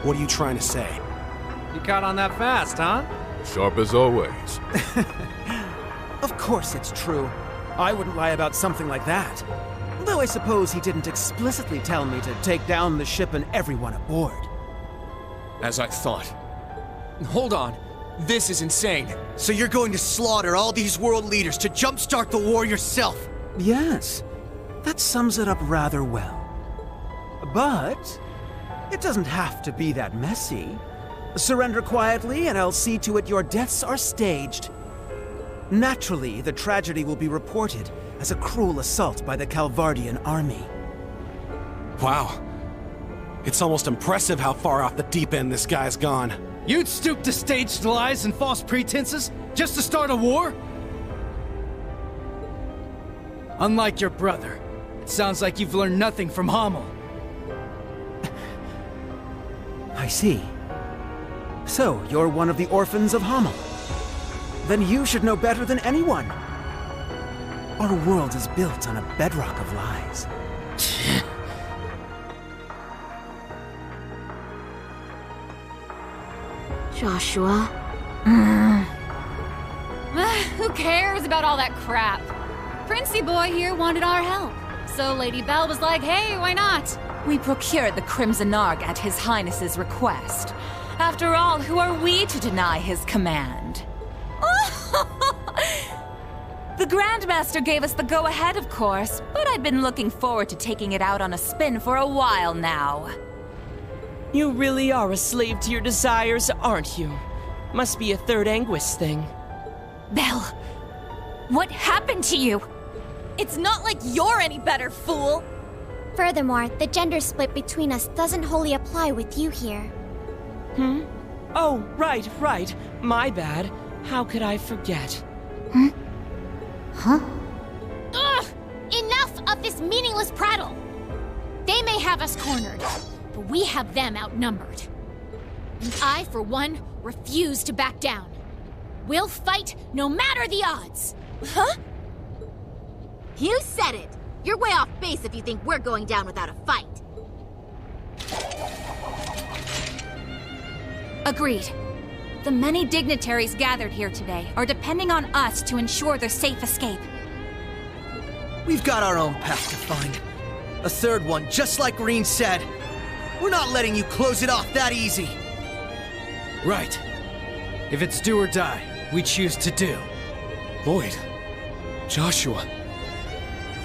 What are you trying to say? You caught on that fast, huh? Sharp as always. Of course it's true. I wouldn't lie about something like that. Though I suppose he didn't explicitly tell me to take down the ship and everyone aboard. As I thought. Hold on. This is insane. So you're going to slaughter all these world leaders to jumpstart the war yourself? Yes, that sums it up rather well. But it doesn't have to be that messy. Surrender quietly and I'll see to it your deaths are staged. Naturally, the tragedy will be reported as a cruel assault by the Calvardian army. Wow. It's almost impressive how far off the deep end this guy's gone. You'd stoop to staged lies and false pretenses just to start a war? Unlike your brother, it sounds like you've learned nothing from Hamel. I see. So, you're one of the orphans of Hamel. Then you should know better than anyone. Our world is built on a bedrock of lies. Joshua? Who cares about all that crap? Princey boy here wanted our help. So Lady Belle was like, hey, why not? We procured the Crimson Ark at His Highness's request. After all, who are we to deny his command? The Grandmaster gave us the go-ahead, of course, but I've been looking forward to taking it out on a spin for a while now. You really are a slave to your desires, aren't you? Must be a Third Anguis thing. Belle, what happened to you? It's not like you're any better, fool! Furthermore, the gender split between us doesn't wholly apply with you here. Oh, right. My bad. How could I forget? Huh? Ugh! Enough of this meaningless prattle! They may have us cornered, but we have them outnumbered. And I, for one, refuse to back down. We'll fight no matter the odds! Huh? You said it! You're way off base if you think we're going down without a fight. Agreed. The many dignitaries gathered here today are depending on us to ensure their safe escape. We've got our own path to find. A third one, just like Rean said. We're not letting you close it off that easy. Right. If it's do or die, we choose to do. Lloyd. Joshua.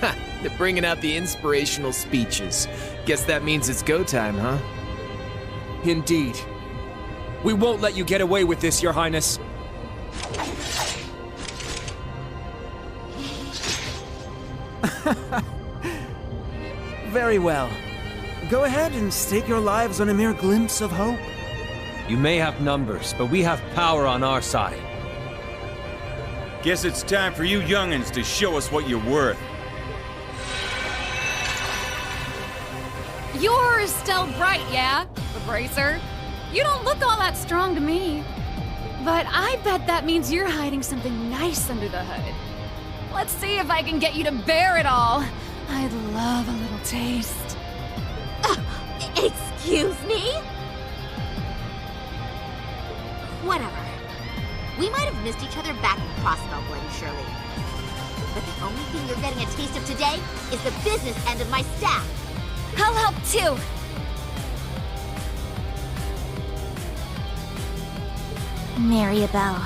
Ha! They're bringing out the inspirational speeches. Guess that means it's go time, huh? Indeed. We won't let you get away with this, Your Highness. Very well. Go ahead and stake your lives on a mere glimpse of hope. You may have numbers, but we have power on our side. Guess it's time for you young'uns to show us what you're worth. You're still bright, yeah? The bracer. You don't look all that strong to me. But I bet that means you're hiding something nice under the hood. Let's see if I can get you to bear it all. I'd love a little taste. Excuse me? Whatever. We might have missed each other back in Crossbell, Bloody Shirley. But the only thing you're getting a taste of today is the business end of my staff. I'll help too! Maribel.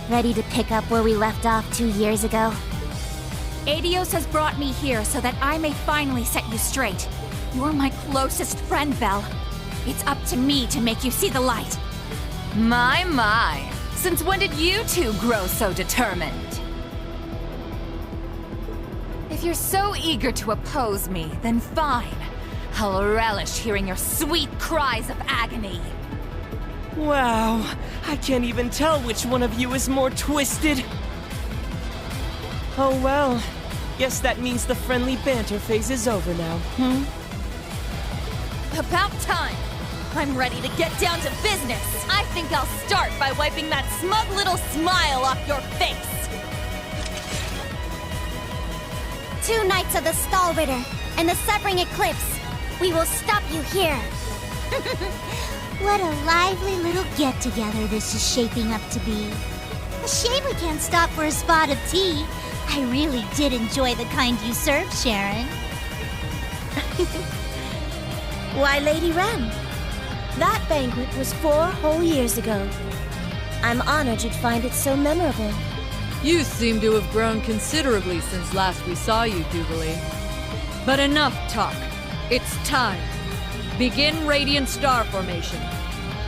Ready to pick up where we left off 2 years ago? Adios has brought me here so that I may finally set you straight. You're my closest friend, Belle. It's up to me to make you see the light. My. Since when did you two grow so determined? If you're so eager to oppose me, then fine. I'll relish hearing your sweet cries of agony. Wow, I can't even tell which one of you is more twisted. Oh well, guess that means the friendly banter phase is over now, About time! I'm ready to get down to business! I think I'll start by wiping that smug little smile off your face! 2 Knights of the Stalritter and the Severing Eclipse. We will stop you here. What a lively little get-together this is shaping up to be. A shame we can't stop for a spot of tea. I really did enjoy the kind you served, Sharon. Why, Lady Wren, that banquet was 4 whole years ago. I'm honored you'd find it so memorable. You seem to have grown considerably since last we saw you, Jubilee. But enough talk. It's time. Begin Radiant Star Formation.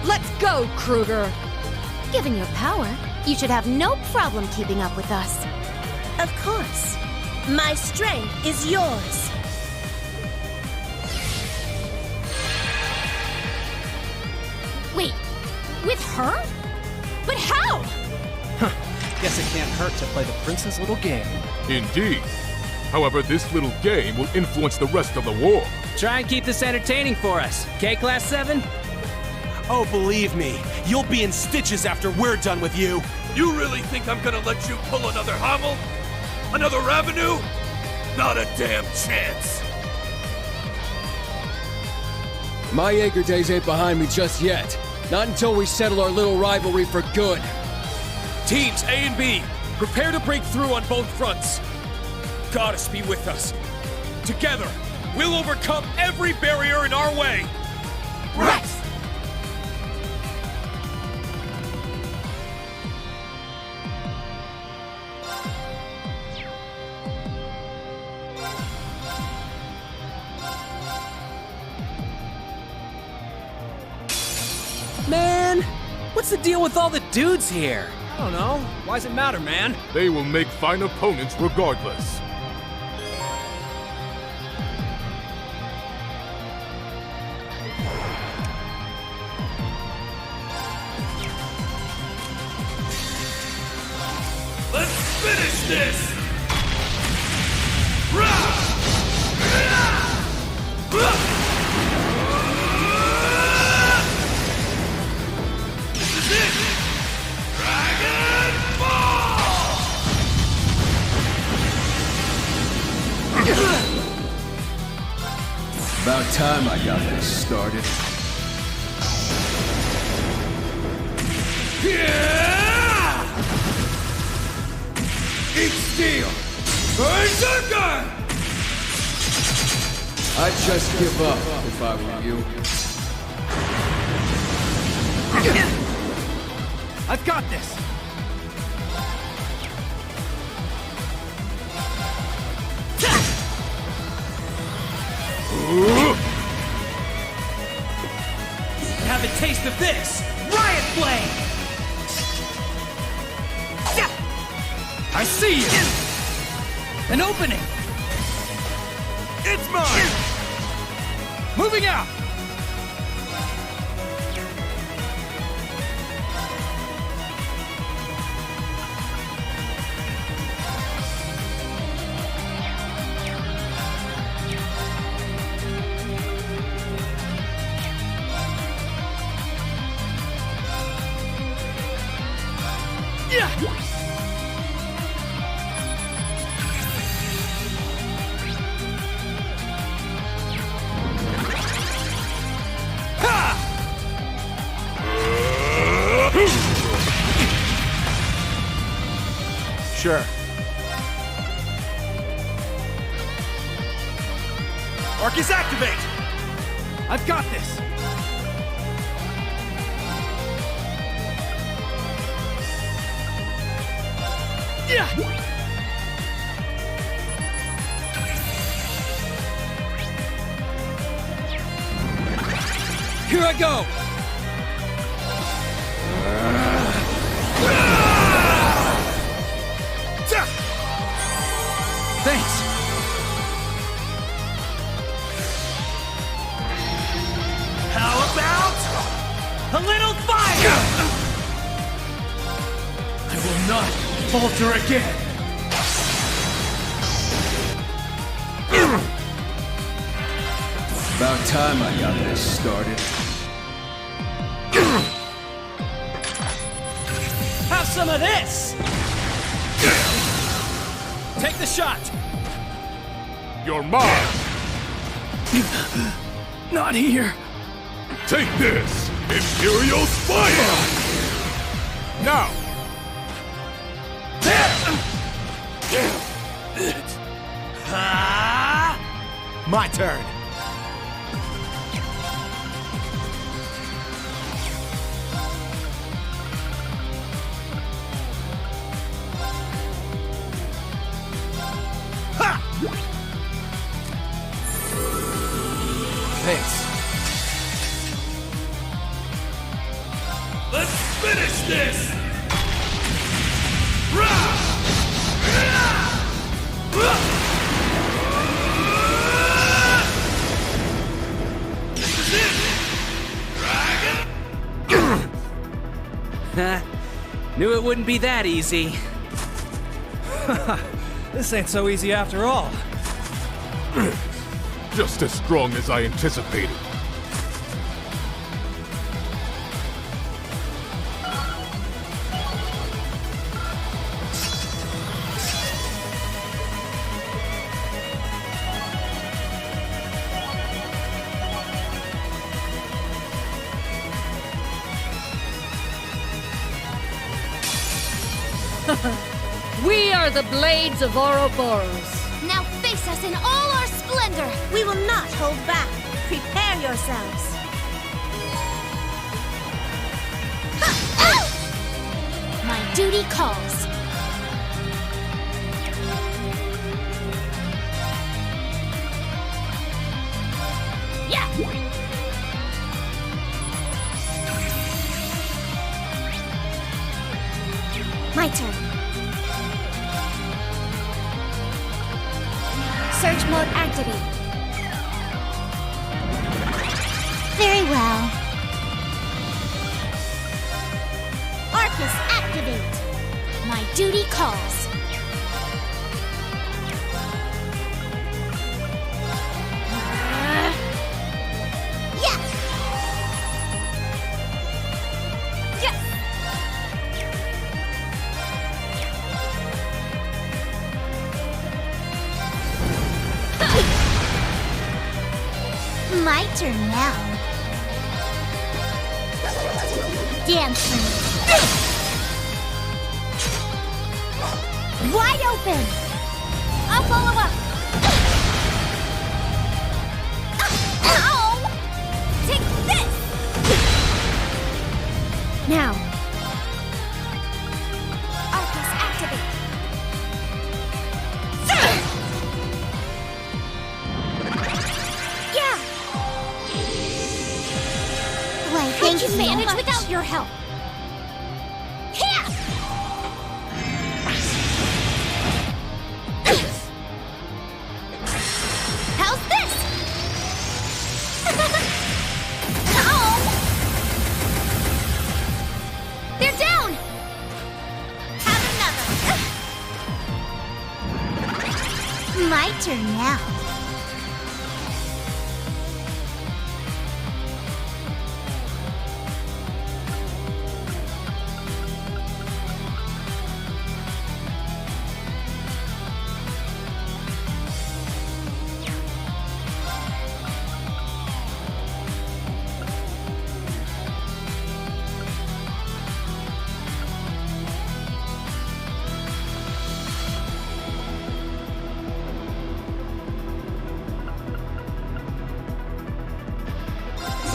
Let's go, Kruger! Given your power, you should have no problem keeping up with us. Of course. My strength is yours. Wait, with her? But how? Guess it can't hurt to play the prince's little game. Indeed. However, this little game will influence the rest of the war. Try and keep this entertaining for us, okay, Class 7? Oh, believe me, you'll be in stitches after we're done with you. You really think I'm gonna let you pull another Hummel? Another revenue? Not a damn chance. My Jaeger days ain't behind me just yet. Not until we settle our little rivalry for good. Teams A and B, prepare to break through on both fronts. Goddess be with us. Together, we'll overcome every barrier in our way. Rex! Man, what's the deal with all the dudes here? I don't know. Why does it matter, man? They will make fine opponents regardless. Let's finish this! This is it! Dragon Ball! About time I got this started. Yeah! Eat steel! Berserker! I'd just give up if I were you. I've got this! Have a taste of this! Riot Flame! I see you! An opening! It's mine! Moving out! Sure. Arcus, activate! I've got this! Here I go! Thanks! How about a little fire? I will not falter again! About time I got this started. Have some of this! Take the shot! You're mine! Not here! Take this! Imperial Fire! Now! My turn. Thanks. Let's finish this! Knew it wouldn't be that easy. This ain't so easy after all. Just as strong as I anticipated. We are the Blades of Ouroboros. Now face us in all our splendor! We will not hold back. Prepare yourselves. My duty calls. Yeah! My turn. Search mode activate. Very well. Arcus activate. My duty calls. Yes! Yes! My turn now. Dancing. Wide open! I'll follow up! Ow! Take this! Now. Arcus activate. Yeah! Why, I thank can you manage much. without your help. Here! How's this? Ow! They're down! Have another. My turn now.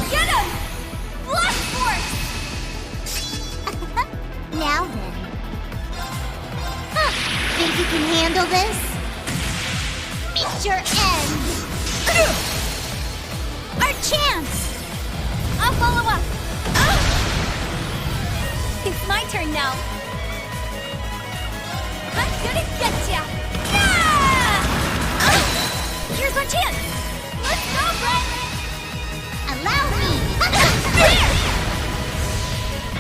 Get him! Blast force! Now then. Think you can handle this? Meet your end! Our chance! I'll follow up! It's my turn now. I'm gonna get ya! Here's our chance! Let's go, Riley! Allow me!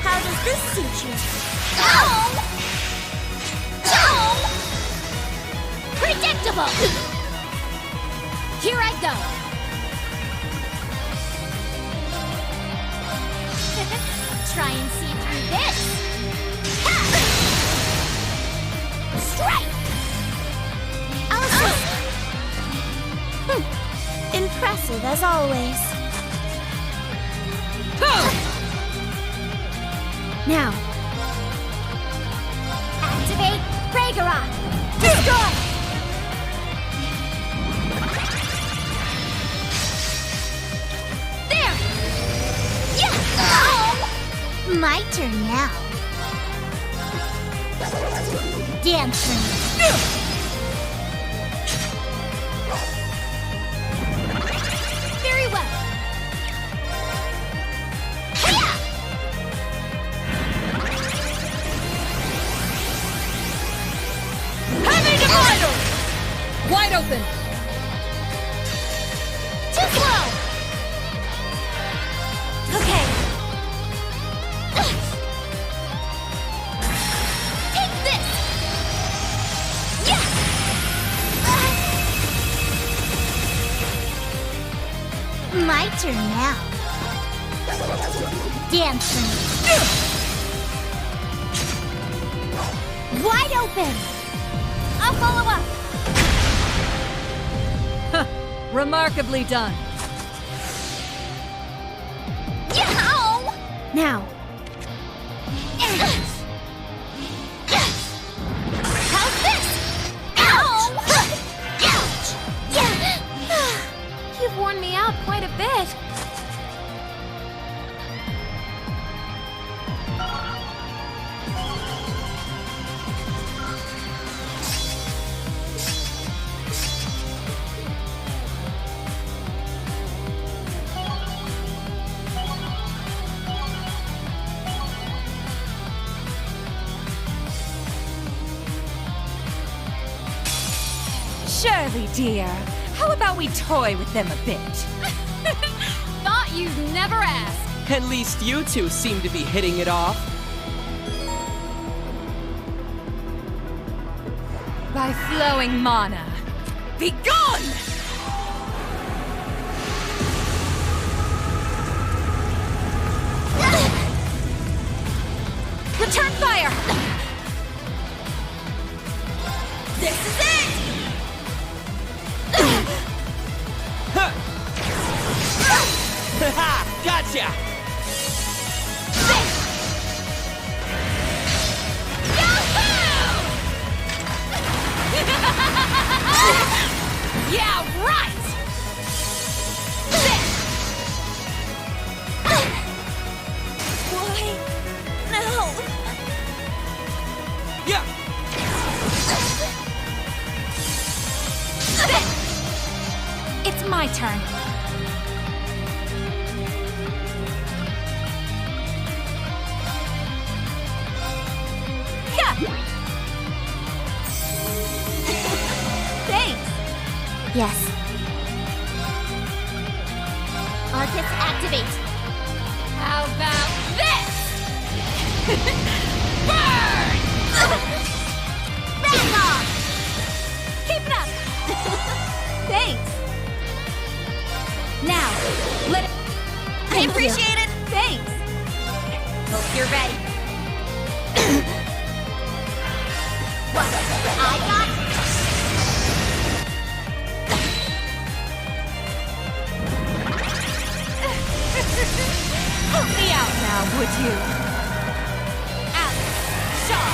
How does this suit you? Oh! Oh! Predictable! Here I go. Try and see through this! Ha! Strike! I'll assist. Impressive as always. Now. Activate Ragnarok! Destroy! There! Yeah! Oh! My turn now. Dancing. Very well. Hiya! Heavy divider! Wide open. Too slow! Okay. Take this! Yeah! My turn now. Dancing. Wide open! I'll follow up! Remarkably done. Yow! Now. How's this? Ow! You've worn me out quite a bit. Shirley, dear, how about we toy with them a bit? Thought you'd never ask. At least you two seem to be hitting it off. By flowing mana. Be gone! Return fire! This is it! Ha! Gotcha! Yeah, right! Why? No! Yeah! It's my turn. Thanks. Yes. Arcus activate. How about this? Burn! Back off! Keep it up! Thanks. Now, let it... I appreciate it. Thanks. Hope you're ready. What? I got... Help me out now, would you? Alex, Shaw,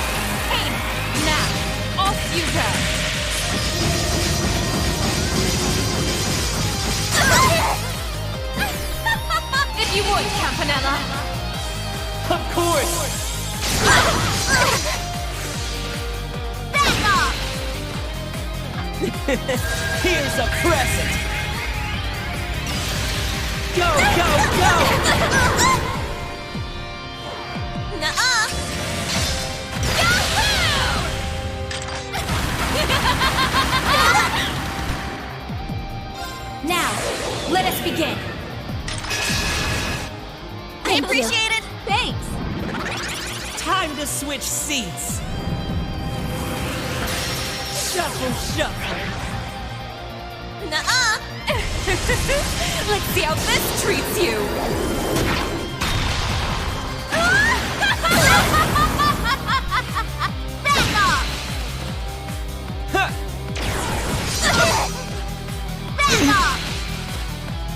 Kane, now, off you go! If you would, Campanella! Of course! Back off! Here's a present! Go, go, go! Nuh-uh! Now, let us begin. I appreciate it. Thanks. Time to switch seats. Shuffle, shuffle. Nuh-uh! Let's see how this treats you. Back off! Back off!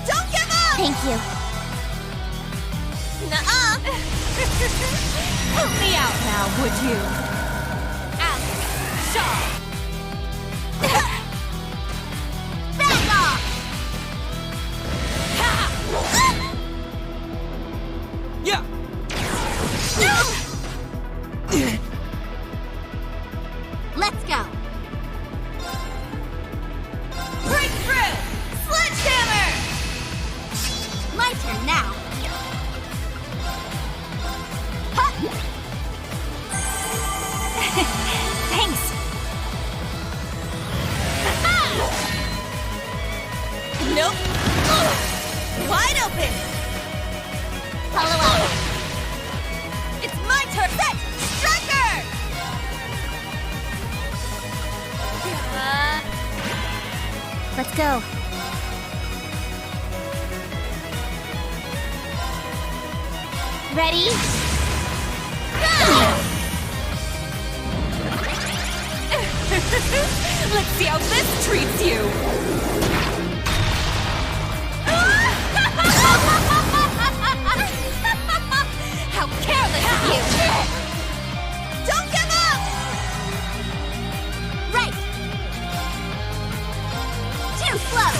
Don't give up! Thank you. Help me out now, would you? Alex, Shaw. Back off! Yeah. Let's go. Breakthrough! Sledgehammer! My turn now. Thanks. Nope. Wide open. Follow up. It's my turn. Set! Striker! Let's go. Ready? Let's see how this treats you. How careless of you! Don't give up! Right. Too slow.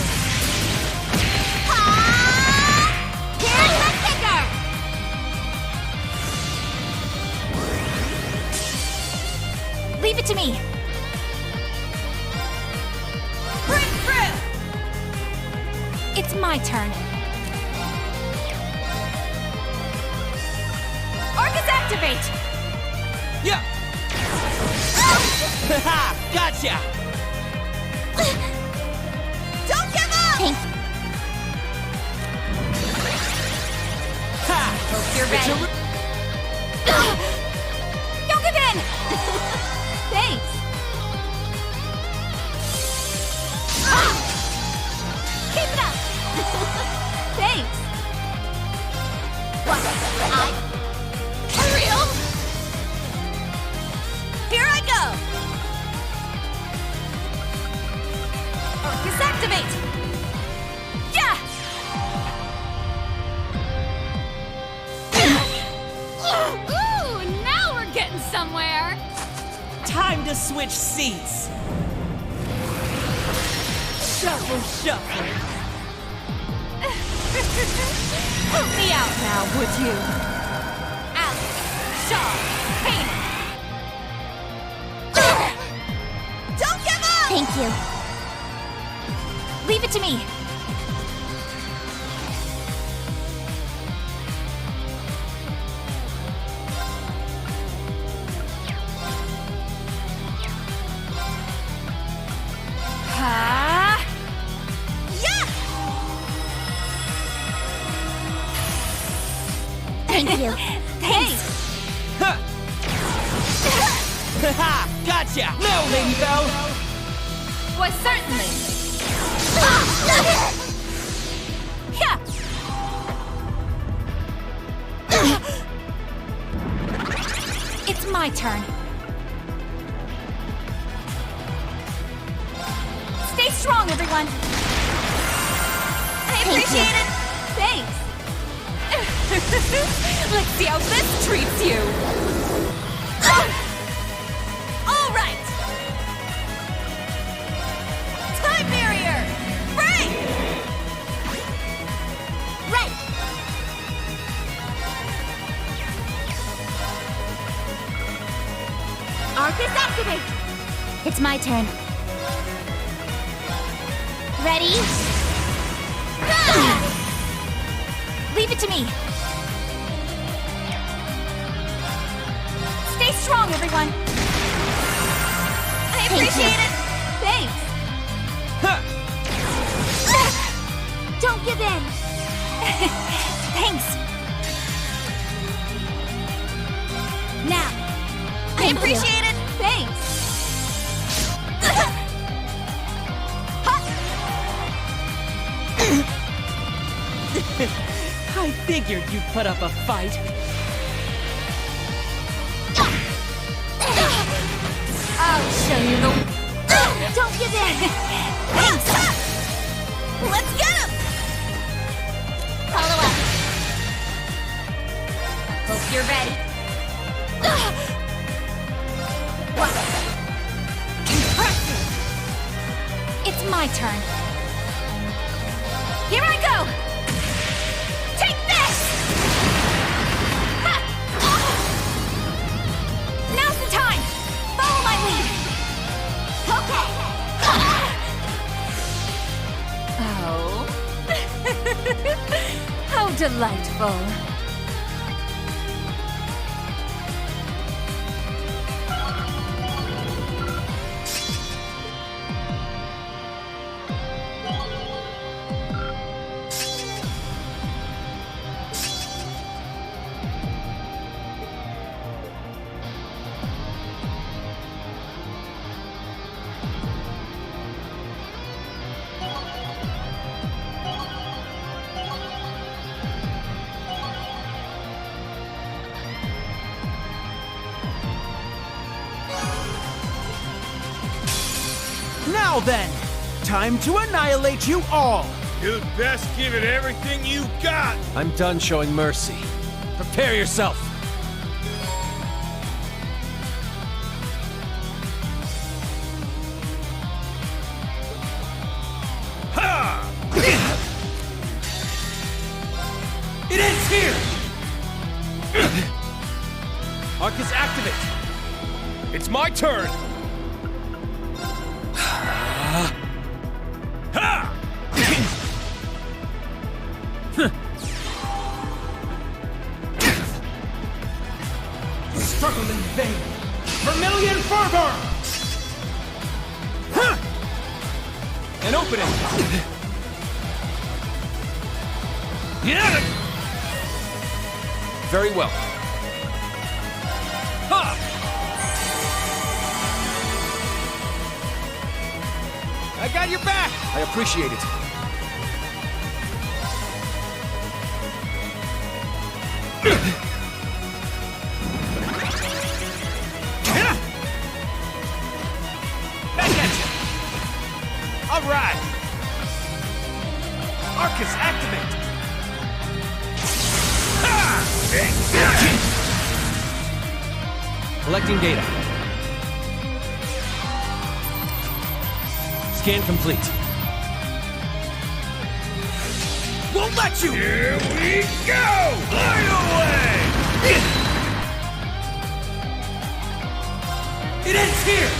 Ha! Here's the kicker. Leave it to me. Breakthrough! It's my turn. Arcus activate! Yeah. Haha, gotcha. Don't give up! Ha! Hope you're ready. Don't give in! Thanks. Keep it up! Thanks. What? For real? Here I go! Arcus activate! Yeah! Ooh, now we're getting somewhere! Time to switch seats. Shuffle, shuffle. Help me out now, would you? Alex, Shaw, Hayden. Don't give up! Thank you. Leave it to me. Ha! Yeah! Thank you. Thanks. Haha, gotcha. Now, Lady Belle. Why, certainly. Yeah. It's my turn. Stay strong, everyone. I appreciate it. Thanks. Let's see how this treats you. All right. Time barrier. Break. Right. Arcus activate. It's my turn. Ready? Leave it to me. Stay strong, everyone. I appreciate it. Thanks. Don't give in. Thanks. Now. I appreciate it. Thanks. I figured you'd put up a fight. I'll show you the... Don't give in. Thanks. Let's get him! Follow up. Hope you're ready. Impressive! It's my turn. Here I go! Take this! Ha! Now's the time! Follow my lead! Okay! Oh. How delightful. Now then, time to annihilate you all! You'd best give it everything you got! I'm done showing mercy. Prepare yourself! Ha! It ends here! Arcus, activate! It's my turn! Ha! Struggle in vain! Vermilion fervor! An opening! Yeah! Very well. Ha! I got your back! I appreciate it. Back at you! All right! Arcus, activate! Collecting data. Scan complete. Won't let you! Here we go! Fly away! It ends here!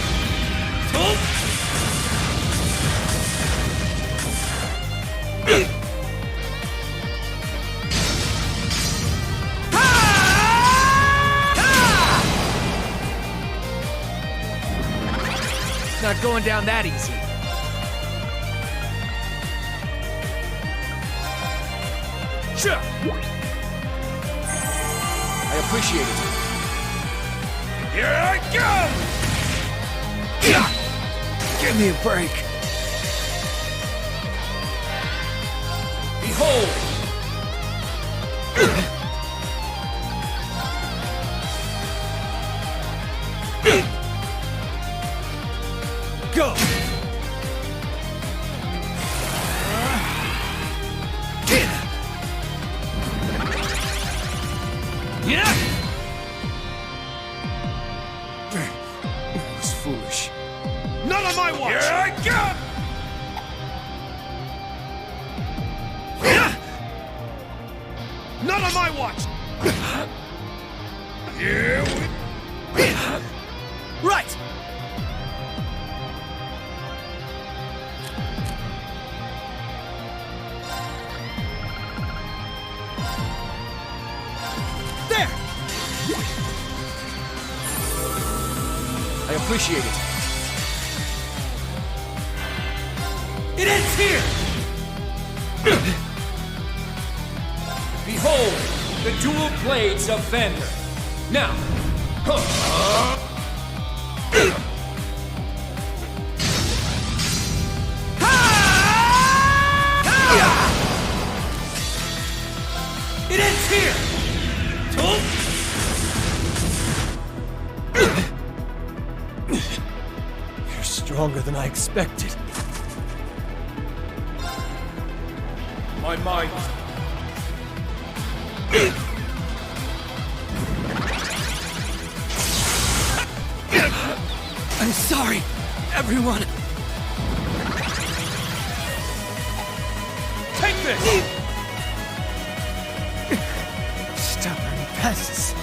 It's not going down that easy. I appreciate it. Here I go! Give me a break. Behold! Go! Yeah! It was foolish. None of my watch! Here I go! None of my watch! Here we... Right! There! I appreciate it. It ends here! Behold, the dual blades of Vander. Now, it ends here! You're stronger than I expected. My mind. Sorry, everyone. Take this! Stubborn pests.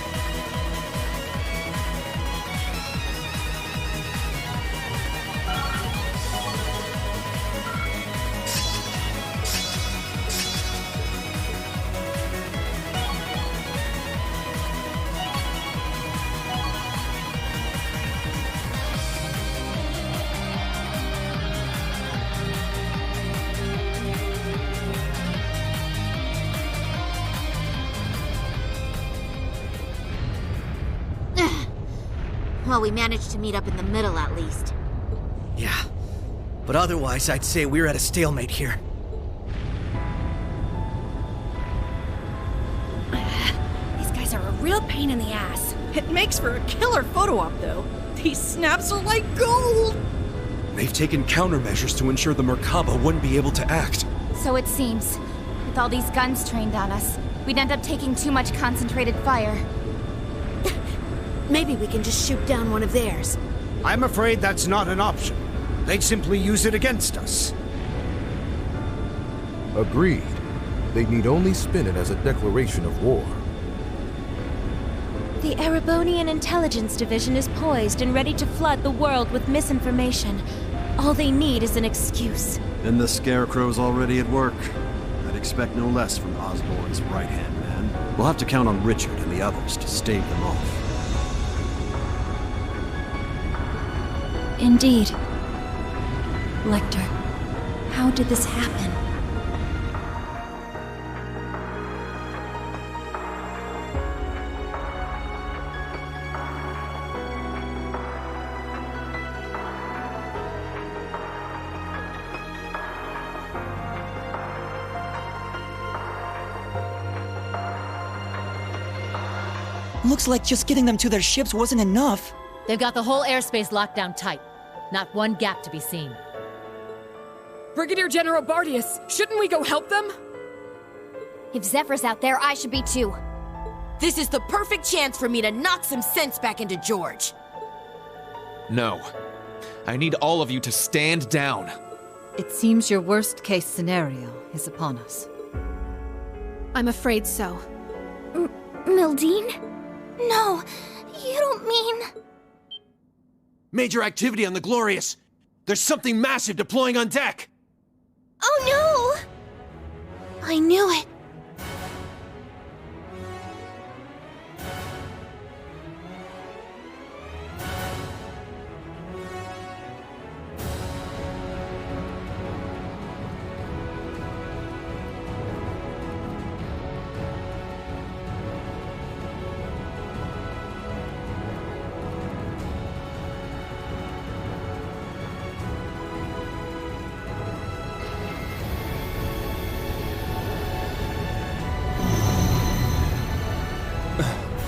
Well, we managed to meet up in the middle at least. Yeah, but otherwise I'd say we're at a stalemate here. These guys are a real pain in the ass. It makes for a killer photo op, though. These snaps are like gold! They've taken countermeasures to ensure the Merkaba wouldn't be able to act. So it seems. With all these guns trained on us, we'd end up taking too much concentrated fire. Maybe we can just shoot down one of theirs. I'm afraid that's not an option. They'd simply use it against us. Agreed. They'd need only spin it as a declaration of war. The Erebonian Intelligence Division is poised and ready to flood the world with misinformation. All they need is an excuse. And the Scarecrow's already at work. I'd expect no less from Osborn's right-hand man. We'll have to count on Richard and the others to stave them off. Indeed. Lecter, how did this happen? Looks like just getting them to their ships wasn't enough. They've got the whole airspace locked down tight. Not one gap to be seen. Brigadier General Bardius, shouldn't we go help them? If Zephyr's out there, I should be too. This is the perfect chance for me to knock some sense back into George. No. I need all of you to stand down. It seems your worst-case scenario is upon us. I'm afraid so. Mildine? No, you don't mean... Major activity on the Glorious. There's something massive deploying on deck. Oh no! I knew it.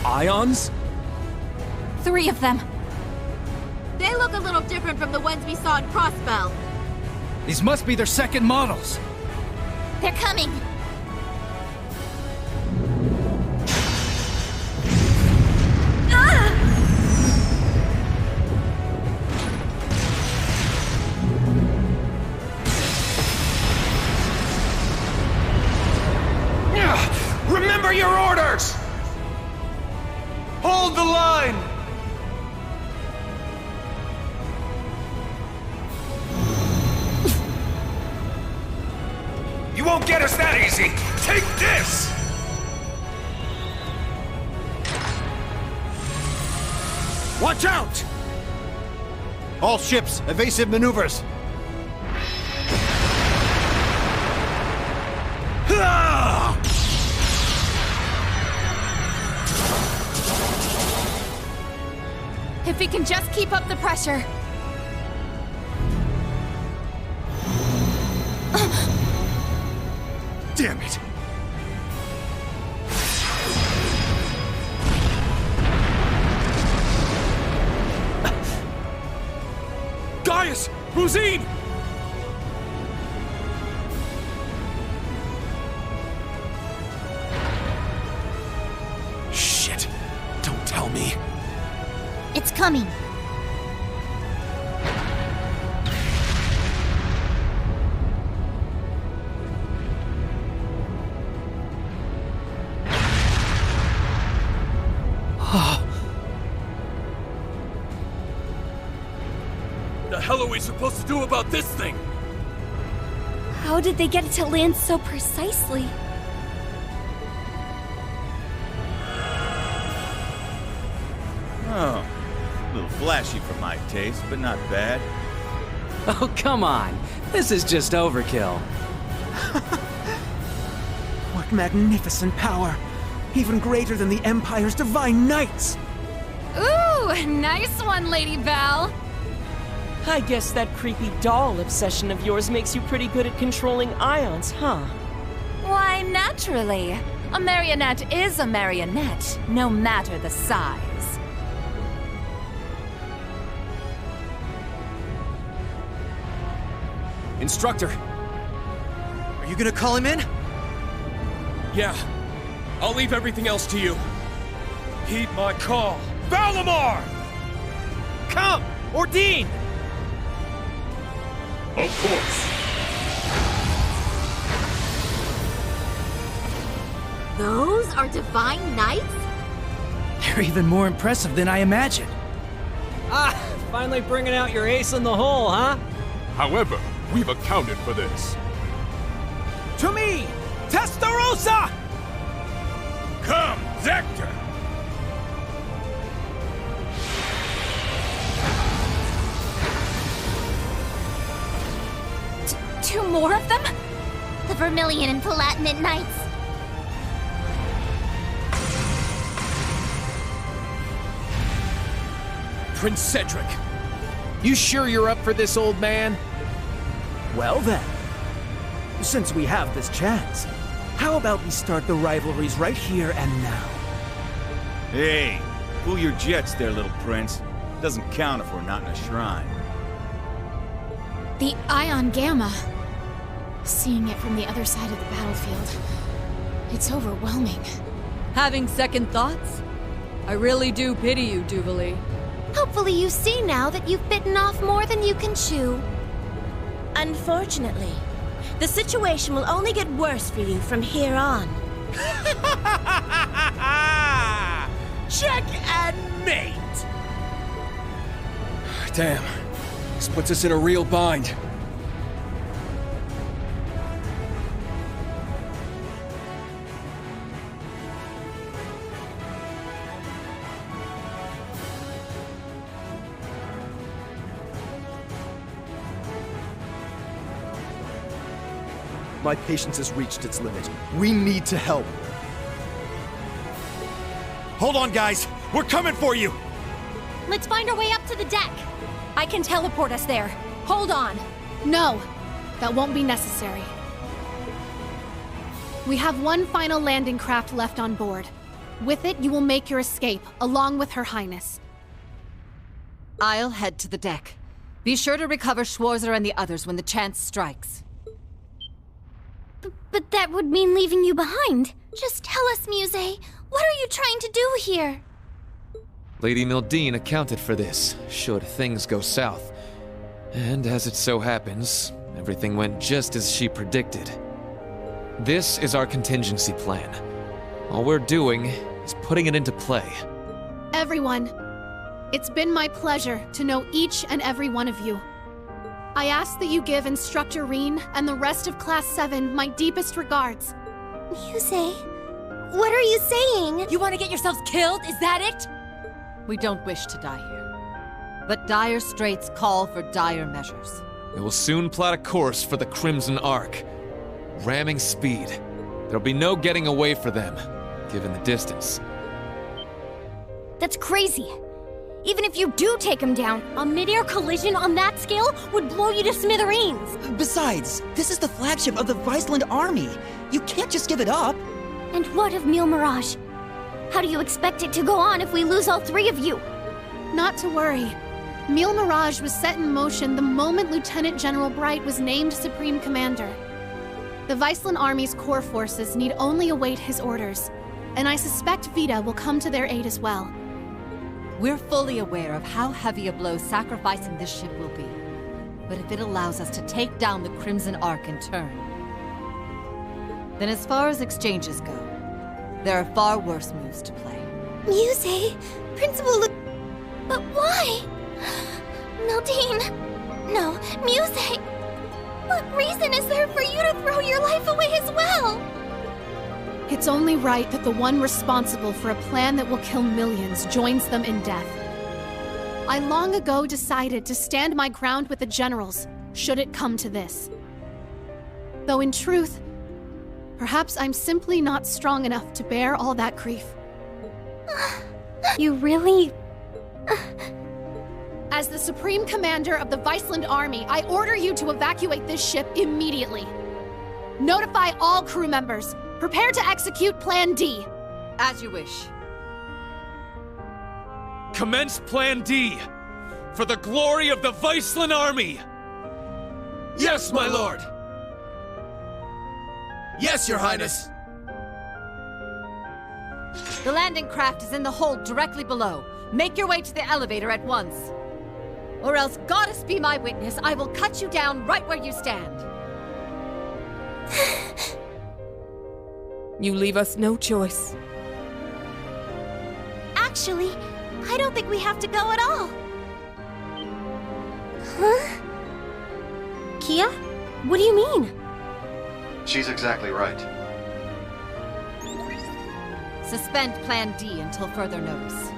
Ions? 3 of them. They look a little different from the ones we saw in Crossbell. These must be their second models. They're coming. Remember your orders! Hold the line! You won't get us that easy! Take this! Watch out! All ships, evasive maneuvers. If we can just keep up the pressure. Damn it! Gaius! Rosine! Shit! Don't tell me. It's coming. The hell are we supposed to do about this thing? How did they get it to land so precisely? Oh, a little flashy for my taste, but not bad. Oh, come on. This is just overkill. What magnificent power! Even greater than the Empire's divine knights! Ooh, nice one, Lady Val. I guess that creepy doll obsession of yours makes you pretty good at controlling ions, huh? Why, naturally. A marionette is a marionette, no matter the size. Instructor! Are you gonna call him in? Yeah. I'll leave everything else to you. Heed my call. Valimar! Come! Ordine! Of course. Those are divine knights? They're even more impressive than I imagined. Ah, finally bringing out your ace in the hole, huh? However, we've accounted for this. To me, Testarossa! Come, Zector! Two more of them? The Vermilion and Palatinate Knights. Prince Cedric, you sure you're up for this, old man? Well then, since we have this chance, how about we start the rivalries right here and now? Hey, cool your jets there, little prince. Doesn't count if we're not in a shrine. The Ion Gamma. Seeing it from the other side of the battlefield, it's overwhelming. Having second thoughts? I really do pity you, Duvalie. Hopefully you see now that you've bitten off more than you can chew. Unfortunately, the situation will only get worse for you from here on. Check and mate! Damn. This puts us in a real bind. My patience has reached its limit. We need to help. Hold on, guys! We're coming for you! Let's find our way up to the deck. I can teleport us there. Hold on. No, that won't be necessary. We have one final landing craft left on board. With it, you will make your escape, along with Her Highness. I'll head to the deck. Be sure to recover Schwarzer and the others when the chance strikes. But that would mean leaving you behind. Just tell us, Muse, what are you trying to do here? Lady Mildine accounted for this, should things go south. And as it so happens, everything went just as she predicted. This is our contingency plan. All we're doing is putting it into play. Everyone, it's been my pleasure to know each and every one of you. I ask that you give Instructor Rean and the rest of Class 7 my deepest regards. Muse, what are you saying? You want to get yourselves killed? Is that it? We don't wish to die here. But dire straits call for dire measures. It will soon plot a course for the Crimson Arc. Ramming speed. There'll be no getting away for them, given the distance. That's crazy. Even if you do take him down, a mid-air collision on that scale would blow you to smithereens. Besides, this is the flagship of the Viceland army. You can't just give it up. And what of Mille Mirage? How do you expect it to go on if we lose all three of you? Not to worry. Mille Mirage was set in motion the moment Lieutenant General Bright was named Supreme Commander. The Viceland Army's core forces need only await his orders, and I suspect Vita will come to their aid as well. We're fully aware of how heavy a blow sacrificing this ship will be. But if it allows us to take down the Crimson Arc in turn, then as far as exchanges go, there are far worse moves to play. Muse, Principal look. But why? Mildine. No, Muse. What reason is there for you to throw your life away as well? It's only right that the one responsible for a plan that will kill millions joins them in death. I long ago decided to stand my ground with the generals, should it come to this. Though in truth, perhaps I'm simply not strong enough to bear all that grief. You really... As the Supreme Commander of the Viceland Army, I order you to evacuate this ship immediately. Notify all crew members. Prepare to execute Plan D. As you wish. Commence Plan D! For the glory of the Viceland Army! Yes, my lord! Yes, your highness! The landing craft is in the hold directly below. Make your way to the elevator at once. Or else, Goddess be my witness, I will cut you down right where you stand. You leave us no choice. Actually, I don't think we have to go at all. Huh? Kia? What do you mean? She's exactly right. Suspend Plan D until further notice.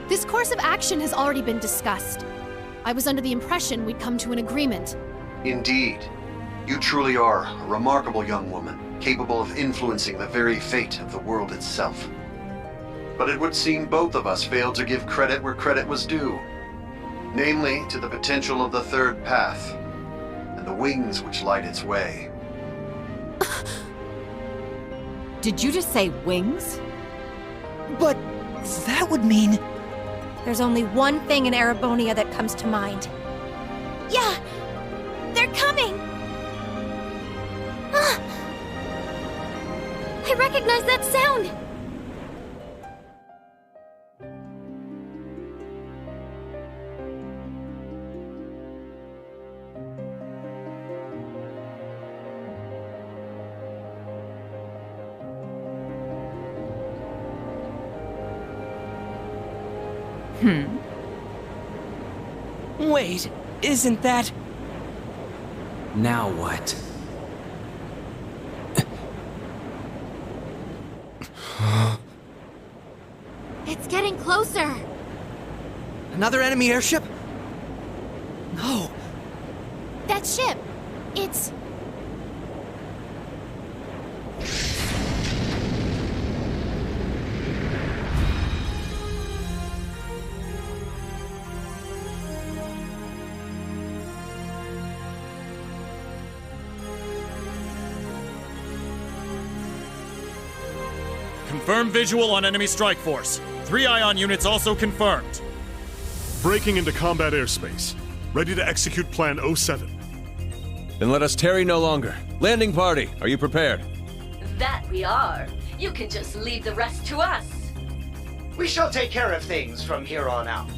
This course of action has already been discussed. I was under the impression we'd come to an agreement. Indeed. You truly are a remarkable young woman, capable of influencing the very fate of the world itself. But it would seem both of us failed to give credit where credit was due. Namely, to the potential of the third path, and the wings which light its way. Did you just say wings? But that would mean... There's only one thing in Erebonia that comes to mind. Yeah! They're coming! I recognize that sound! Wait, isn't that... Now what? It's getting closer. Another enemy airship? No. That ship, it's... Confirm visual on enemy strike force. 3 ion units also confirmed. Breaking into combat airspace. Ready to execute Plan 07. Then let us tarry no longer. Landing party, are you prepared? That we are. You can just leave the rest to us. We shall take care of things from here on out.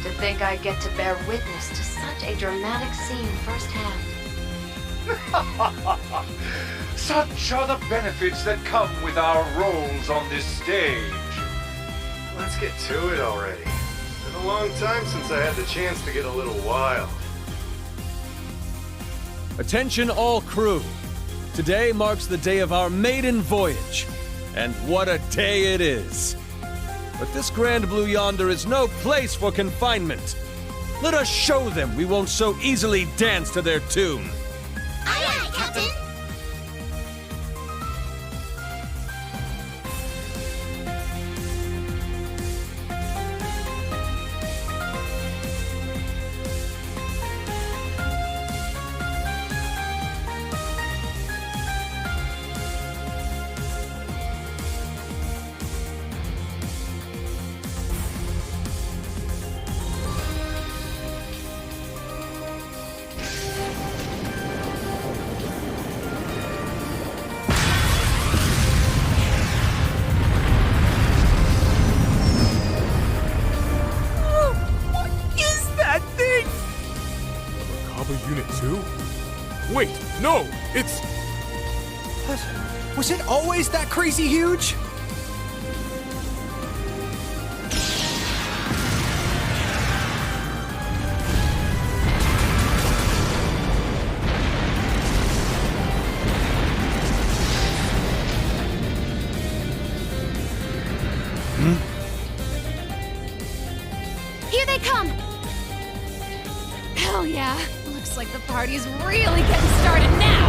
To think I get to bear witness to such a dramatic scene firsthand. Such are the benefits that come with our roles on this stage. Let's get to it already. It's been a long time since I had the chance to get a little wild. Attention all crew. Today marks the day of our maiden voyage. And what a day it is. But this Grand Blue Yonder is no place for confinement. Let us show them we won't so easily dance to their tune. Aye, aye, Captain! Unit 2? Wait, no! It's... What? Was it always that crazy huge? Here they come! Hell yeah. Looks like the party's really getting started now!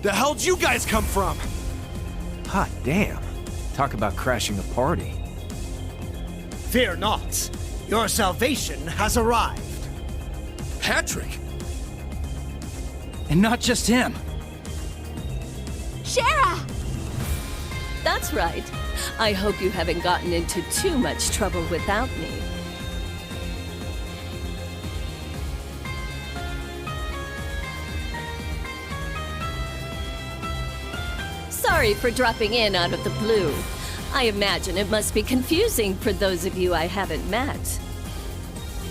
The hell'd you guys come from? Hot damn. Talk about crashing a party. Fear not. Your salvation has arrived. Patrick? And not just him. Shara! That's right. I hope you haven't gotten into too much trouble without me. Sorry for dropping in out of the blue. I imagine it must be confusing for those of you I haven't met.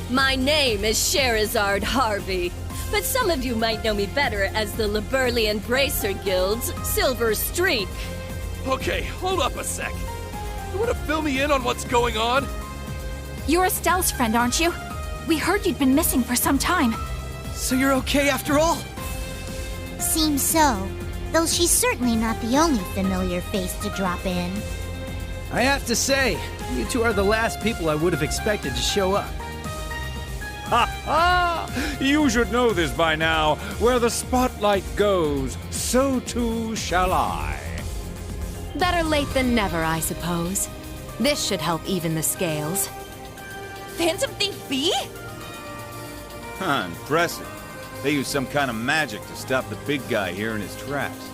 My name is Sherazard Harvey, but some of you might know me better as the Liberlian Bracer Guild's Silver Streak. Okay, hold up a sec. You wanna fill me in on what's going on? You're Estelle's friend, aren't you? We heard you'd been missing for some time. So you're okay after all? Seems so. Though she's certainly not the only familiar face to drop in. I have to say, you two are the last people I would have expected to show up. Ha ha! You should know this by now. Where the spotlight goes, so too shall I. Better late than never, I suppose. This should help even the scales. Phantom Thief B? Huh, impressive. They use some kind of magic to stop the big guy here in his tracks.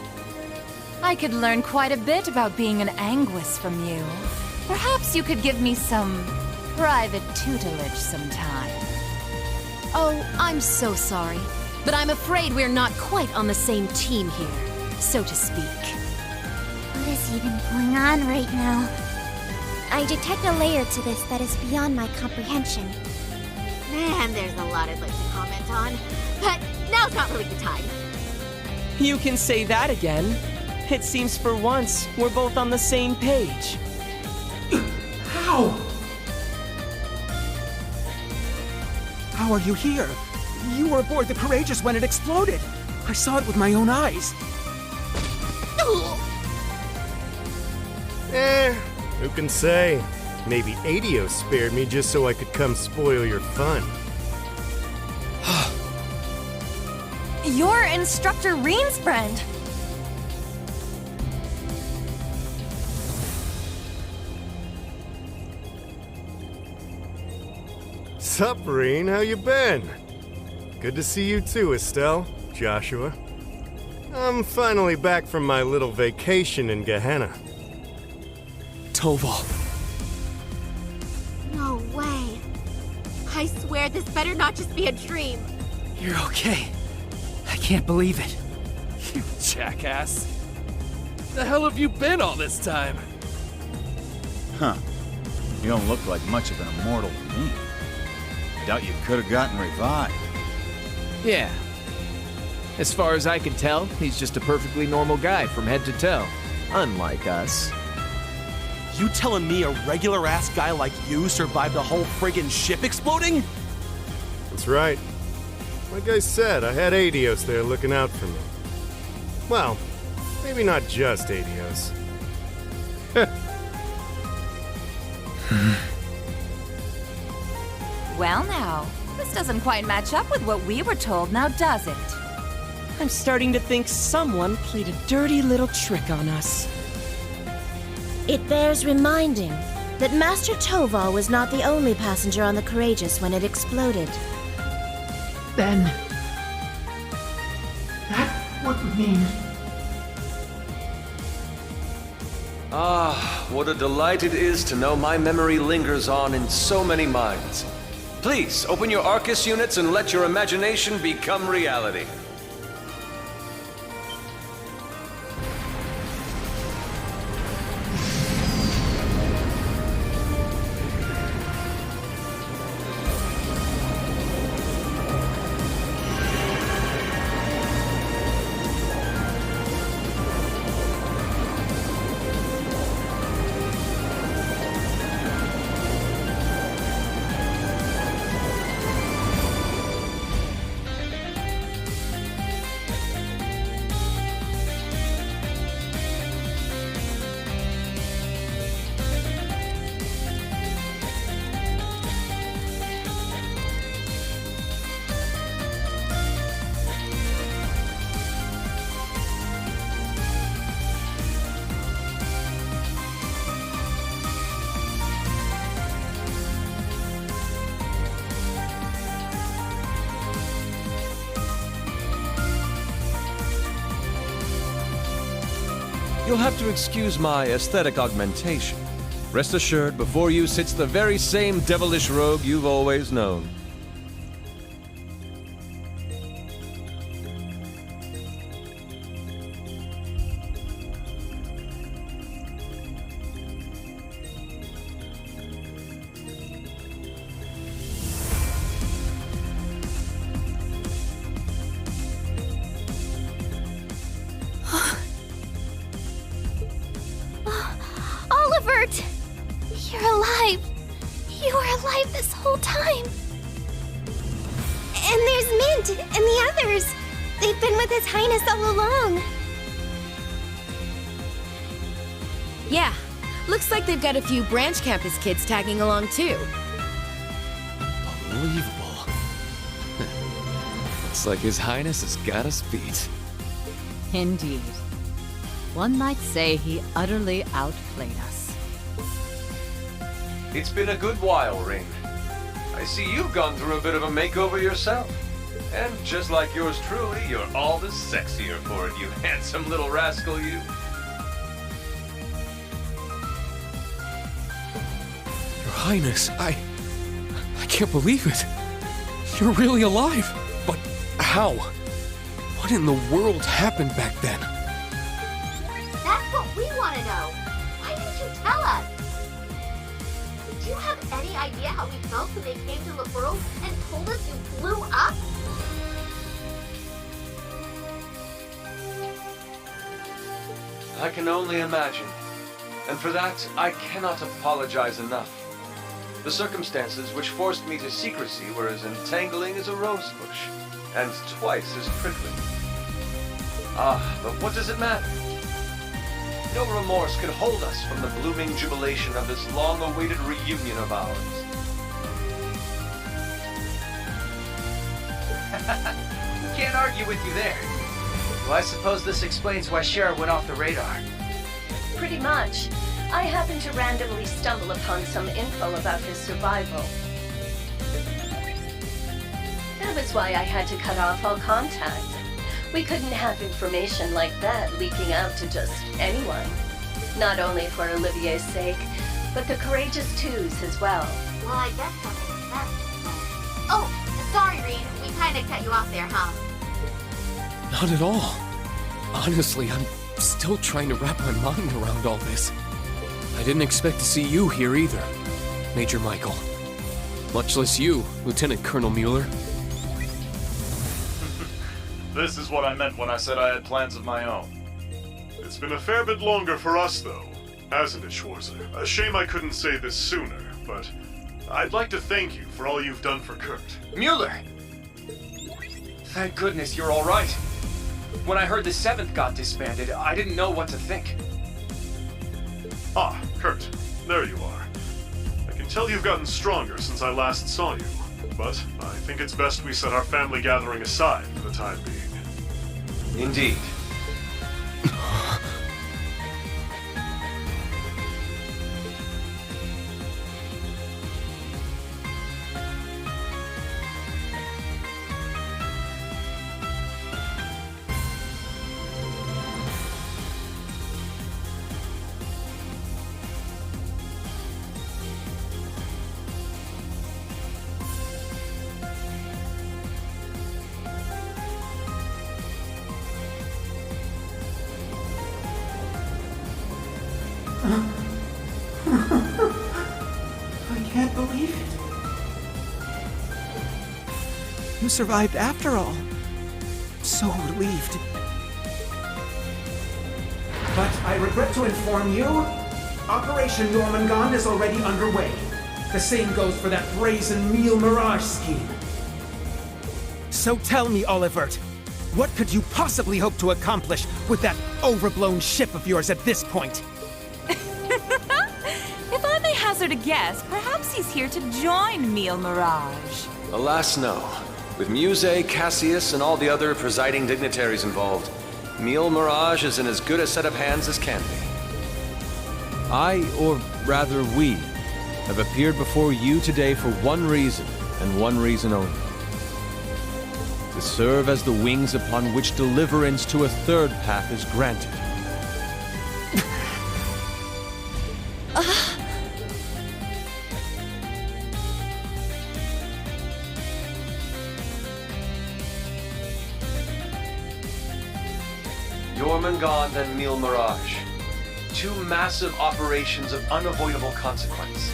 I could learn quite a bit about being an Anguis from you. Perhaps you could give me some private tutelage sometime. Oh, I'm so sorry, but I'm afraid we're not quite on the same team here, so to speak. What is even going on right now? I detect a layer to this that is beyond my comprehension. Man, there's a lot I'd like to comment on, but now's not really the time. You can say that again. It seems for once we're both on the same page. How? How are you here? You were aboard the Courageous when it exploded. I saw it with my own eyes. Who can say? Maybe Adios spared me just so I could come spoil your fun. You're Instructor Reen's friend. Sup, Reen? How you been? Good to see you too, Estelle, Joshua. I'm finally back from my little vacation in Gehenna. Toval. No way. I swear this better not just be a dream. You're okay. I can't believe it. You jackass. The hell have you been all this time? Huh. You don't look like much of an immortal to me. Doubt you could have gotten revived. Yeah. As far as I can tell, he's just a perfectly normal guy from head to toe. Unlike us. You telling me a regular-ass guy like you survived the whole friggin' ship exploding? That's right. Like I said, I had Adios there looking out for me. Well, maybe not just Adios. Well now, this doesn't quite match up with what we were told, now does it? I'm starting to think someone played a dirty little trick on us. It bears reminding that Master Toval was not the only passenger on the Courageous when it exploded. Then... that would mean... Ah, what a delight it is to know my memory lingers on in so many minds. Please, open your Arcus units and let your imagination become reality. You'll have to excuse my aesthetic augmentation. Rest assured, before you sits the very same devilish rogue you've always known. Olivert! You're alive! You were alive this whole time! And there's Mint and the others! They've been with His Highness all along! Yeah, looks like they've got a few branch campus kids tagging along too. Unbelievable. Looks like His Highness has got us beat. Indeed. One might say he utterly outplayed us. It's been a good while, Ring. I see you've gone through a bit of a makeover yourself. And just like yours truly, you're all the sexier for it, you handsome little rascal, you. Your Highness, I can't believe it. You're really alive. But how? What in the world happened back then? That's what we want to know. Why didn't you tell us? Do you have any idea how we felt when they came to Liberl and told us you blew up? I can only imagine. And for that, I cannot apologize enough. The circumstances which forced me to secrecy were as entangling as a rose bush, and twice as prickly. Ah, but what does it matter? No remorse could hold us from the blooming jubilation of this long-awaited reunion of ours. Can't argue with you there. Well, I suppose this explains why Shara went off the radar. Pretty much. I happened to randomly stumble upon some info about his survival. That was why I had to cut off all contact. We couldn't have information like that leaking out to just anyone. Not only for Olivier's sake, but the Courageous Twos as well. Well, I guess that makes sense. Oh, sorry, Reed. We kind of cut you off there, huh? Not at all. Honestly, I'm still trying to wrap my mind around all this. I didn't expect to see you here either, Major Michael. Much less you, Lieutenant Colonel Mueller. This is what I meant when I said I had plans of my own. It's been a fair bit longer for us, though, hasn't it, Schwarzer? A shame I couldn't say this sooner, but I'd like to thank you for all you've done for Kurt. Mueller! Thank goodness you're all right. When I heard the 7th got disbanded, I didn't know what to think. Ah, Kurt, there you are. I can tell you've gotten stronger since I last saw you, but I think it's best we set our family gathering aside for the time being. Indeed. You survived after all. So relieved. But I regret to inform you, Operation Jormungand is already underway. The same goes for that brazen meal mirage scheme. So tell me, Olivert, what could you possibly hope to accomplish with that overblown ship of yours at this point? If I may hazard a guess, perhaps he's here to join Meal Mirage. Alas, no. With Muse, Cassius, and all the other presiding dignitaries involved, Meal Mirage is in as good a set of hands as can be. I, or rather we, have appeared before you today for one reason, and one reason only. To serve as the wings upon which deliverance to a third path is granted. Jormungand and Meal Mirage. Two massive operations of unavoidable consequence.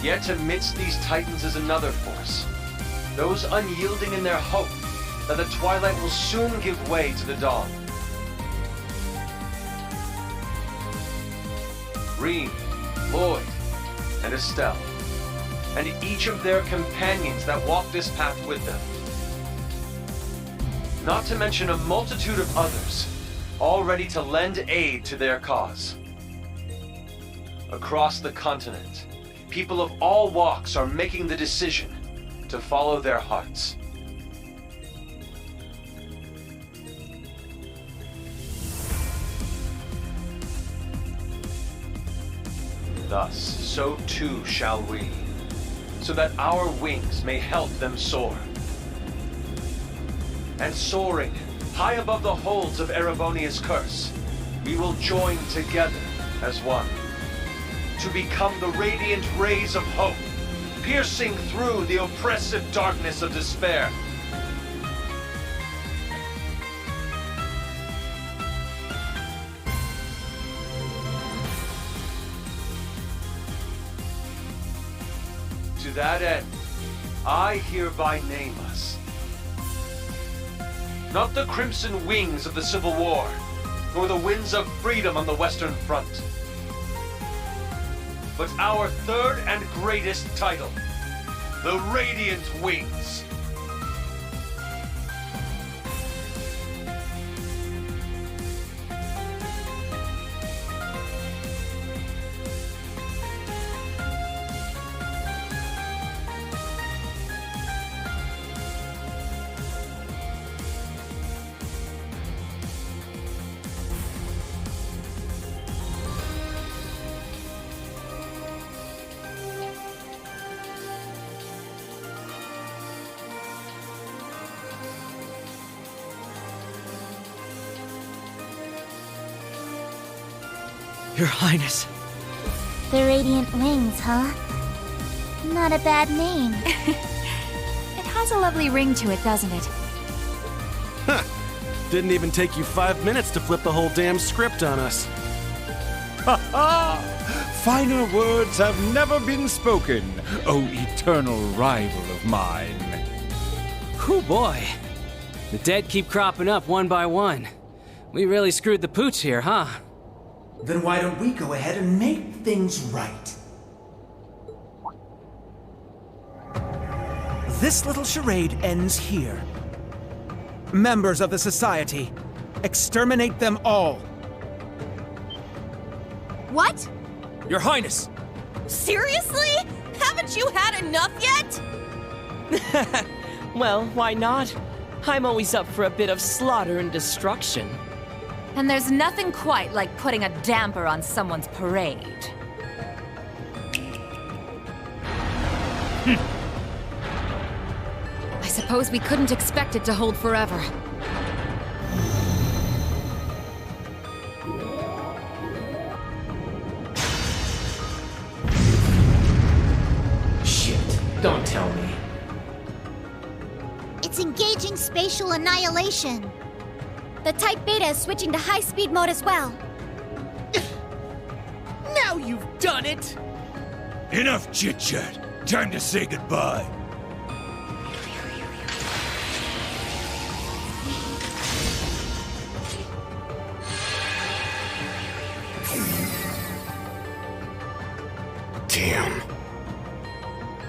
Yet amidst these titans is another force. Those unyielding in their hope that the twilight will soon give way to the dawn. Rean, Lloyd, and Estelle, and each of their companions that walk this path with them. Not to mention a multitude of others, all ready to lend aid to their cause. Across the continent, people of all walks are making the decision to follow their hearts. Thus, so too shall we, so that our wings may help them soar. And soaring high above the holds of Erebonia's curse, we will join together as one, to become the radiant rays of hope, piercing through the oppressive darkness of despair. To that end, I hereby name us. Not the crimson wings of the Civil War, nor the winds of freedom on the Western Front, but our third and greatest title, the Radiant Wings. Your Highness. The Radiant Wings, huh? Not a bad name. It has a lovely ring to it, doesn't it? Huh. Didn't even take you 5 minutes to flip the whole damn script on us. Ha ha! Finer words have never been spoken, O eternal rival of mine. Whew, boy. The dead keep cropping up one by one. We really screwed the pooch here, huh? Then why don't we go ahead and make things right? This little charade ends here. Members of the Society, exterminate them all. What? Your Highness! Seriously? Haven't you had enough yet? Well, why not? I'm always up for a bit of slaughter and destruction. And there's nothing quite like putting a damper on someone's parade. I suppose we couldn't expect it to hold forever. Shit, don't tell me. It's engaging spatial annihilation. The Type Beta is switching to high-speed mode as well. Now you've done it! Enough chit-chat. Time to say goodbye. him.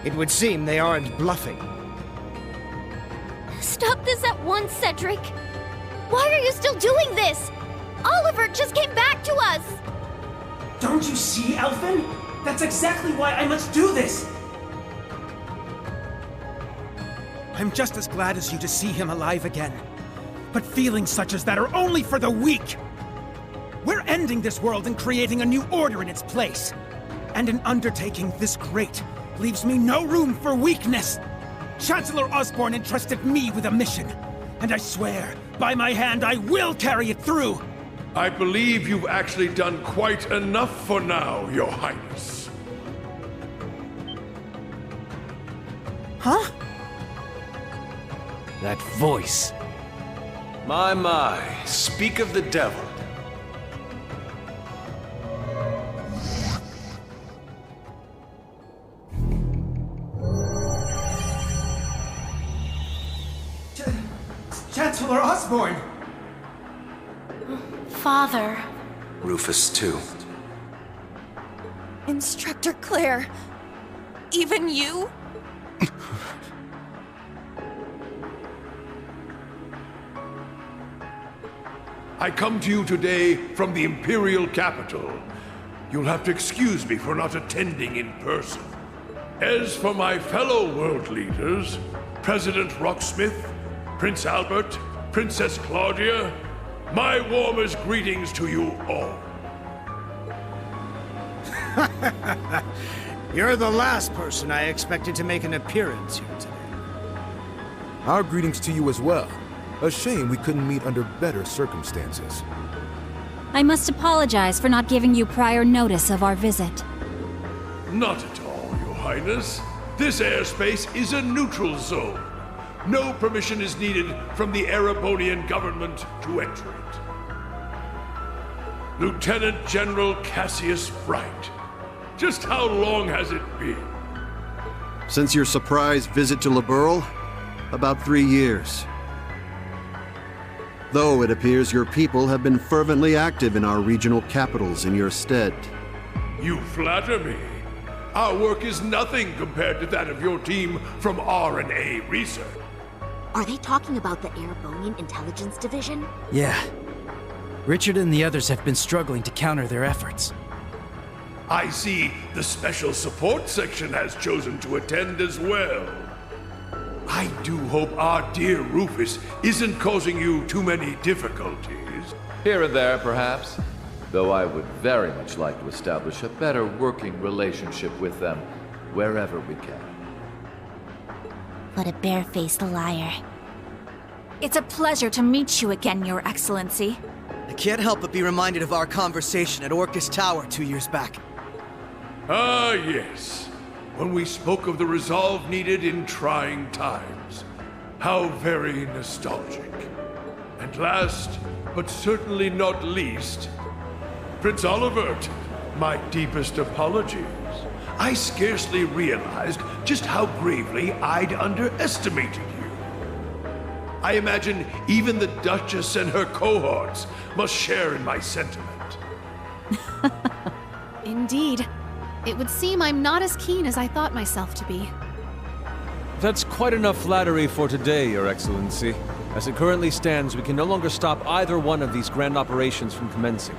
It would seem they aren't bluffing. Stop this at once, Cedric! Why are you still doing this? Oliver just came back to us! Don't you see, Elfin? That's exactly why I must do this! I'm just as glad as you to see him alive again. But feelings such as that are only for the weak! We're ending this world and creating a new order in its place. And an undertaking this great leaves me no room for weakness. Chancellor Osborne entrusted me with a mission, and I swear, by my hand, I will carry it through! I believe you've actually done quite enough for now, Your Highness. Huh? That voice. My, speak of the devil. Chancellor Osborne! Father. Rufus, too. Instructor Claire. Even you? I come to you today from the Imperial capital. You'll have to excuse me for not attending in person. As for my fellow world leaders, President Rocksmith, Prince Albert, Princess Claudia, my warmest greetings to you all. You're the last person I expected to make an appearance here today. Our greetings to you as well. A shame we couldn't meet under better circumstances. I must apologize for not giving you prior notice of our visit. Not at all, Your Highness. This airspace is a neutral zone. No permission is needed from the Erebonian government to enter it. Lieutenant General Cassius Bright. Just how long has it been? Since your surprise visit to Liberl? About 3 years. Though it appears your people have been fervently active in our regional capitals in your stead. You flatter me. Our work is nothing compared to that of your team from R&A Research. Are they talking about the Erebonian Intelligence Division? Yeah. Richard and the others have been struggling to counter their efforts. I see the Special Support Section has chosen to attend as well. I do hope our dear Rufus isn't causing you too many difficulties. Here and there, perhaps. Though I would very much like to establish a better working relationship with them wherever we can. What a barefaced liar. It's a pleasure to meet you again, Your Excellency. I can't help but be reminded of our conversation at Orcus Tower 2 years back. Ah, yes. When we spoke of the resolve needed in trying times. How very nostalgic. And last, but certainly not least, Prince Olivert, my deepest apologies. I scarcely realized just how gravely I'd underestimated you. I imagine even the Duchess and her cohorts must share in my sentiment. Indeed. It would seem I'm not as keen as I thought myself to be. That's quite enough flattery for today, Your Excellency. As it currently stands, we can no longer stop either one of these grand operations from commencing.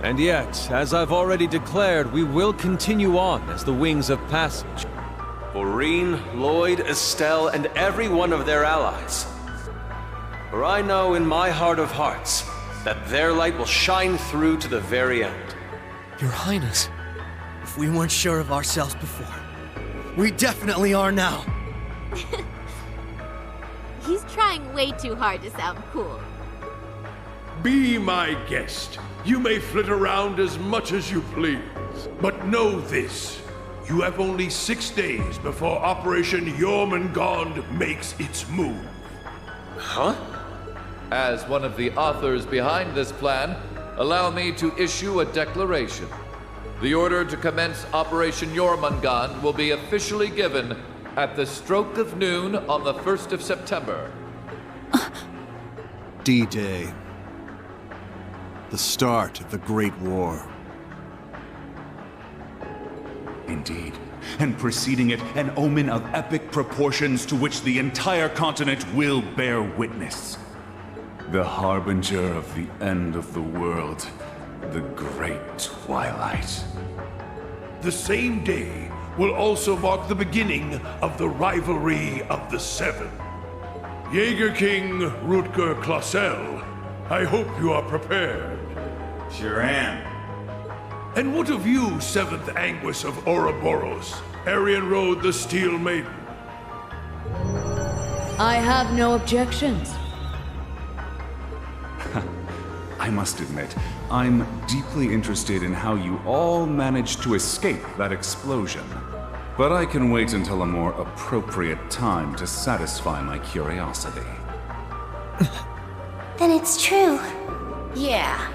And yet, as I've already declared, we will continue on as the Wings of Passage. For Reen, Lloyd, Estelle, and every one of their allies. For I know in my heart of hearts that their light will shine through to the very end. Your Highness, if we weren't sure of ourselves before, we definitely are now. He's trying way too hard to sound cool. Be my guest. You may flit around as much as you please. But know this. You have only 6 days before Operation Jormungand makes its move. Huh? As one of the authors behind this plan, allow me to issue a declaration. The order to commence Operation Jormungand will be officially given at the stroke of noon on the 1st of September. D-Day. The start of the Great War. indeed, and preceding it an omen of epic proportions to which the entire continent will bear witness. The harbinger of the end of the world, the Great Twilight. The same day will also mark the beginning of the rivalry of the Seven. Jaeger King Rutger Clausel, I hope you are prepared. Sure am. And what of you, Seventh Anguis of Ouroboros, Arian Road the Steel Maiden? I have no objections. I must admit, I'm deeply interested in how you all managed to escape that explosion. But I can wait until a more appropriate time to satisfy my curiosity. Then it's true. Yeah.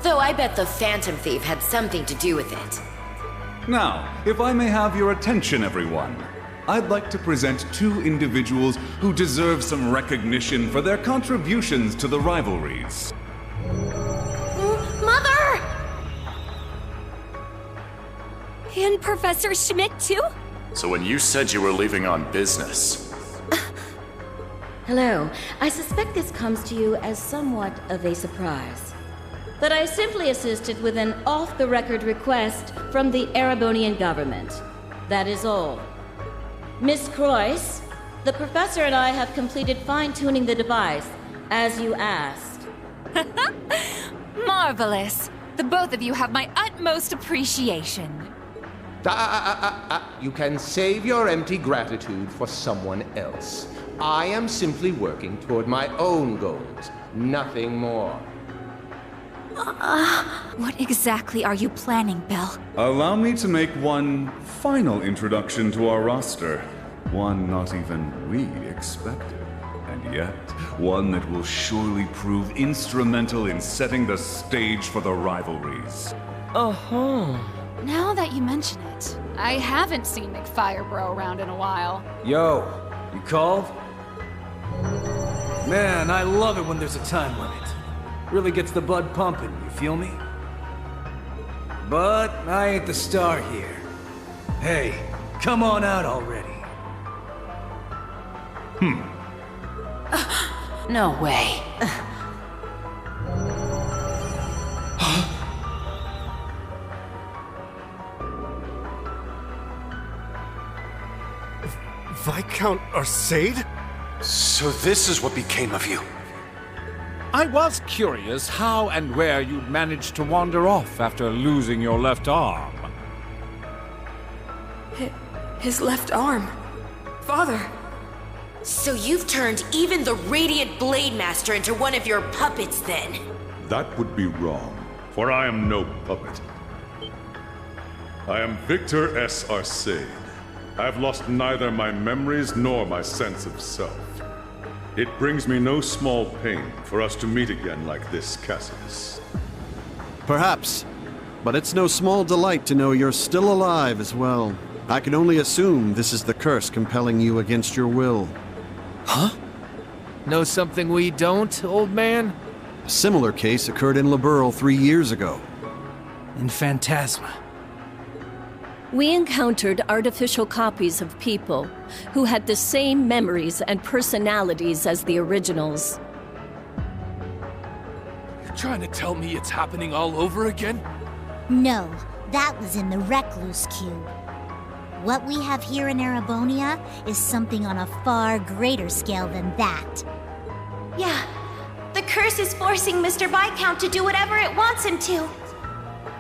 Though I bet the Phantom Thief had something to do with it. Now, if I may have your attention, everyone, I'd like to present two individuals who deserve some recognition for their contributions to the rivalries. Mother! And Professor Schmidt, too? So when you said you were leaving on business... Hello. I suspect this comes to you as somewhat of a surprise. But I simply assisted with an off-the-record request from the Erebonian government. That is all. Miss Croyce, the professor and I have completed fine-tuning the device, as you asked. Marvelous. The both of you have my utmost appreciation. You can save your empty gratitude for someone else. I am simply working toward my own goals, nothing more. What exactly are you planning, Bell? Allow me to make one final introduction to our roster. One not even we expected. And yet, one that will surely prove instrumental in setting the stage for the rivalries. Uh-huh. Now that you mention it, I haven't seen McFirebro around in a while. Yo, you called? Man, I love it when there's a time limit. Really gets the blood pumping, you feel me? But I ain't the star here. Hey, come on out already. No way. Viscount Arcade? So this is what became of you. I was curious how and where you'd managed to wander off after losing your left arm. His left arm. Father. So you've turned even the Radiant Blade Master into one of your puppets, then? That would be wrong, for I am no puppet. I am Victor S. Arcade. I have lost neither my memories nor my sense of self. It brings me no small pain for us to meet again like this, Cassius. Perhaps, but it's no small delight to know you're still alive as well. I can only assume this is the curse compelling you against your will. Huh? Know something we don't, old man? A similar case occurred in Liberl 3 years ago. In Phantasma. We encountered artificial copies of people who had the same memories and personalities as the originals. You're trying to tell me it's happening all over again? No, that was in the Recluse Cube. What we have here in Erebonia is something on a far greater scale than that. Yeah, the curse is forcing Mr. Viscount to do whatever it wants him to.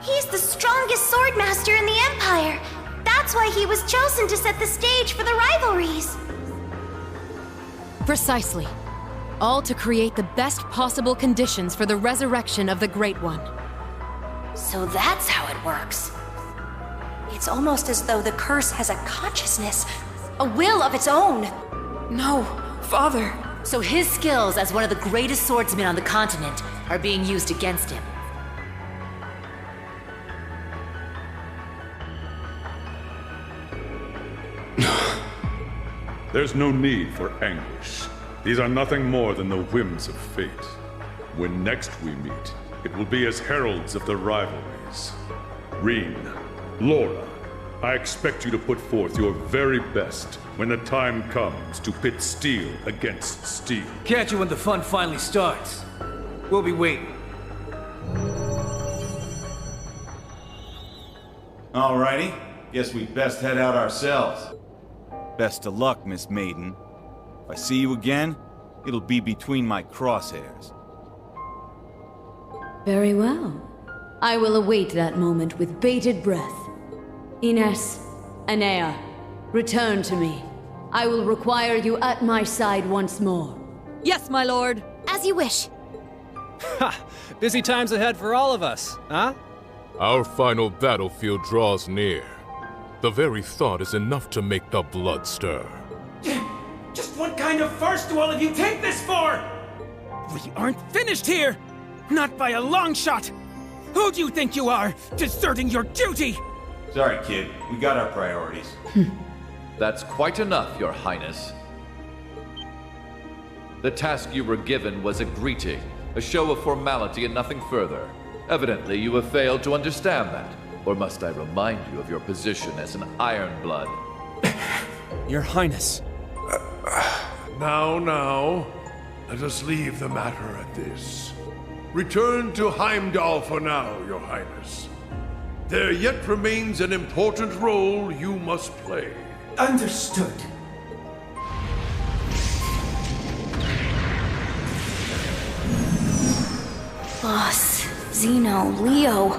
He's the strongest swordmaster in the Empire. That's why he was chosen to set the stage for the rivalries. Precisely. All to create the best possible conditions for the resurrection of the Great One. So that's how it works. It's almost as though the curse has a consciousness, a will of its own. No, Father. So his skills as one of the greatest swordsmen on the continent are being used against him. There's no need for anguish. These are nothing more than the whims of fate. When next we meet, it will be as heralds of the rivalries. Reen, Laura, I expect you to put forth your very best when the time comes to pit steel against steel. Catch you when the fun finally starts. We'll be waiting. Alrighty, guess we'd best head out ourselves. Best of luck, Miss Maiden. If I see you again, it'll be between my crosshairs. Very well. I will await that moment with bated breath. Ines, Anea, return to me. I will require you at my side once more. Yes, my lord. As you wish. Ha! Busy times ahead for all of us, huh? Our final battlefield draws near. The very thought is enough to make the blood stir. Just what kind of farce do all of you take this for? We aren't finished here! Not by a long shot! Who do you think you are, deserting your duty? Sorry, kid. We got our priorities. That's quite enough, Your Highness. The task you were given was a greeting, a show of formality and nothing further. Evidently, you have failed to understand that. Or must I remind you of your position as an Ironblood? Your Highness. Now, let us leave the matter at this. Return to Heimdall for now, Your Highness. There yet remains an important role you must play. Understood. Boss, Zeno, Leo.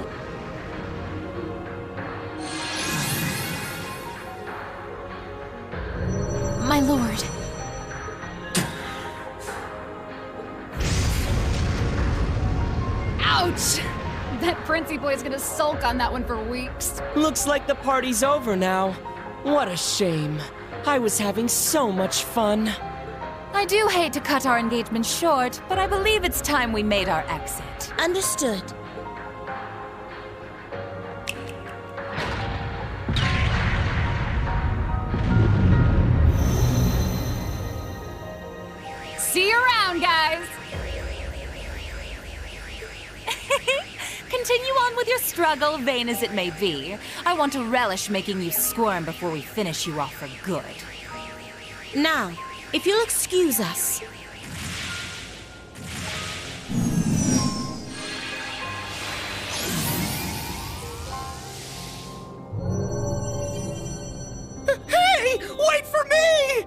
My lord. Ouch! That Princey boy's gonna sulk on that one for weeks. Looks like the party's over now. What a shame. I was having so much fun. I do hate to cut our engagement short, but I believe it's time we made our exit. Understood. See you around, guys! Continue on with your struggle, vain as it may be. I want to relish making you squirm before we finish you off for good. Now, if you'll excuse us. Hey! Wait for me!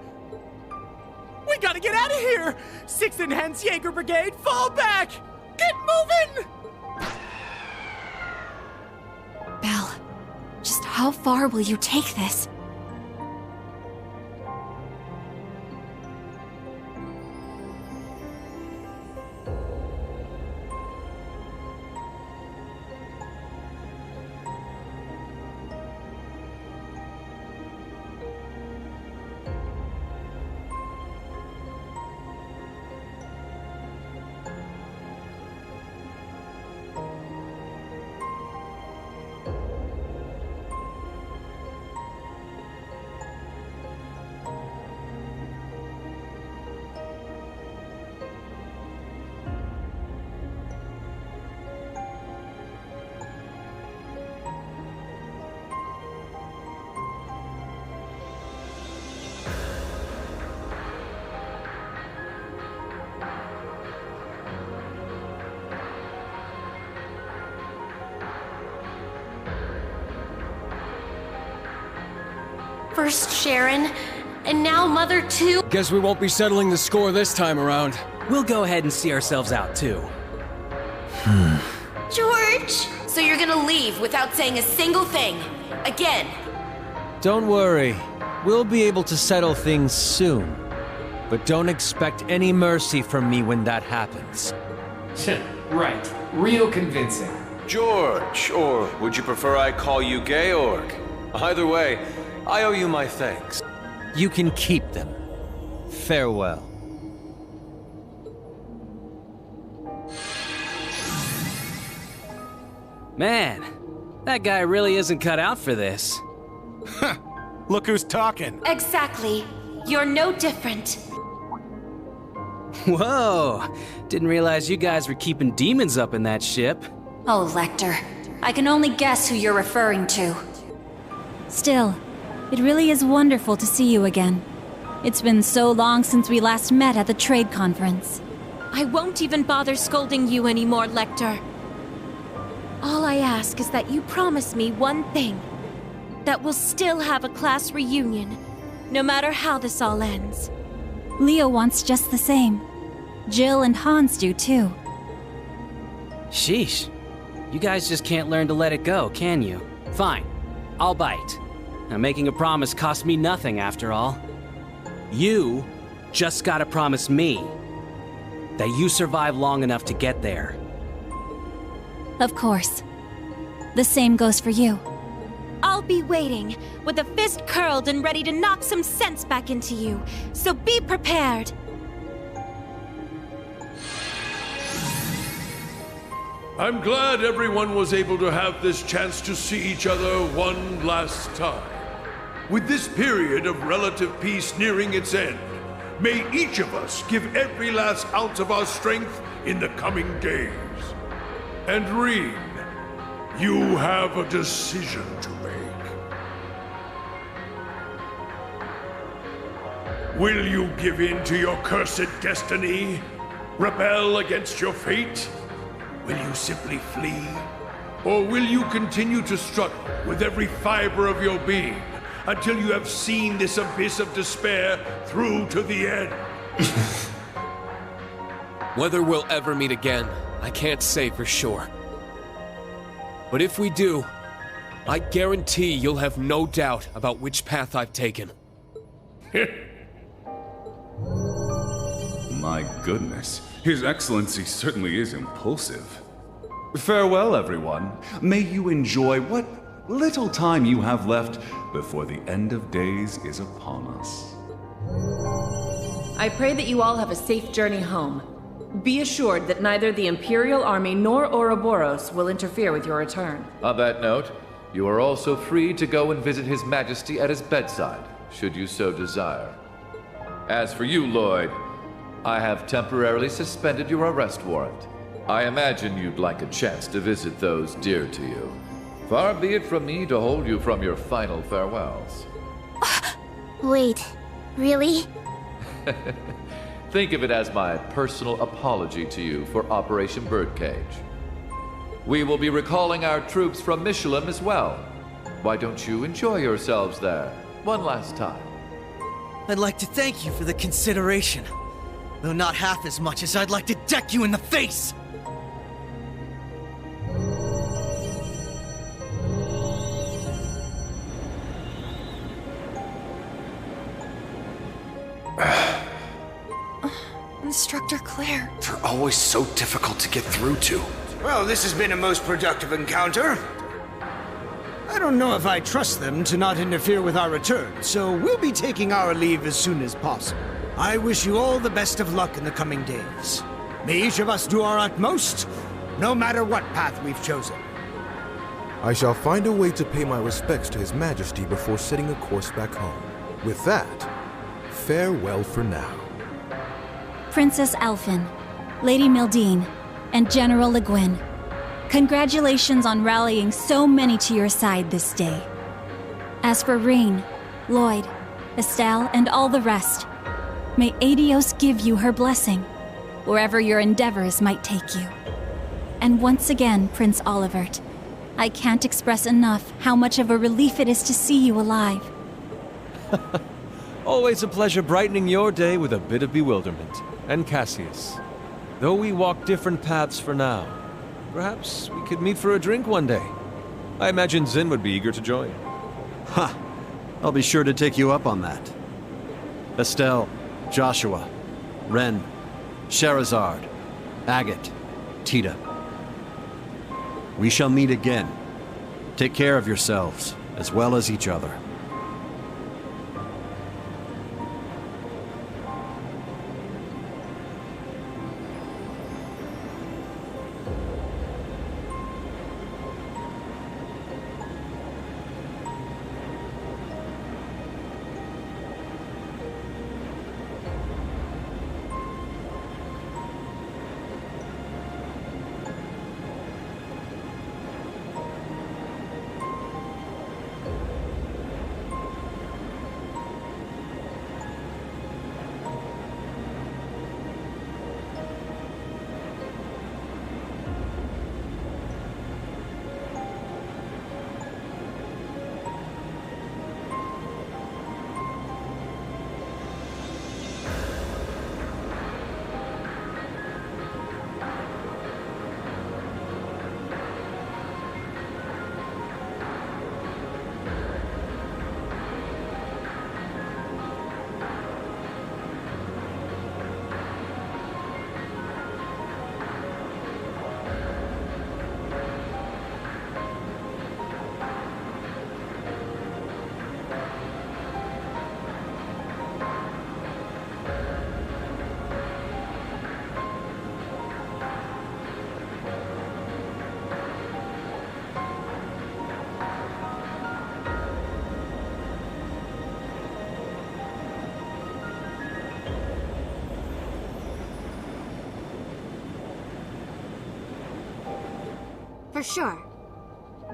We gotta get out of here! 6th Enhanced Jaeger Brigade, fall back! Get moving! Belle, just how far will you take this? First Sharon, and now Mother too. Guess we won't be settling the score this time around. We'll go ahead and see ourselves out, too. George! So you're gonna leave without saying a single thing. Again. Don't worry. We'll be able to settle things soon. But don't expect any mercy from me when that happens. Right. Real convincing. George, or would you prefer I call you Georg? Either way, I owe you my thanks. You can keep them. Farewell. Man, that guy really isn't cut out for this. Look who's talking. Exactly. You're no different. Whoa! Didn't realize you guys were keeping demons up in that ship. Oh, Lecter. I can only guess who you're referring to. Still, it really is wonderful to see you again. It's been so long since we last met at the trade conference. I won't even bother scolding you anymore, Lecter. All I ask is that you promise me one thing. That we'll still have a class reunion, no matter how this all ends. Leo wants just the same. Jill and Hans do too. Sheesh. You guys just can't learn to let it go, can you? Fine. I'll bite. Now, making a promise costs me nothing, after all. You just gotta promise me that you survive long enough to get there. Of course. The same goes for you. I'll be waiting, with a fist curled and ready to knock some sense back into you, so be prepared! I'm glad everyone was able to have this chance to see each other one last time. With this period of relative peace nearing its end, may each of us give every last ounce of our strength in the coming days. And Rean, you have a decision to make. Will you give in to your cursed destiny? Rebel against your fate? Will you simply flee? Or will you continue to struggle with every fiber of your being until you have seen this abyss of despair through to the end? Whether we'll ever meet again, I can't say for sure. But if we do, I guarantee you'll have no doubt about which path I've taken. My goodness, His Excellency certainly is impulsive. Farewell, everyone. May you enjoy what little time you have left before the end of days is upon us. I pray that you all have a safe journey home. Be assured that neither the Imperial Army nor Ouroboros will interfere with your return. On that note, you are also free to go and visit His Majesty at his bedside, should you so desire. As for you, Lloyd, I have temporarily suspended your arrest warrant. I imagine you'd like a chance to visit those dear to you. Far be it from me to hold you from your final farewells. Wait, really? Think of it as my personal apology to you for Operation Birdcage. We will be recalling our troops from Michelin as well. Why don't you enjoy yourselves there one last time? I'd like to thank you for the consideration, though not half as much as I'd like to deck you in the face! Instructor Claire. They're always so difficult to get through to. Well, this has been a most productive encounter. I don't know if I trust them to not interfere with our return, so we'll be taking our leave as soon as possible. I wish you all the best of luck in the coming days. May each of us do our utmost, no matter what path we've chosen. I shall find a way to pay my respects to His Majesty before setting a course back home. With that, farewell for now. Princess Elfin, Lady Mildine, and General Le Guin, congratulations on rallying so many to your side this day. As for Rean, Lloyd, Estelle, and all the rest, may Aidios give you her blessing, wherever your endeavors might take you. And once again, Prince Olivert, I can't express enough how much of a relief it is to see you alive. Always a pleasure brightening your day with a bit of bewilderment. And Cassius, though we walk different paths for now, perhaps we could meet for a drink one day. I imagine Zin would be eager to join. Ha! I'll be sure to take you up on that. Estelle, Joshua, Ren, Sherazard, Agate, Tita. We shall meet again. Take care of yourselves, as well as each other. For sure.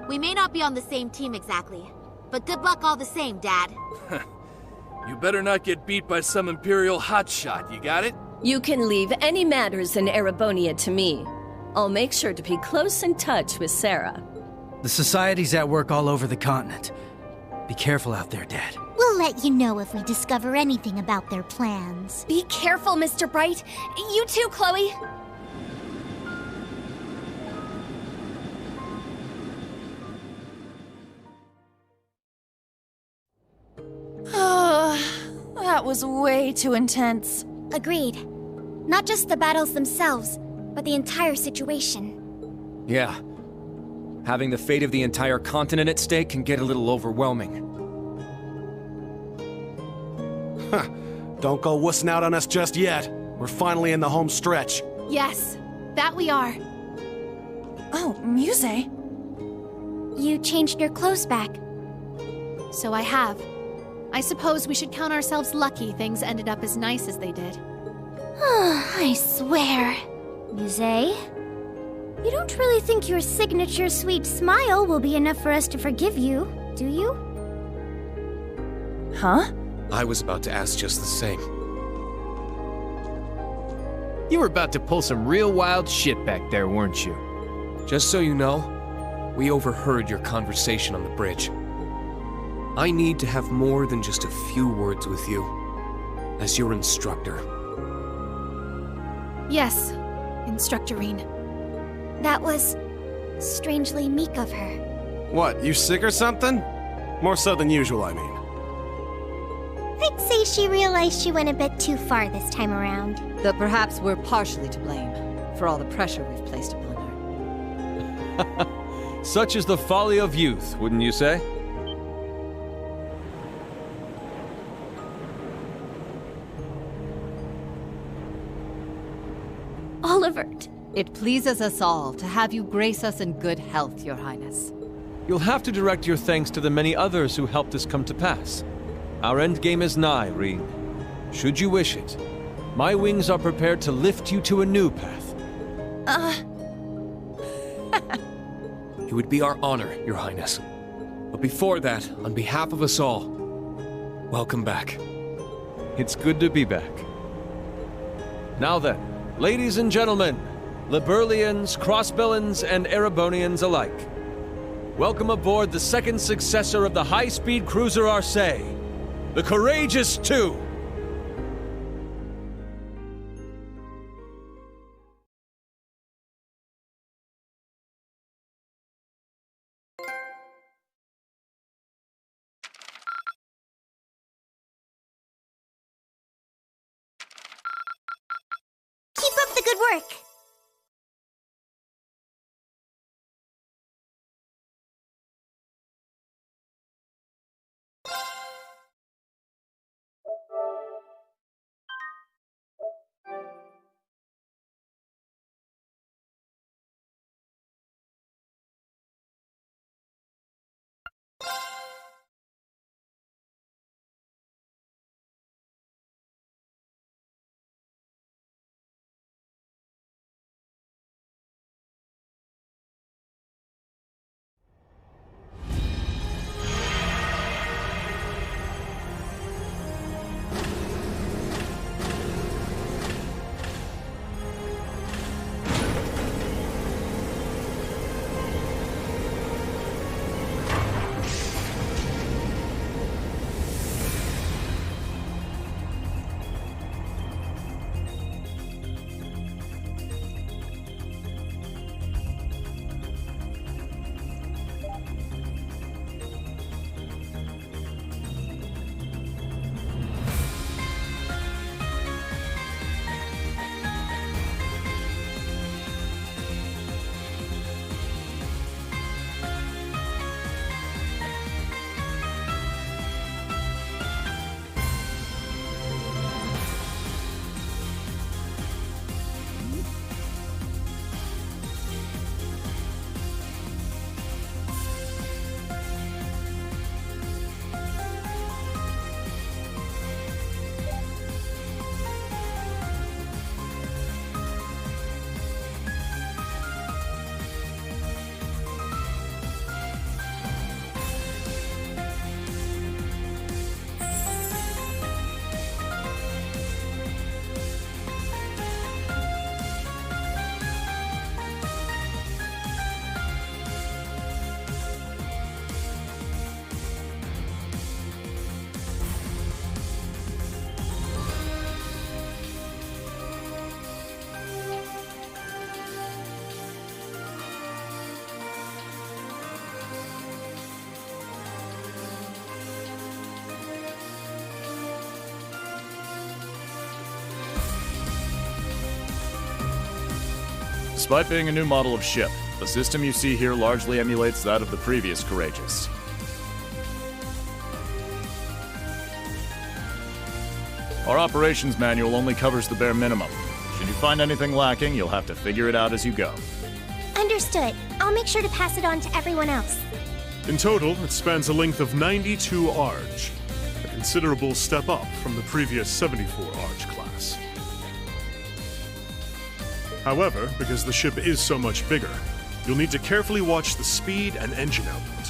We may not be on the same team exactly, but good luck all the same, Dad. You better not get beat by some Imperial hotshot, you got it? You can leave any matters in Erebonia to me. I'll make sure to be close in touch with Sarah. The Society's at work all over the continent. Be careful out there, Dad. We'll let you know if we discover anything about their plans. Be careful, Mr. Bright. You too, Chloe. That was way too intense. Agreed. Not just the battles themselves, but the entire situation. Yeah. Having the fate of the entire continent at stake can get a little overwhelming. Huh. Don't go wussing out on us just yet. We're finally in the home stretch. Yes, that we are. Oh, Muse. You changed your clothes back. So I have. I suppose we should count ourselves lucky things ended up as nice as they did. I swear. Muse? You don't really think your signature sweet smile will be enough for us to forgive you, do you? Huh? I was about to ask just the same. You were about to pull some real wild shit back there, weren't you? Just so you know, we overheard your conversation on the bridge. I need to have more than just a few words with you, as your instructor. Yes, Instructorine. That was strangely meek of her. What, you sick or something? More so than usual, I mean. I'd say she realized she went a bit too far this time around. Though perhaps we're partially to blame for all the pressure we've placed upon her. Such is the folly of youth, wouldn't you say? Olivert. It pleases us all to have you grace us in good health, Your Highness. You'll have to direct your thanks to the many others who helped us come to pass. Our endgame is nigh, Rean. Should you wish it, my wings are prepared to lift you to a new path. It would be our honor, Your Highness. But before that, on behalf of us all, welcome back. It's good to be back. Now then, ladies and gentlemen, Liberlians, Crossbellans, and Erebonians alike, welcome aboard the second successor of the high-speed cruiser Arcee, the Courageous II. Keep up the good work! Despite being a new model of ship, the system you see here largely emulates that of the previous Courageous. Our operations manual only covers the bare minimum. Should you find anything lacking, you'll have to figure it out as you go. Understood. I'll make sure to pass it on to everyone else. In total, it spans a length of 92 Arj, a considerable step up from the previous 74 Arj class. However, because the ship is so much bigger, you'll need to carefully watch the speed and engine output.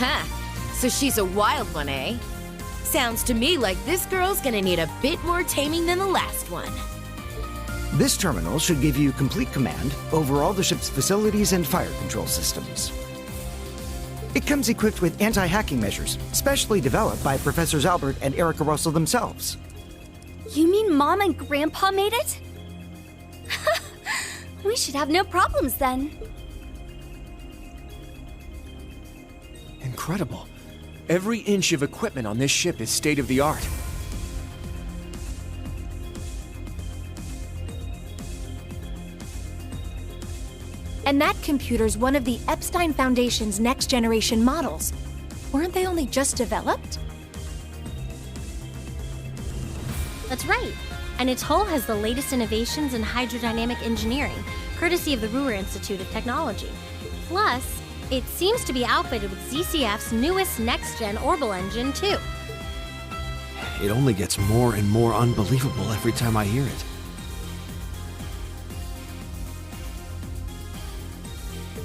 Ha! So she's a wild one, eh? Sounds to me like this girl's gonna need a bit more taming than the last one. This terminal should give you complete command over all the ship's facilities and fire control systems. It comes equipped with anti-hacking measures, specially developed by Professors Albert and Erica Russell themselves. You mean Mom and Grandpa made it? We should have no problems then. Incredible. Every inch of equipment on this ship is state-of-the-art. And that computer's one of the Epstein Foundation's next-generation models. Weren't they only just developed? That's right. And its hull has the latest innovations in hydrodynamic engineering, courtesy of the Ruhr Institute of Technology. Plus, it seems to be outfitted with ZCF's newest next-gen Orbital engine, too. It only gets more and more unbelievable every time I hear it.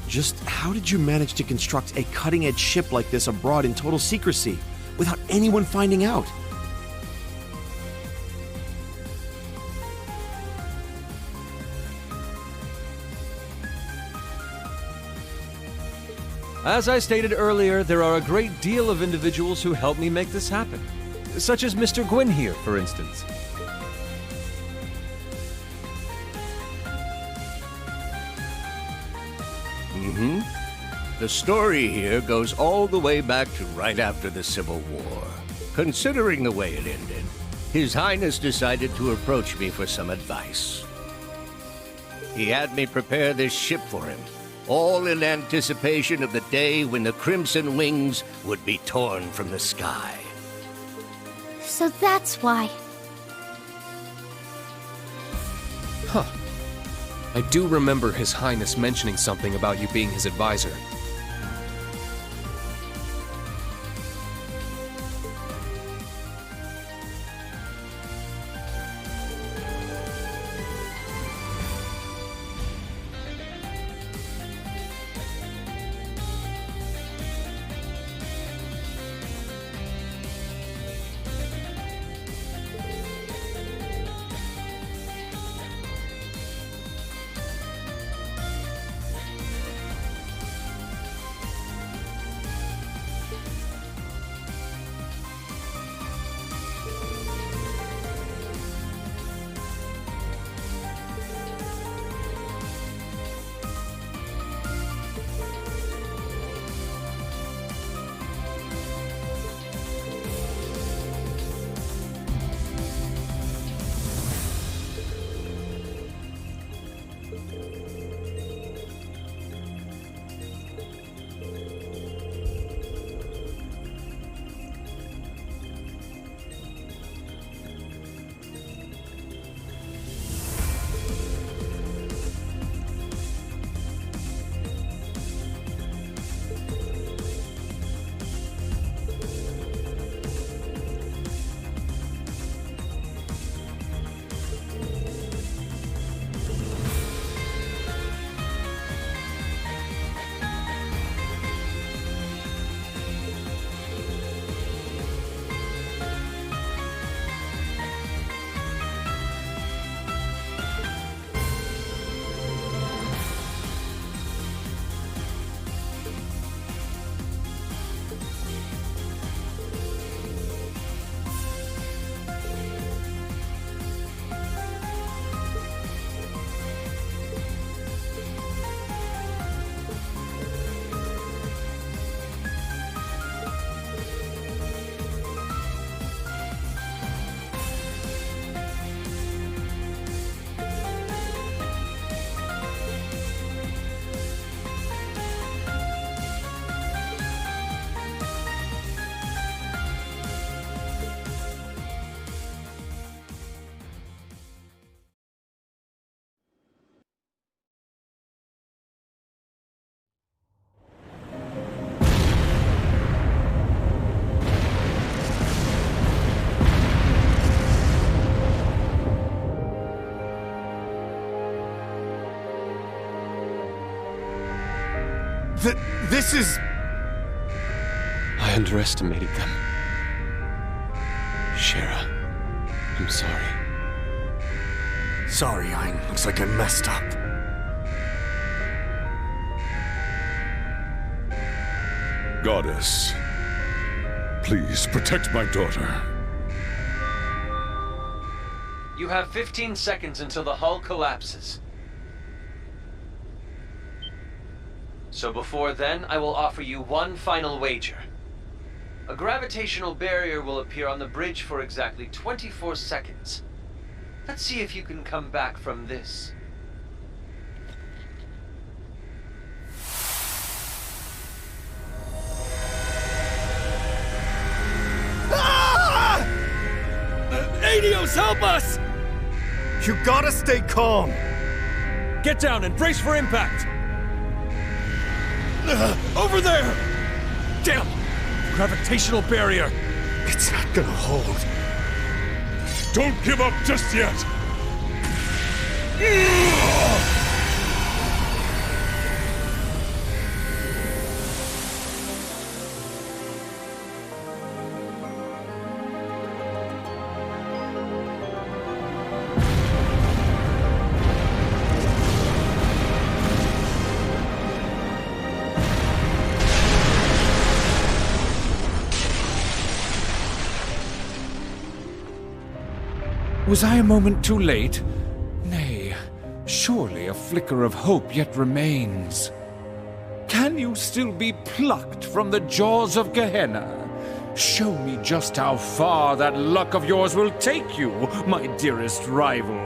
Just how did you manage to construct a cutting-edge ship like this abroad in total secrecy, without anyone finding out? As I stated earlier, there are a great deal of individuals who helped me make this happen. Such as Mr. Gwyn here, for instance. The story here goes all the way back to right after the Civil War. Considering the way it ended, His Highness decided to approach me for some advice. He had me prepare this ship for him, all in anticipation of the day when the Crimson Wings would be torn from the sky. So that's why. Huh. I do remember His Highness mentioning something about you being his advisor. This is... I underestimated them. Shara, I'm sorry. Sorry, Ein. Looks like I messed up. Goddess, please protect my daughter. You have 15 seconds until the hull collapses. So before then, I will offer you one final wager. A gravitational barrier will appear on the bridge for exactly 24 seconds. Let's see if you can come back from this. Adios, help us! You gotta stay calm. Get down and brace for impact! Over there! Damn! Gravitational barrier! It's not gonna hold. Don't give up just yet! Was I a moment too late? Nay, surely a flicker of hope yet remains. Can you still be plucked from the jaws of Gehenna? Show me just how far that luck of yours will take you, my dearest rival.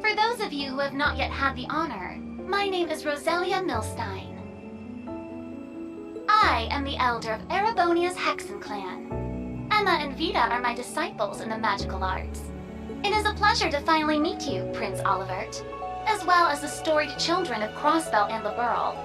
For those of you who have not yet had the honor, My name is Roselia Milstein. I am the elder of Erebonia's Hexen clan. Emma and Vita are my disciples in the magical arts. It is a pleasure to finally meet you, Prince Olivert, as well as the storied children of Crossbell and Liberl.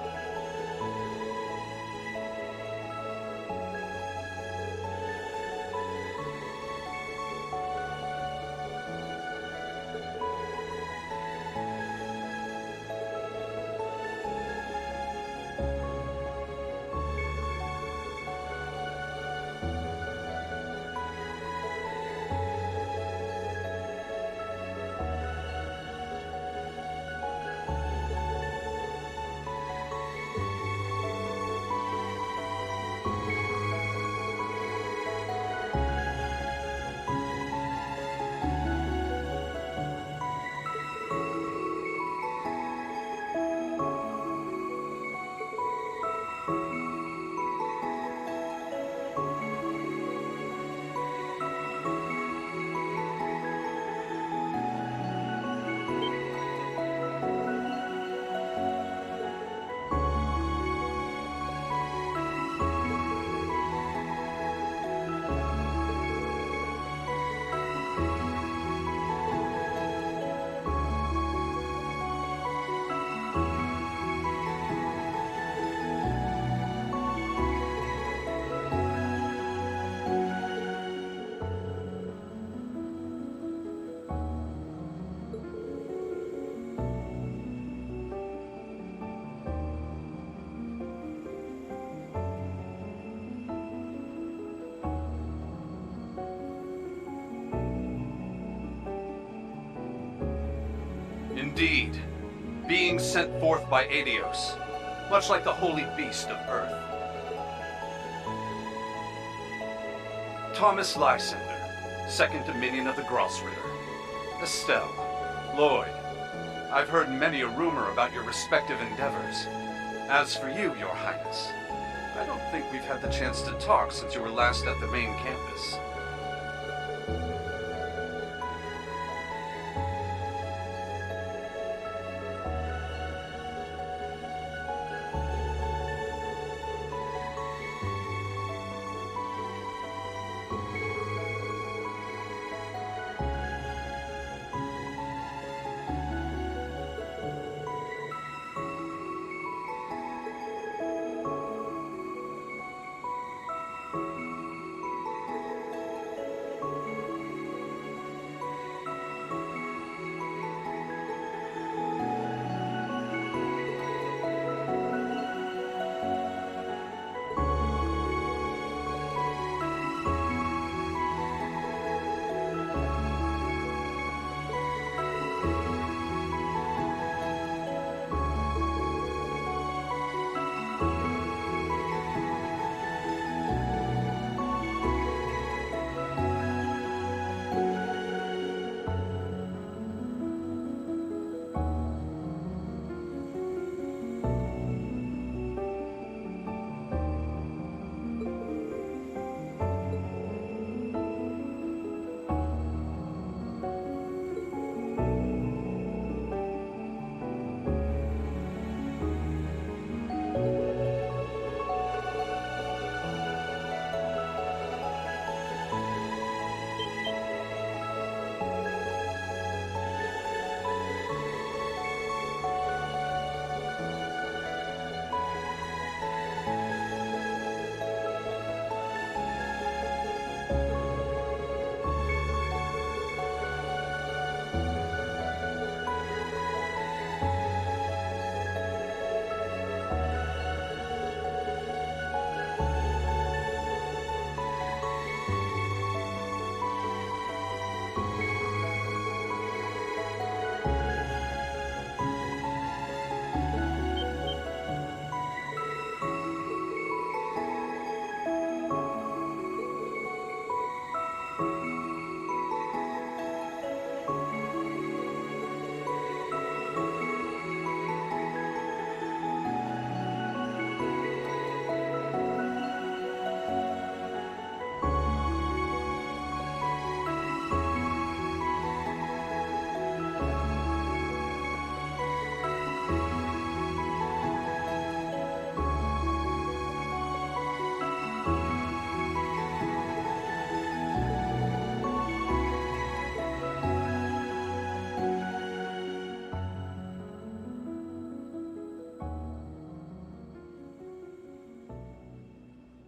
Indeed, being sent forth by Adios, much like the holy beast of Earth. Thomas Lysander, second Dominion of the Grossritter. Estelle, Lloyd, I've heard many a rumor about your respective endeavors. As for you, Your Highness, I don't think we've had the chance to talk since you were last at the main campus.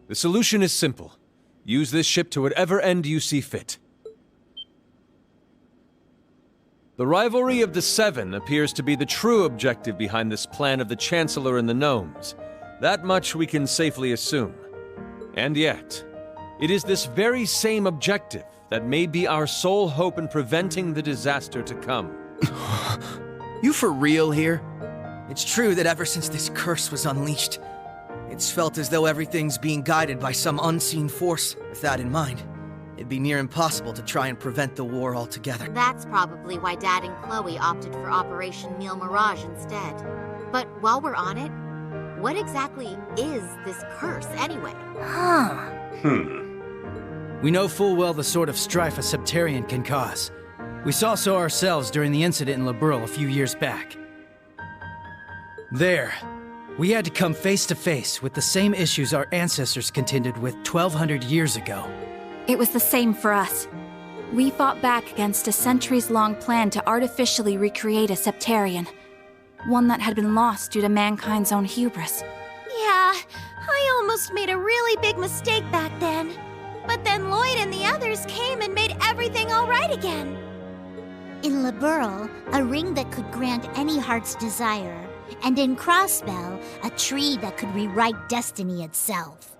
The solution is simple. Use this ship to whatever end you see fit. The rivalry of the Seven appears to be the true objective behind this plan of the Chancellor and the Gnomes. That much we can safely assume. And yet, it is this very same objective that may be our sole hope in preventing the disaster to come. You for real here? It's true that ever since this curse was unleashed, it's felt as though everything's being guided by some unseen force. With that in mind, it'd be near impossible to try and prevent the war altogether. That's probably why Dad and Chloe opted for Operation Meal Mirage instead. But while we're on it, what exactly is this curse anyway? We know full well the sort of strife a Septarian can cause. We saw so ourselves during the incident in Liberl a few years back. There, we had to come face to face with the same issues our ancestors contended with 1,200 years ago. It was the same for us. We fought back against a centuries-long plan to artificially recreate a Septarian. One that had been lost due to mankind's own hubris. Yeah, I almost made a really big mistake back then. But then Lloyd and the others came and made everything all right again. In Liberl, a ring that could grant any heart's desire. And in Crossbell, a tree that could rewrite destiny itself.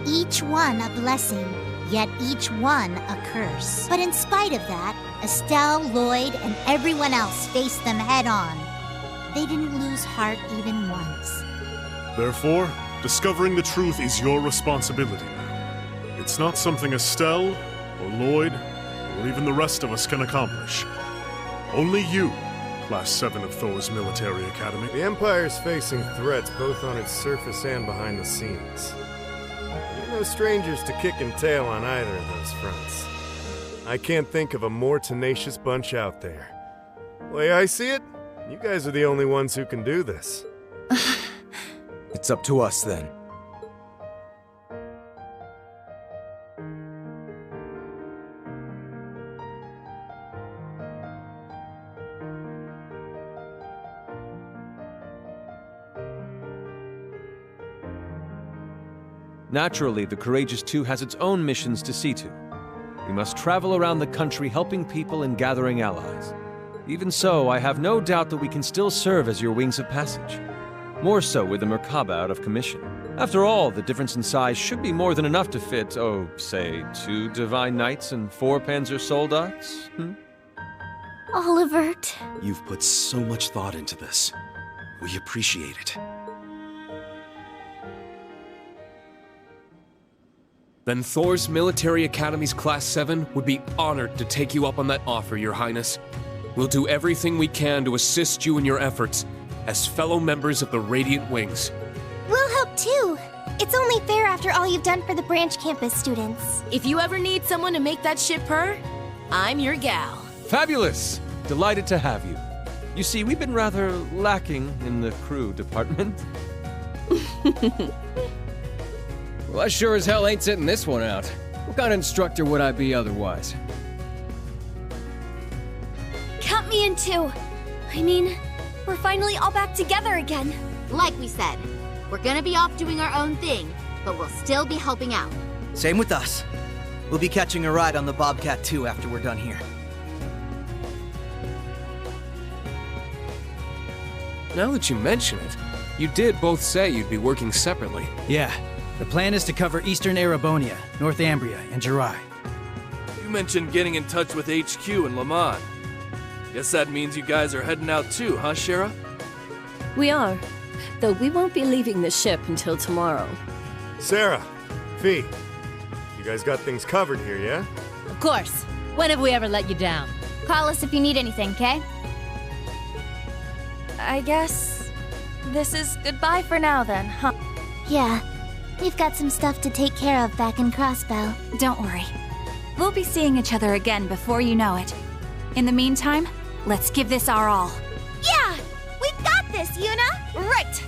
Each one a blessing, yet each one a curse. But in spite of that, Estelle, Lloyd, and everyone else faced them head on. They didn't lose heart even once. Therefore, discovering the truth is your responsibility now. It's not something Estelle, or Lloyd, or even the rest of us can accomplish. Only you, Class 7 of Thor's Military Academy. The Empire's facing threats both on its surface and behind the scenes. You're no strangers to kicking tail on either of those fronts. I can't think of a more tenacious bunch out there. The way I see it, you guys are the only ones who can do this. It's up to us then. Naturally, the Courageous Two has its own missions to see to. We must travel around the country helping people and gathering allies. Even so, I have no doubt that we can still serve as your wings of passage. More so with the Merkaba out of commission. After all, the difference in size should be more than enough to fit, say, 2 Divine Knights and 4 Panzer Soldats? Olivert. You've put so much thought into this. We appreciate it. Then Thor's Military Academy's Class 7 would be honored to take you up on that offer, Your Highness. We'll do everything we can to assist you in your efforts as fellow members of the Radiant Wings. We'll help too. It's only fair after all you've done for the branch campus students. If you ever need someone to make that ship purr, I'm your gal. Fabulous! Delighted to have you. You see, we've been rather lacking in the crew department. Well, I sure as hell ain't sitting this one out. What kind of instructor would I be otherwise? Count me in too. I mean, we're finally all back together again. Like we said, we're gonna be off doing our own thing, but we'll still be helping out. Same with us. We'll be catching a ride on the Bobcat too after we're done here. Now that you mention it, you did both say you'd be working separately. Yeah. The plan is to cover Eastern Erebonia, North Ambria, and Jirai. You mentioned getting in touch with HQ in Lamont. Guess that means you guys are heading out too, huh, Shara? We are, though we won't be leaving the ship until tomorrow. Sarah, Fee, you guys got things covered here, yeah? Of course. When have we ever let you down? Call us if you need anything, okay? I guess this is goodbye for now then, huh? Yeah. We've got some stuff to take care of back in Crossbell. Don't worry. We'll be seeing each other again before you know it. In the meantime, let's give this our all. Yeah! We've got this, Yuna! Right!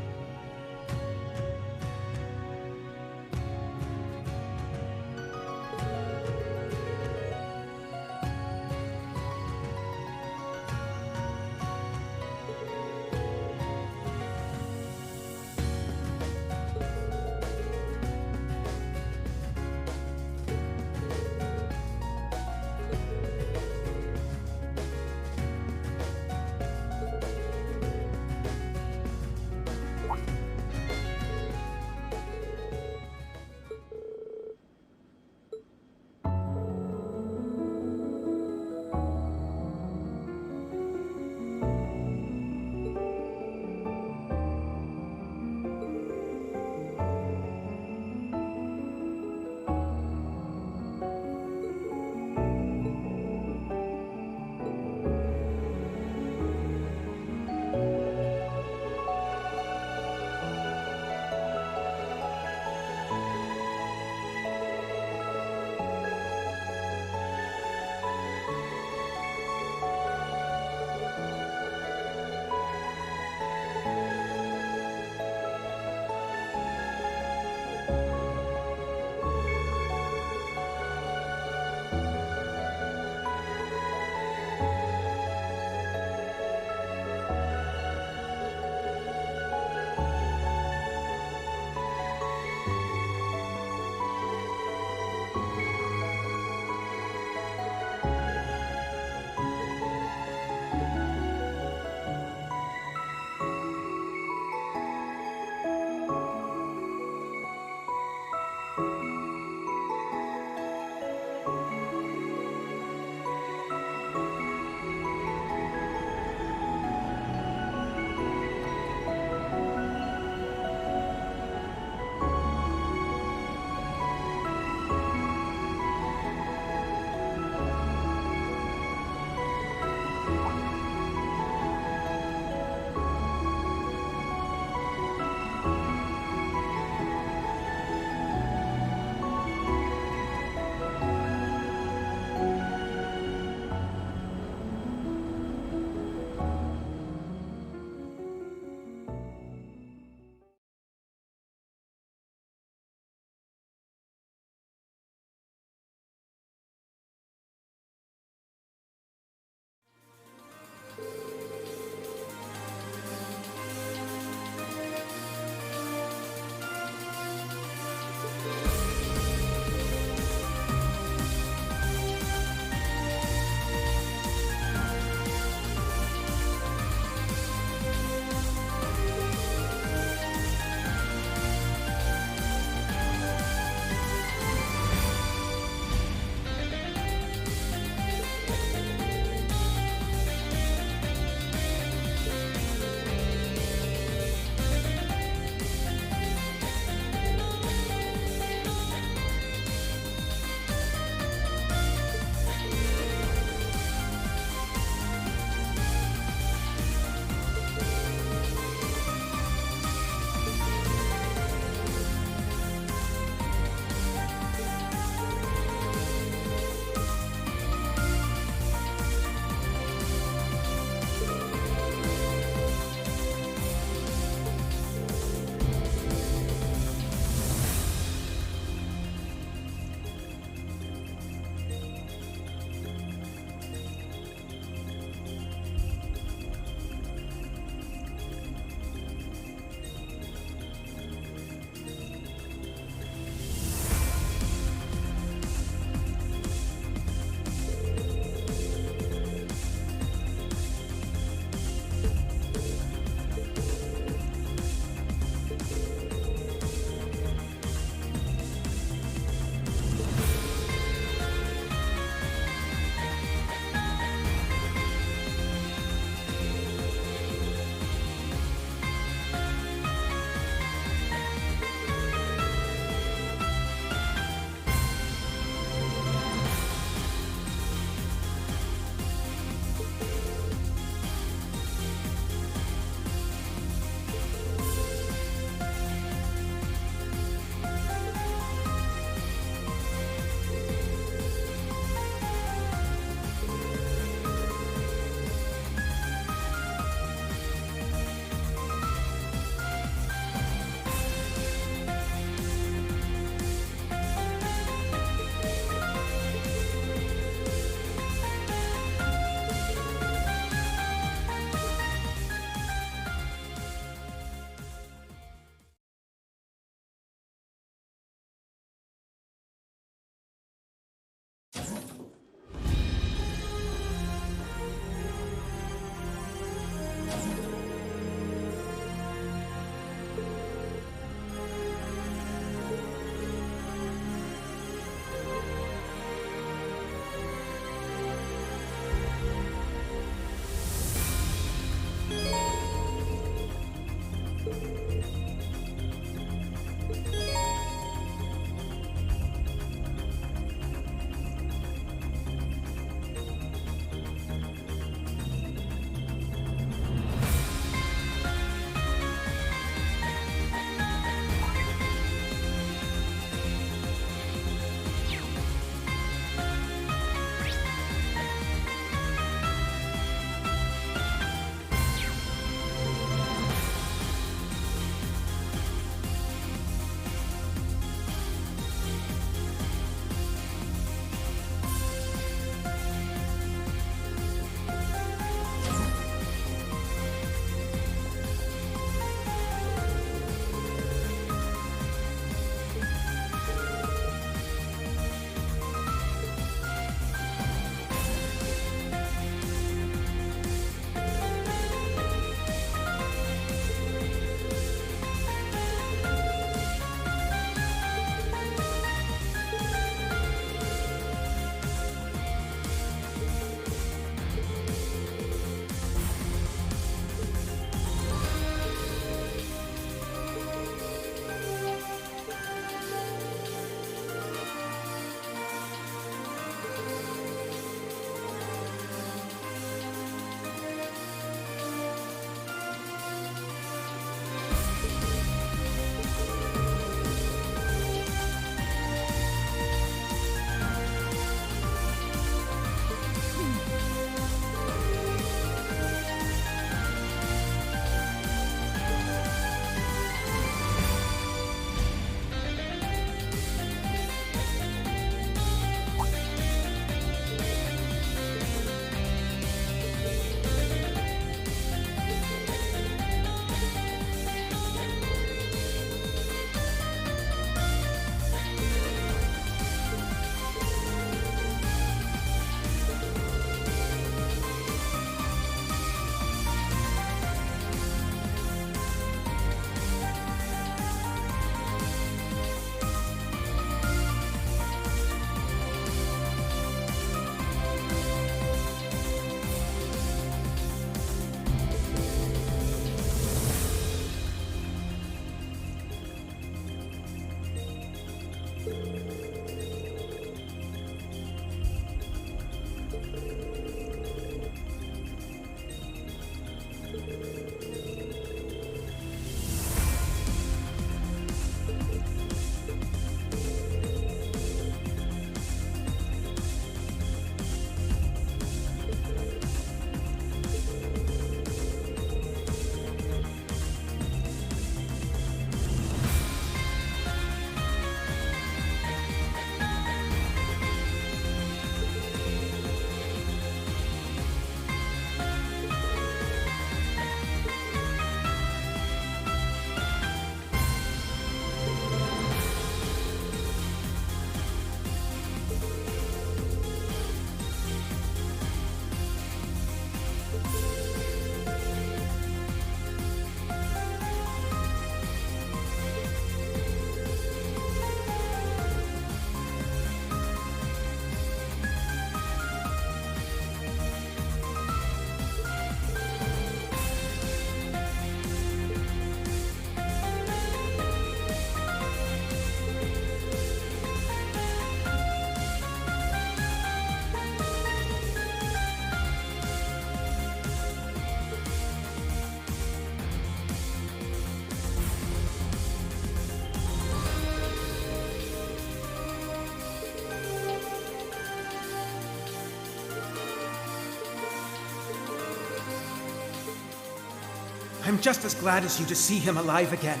I'm just as glad as you to see him alive again.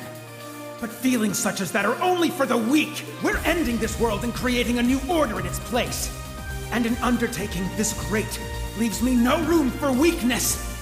But feelings such as that are only for the weak. We're ending this world and creating a new order in its place. And an undertaking this great leaves me no room for weakness.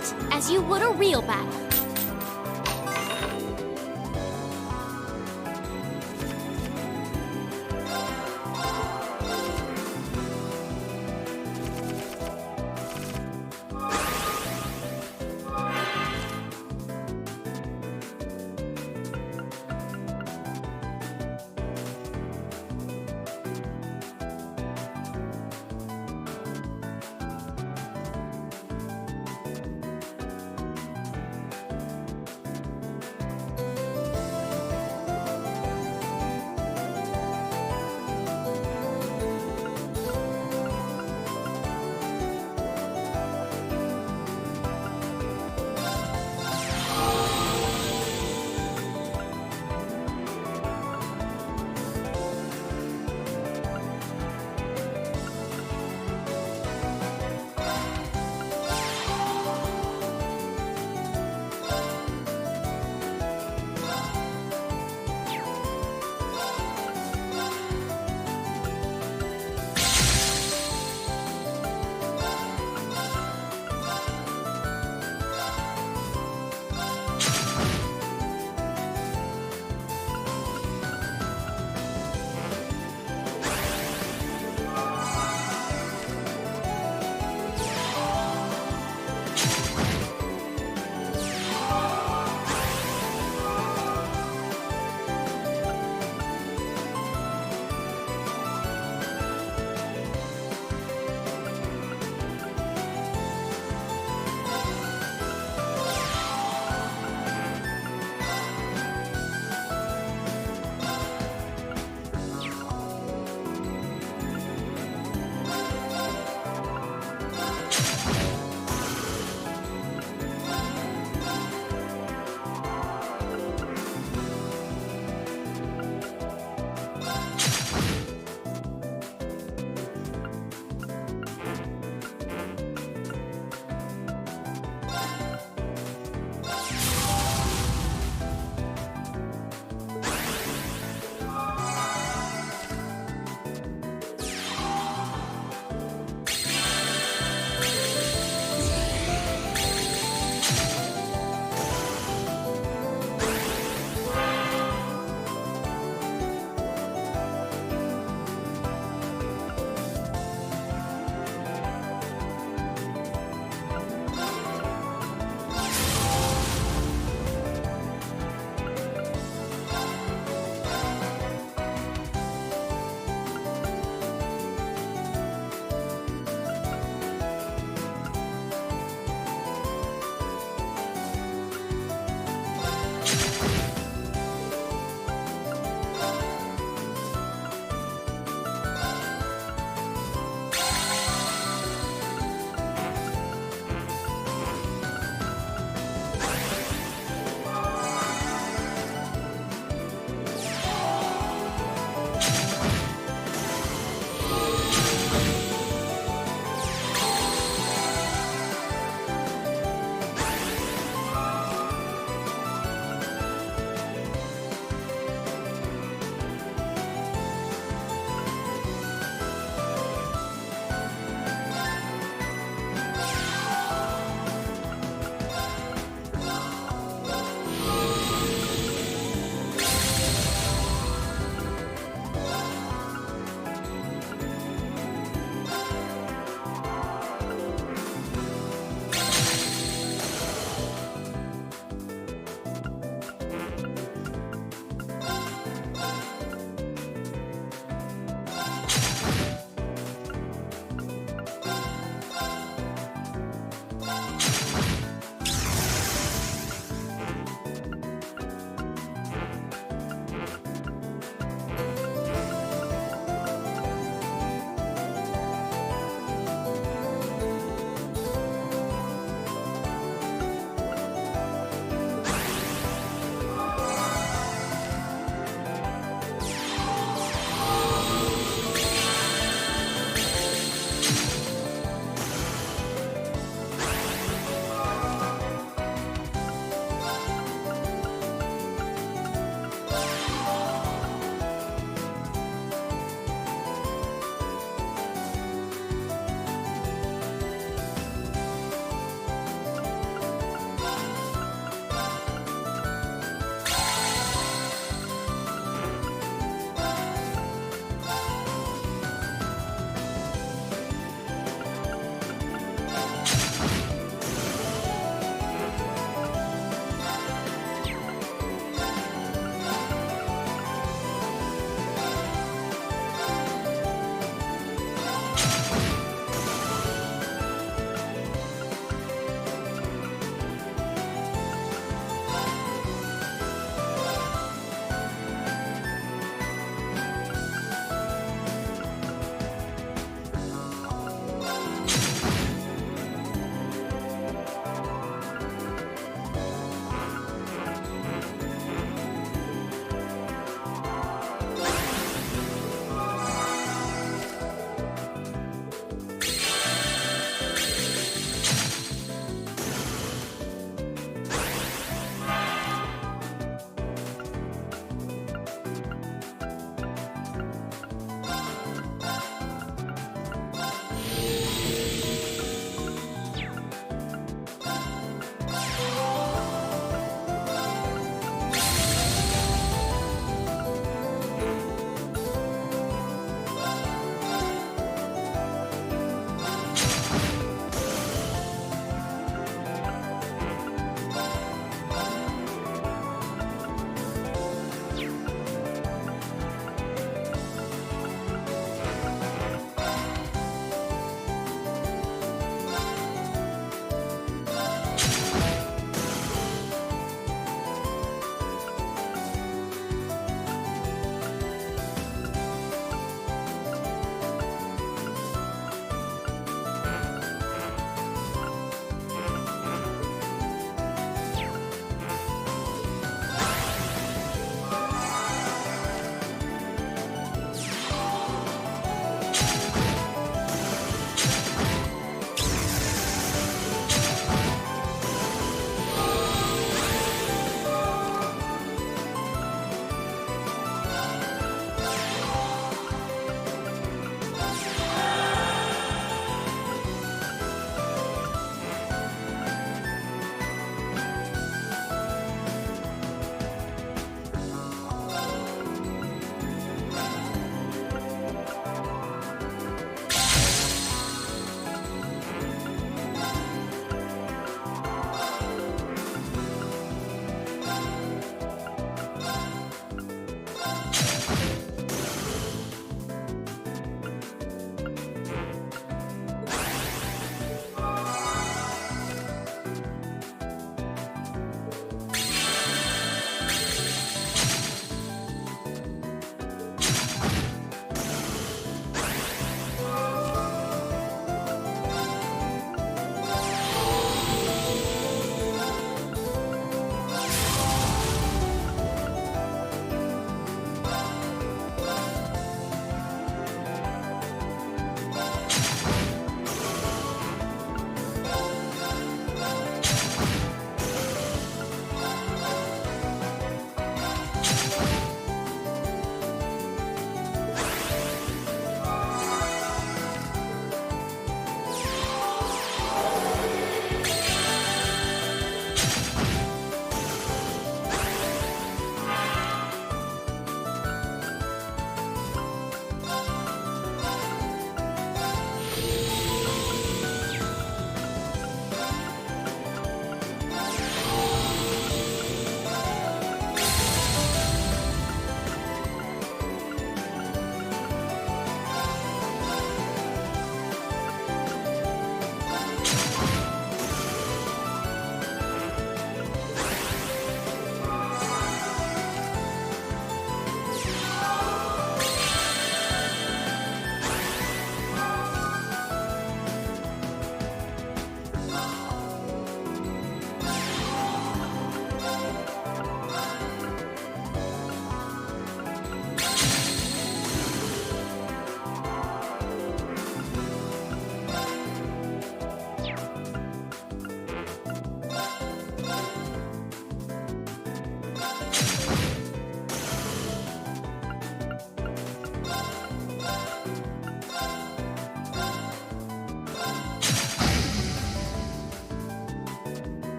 fight as you would a real battle.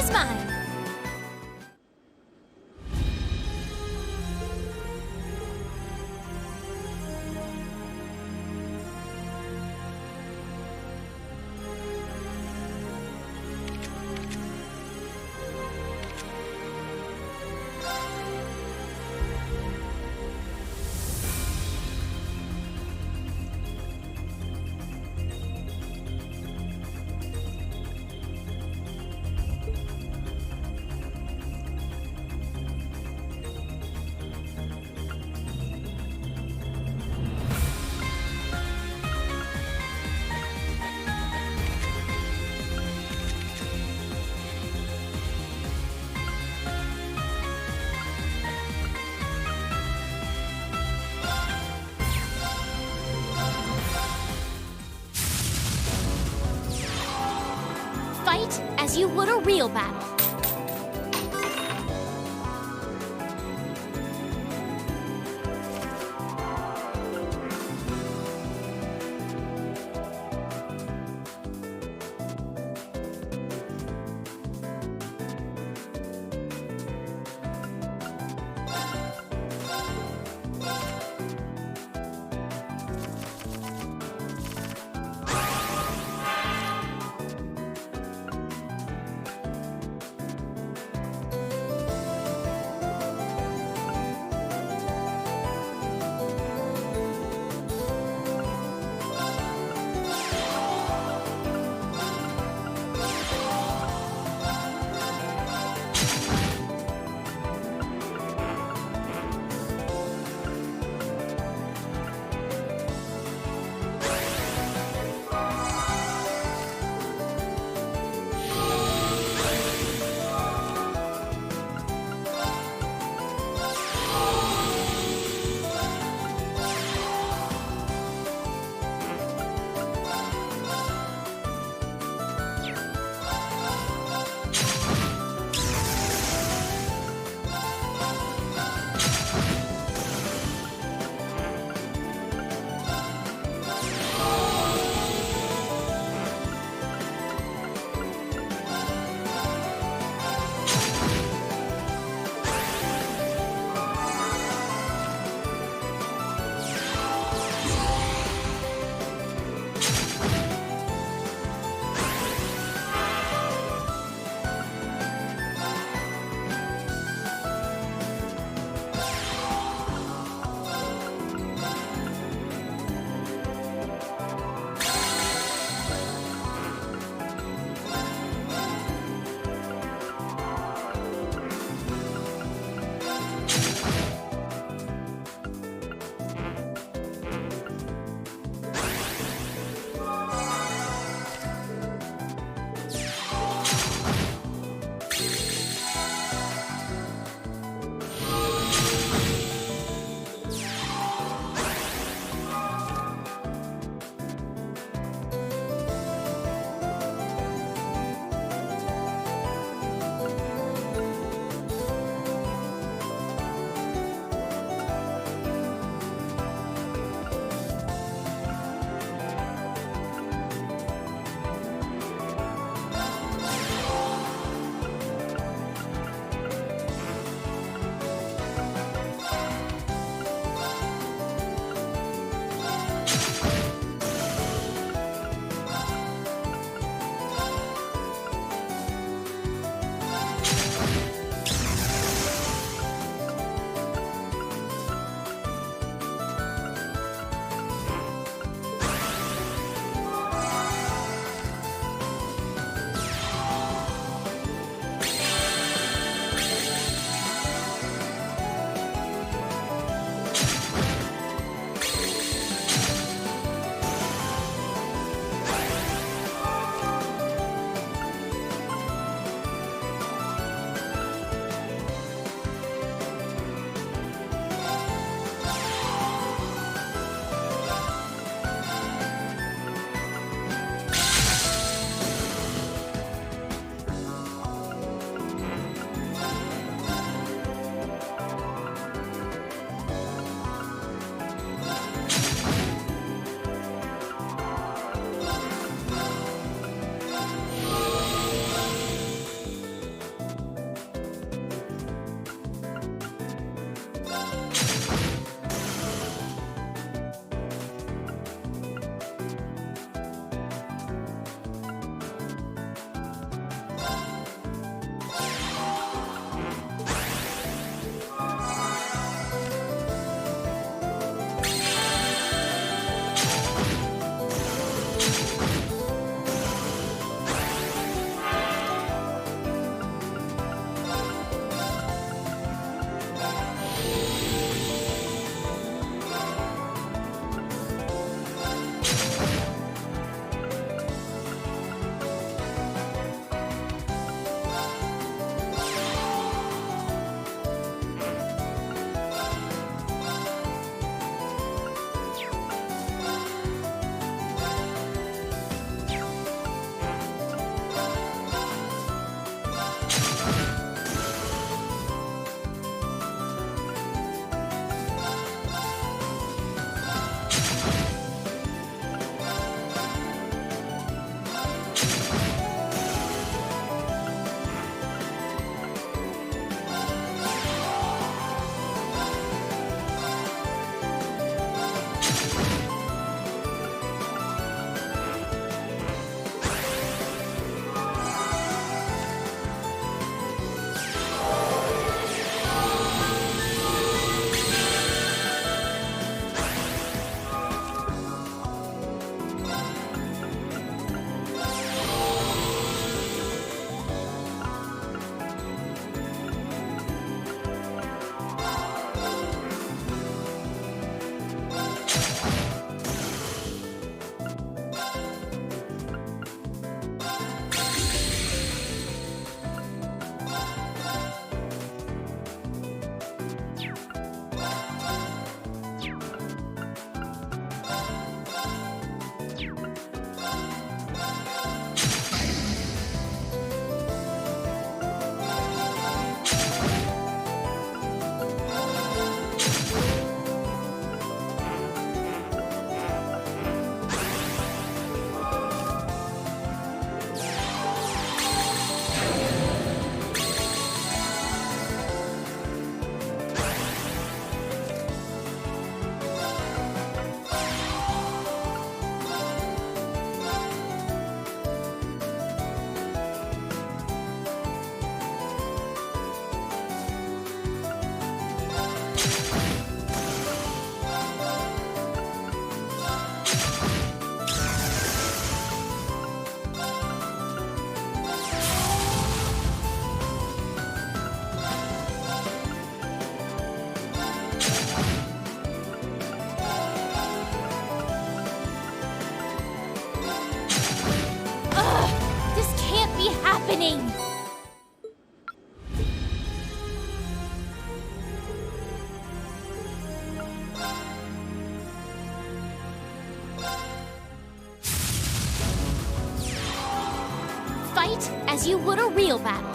is mine! Fight as you would a real battle. happening? Fight as you would a real battle.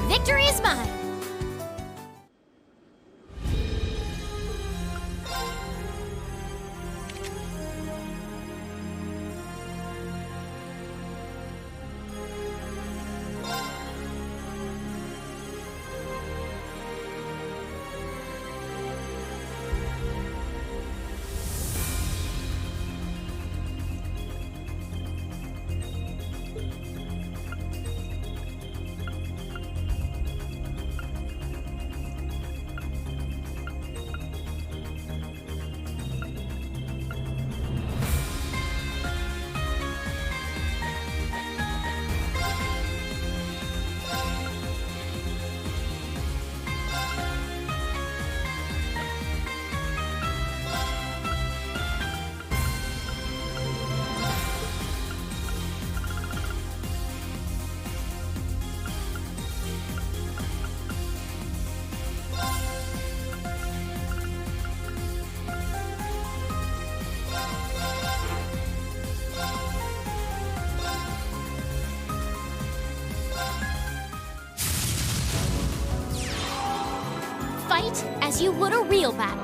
Victory is mine! Fight as you would a real battle.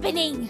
happening?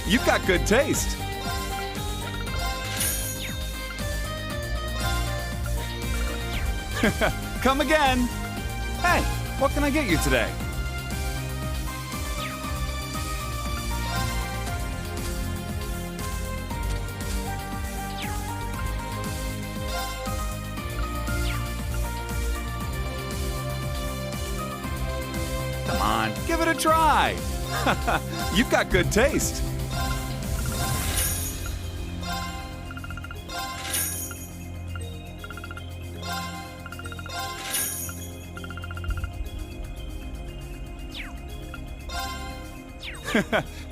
You've got good taste. Come again. Hey, what can I get you today? Come on, give it a try. You've got good taste.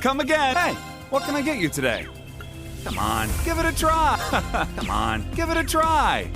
Come again. Hey, what can I get you today? Come on, give it a try. Come on, give it a try.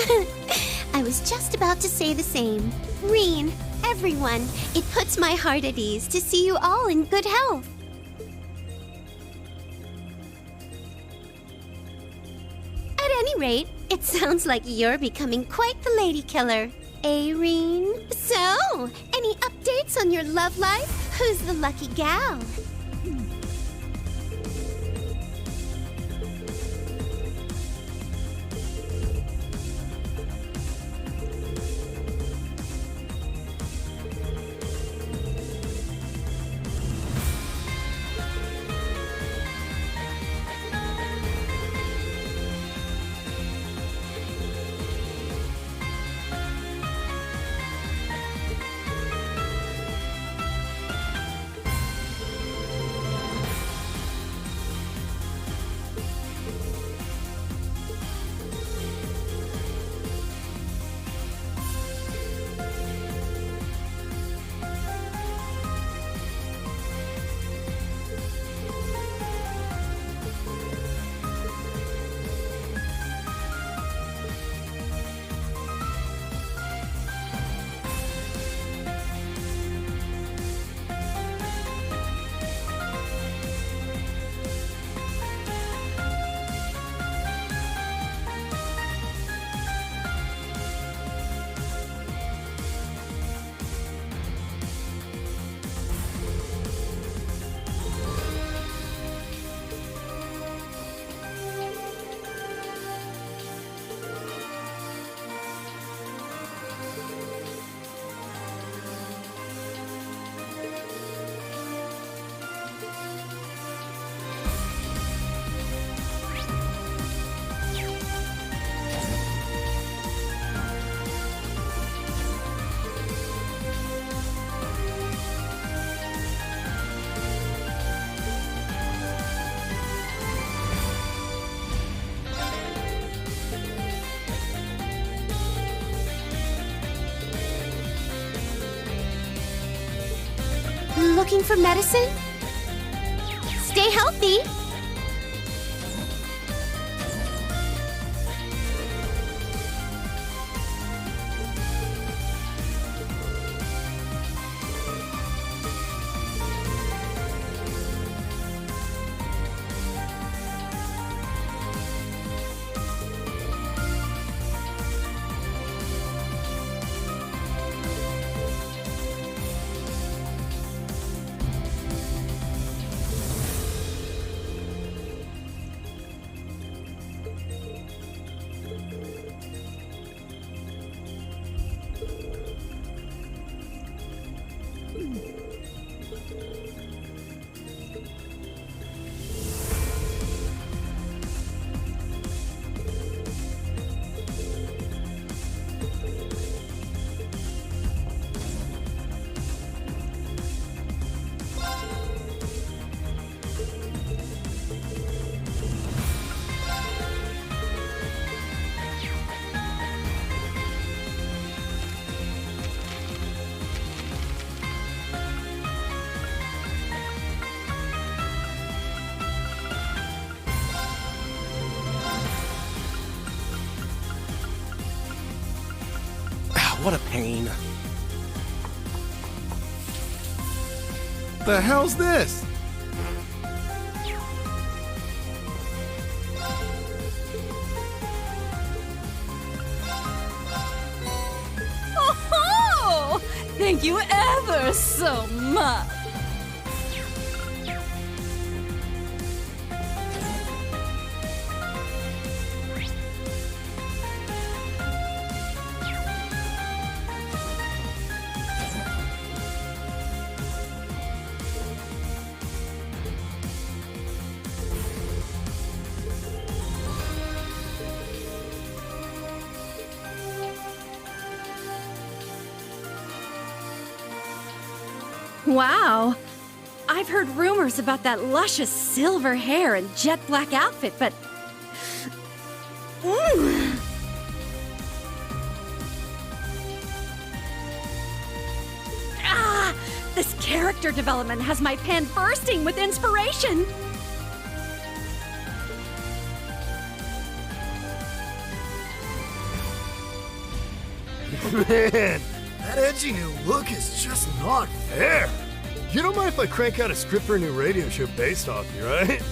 I was just about to say the same. Reen, everyone, it puts my heart at ease to see you all in good health. At any rate, it sounds like you're becoming quite the lady killer. Reen? So, any updates on your love life? Who's the lucky gal? Looking for medicine? Stay healthy! What a pain. The hell's this? Oh, thank you ever so much. Wow. I've heard rumors about that luscious silver hair and jet black outfit, but... This character development has my pen bursting with inspiration! Man, that edgy new look is just not fair. You don't mind if I crank out a script for a new radio show based off you, right?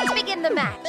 Let's begin the match.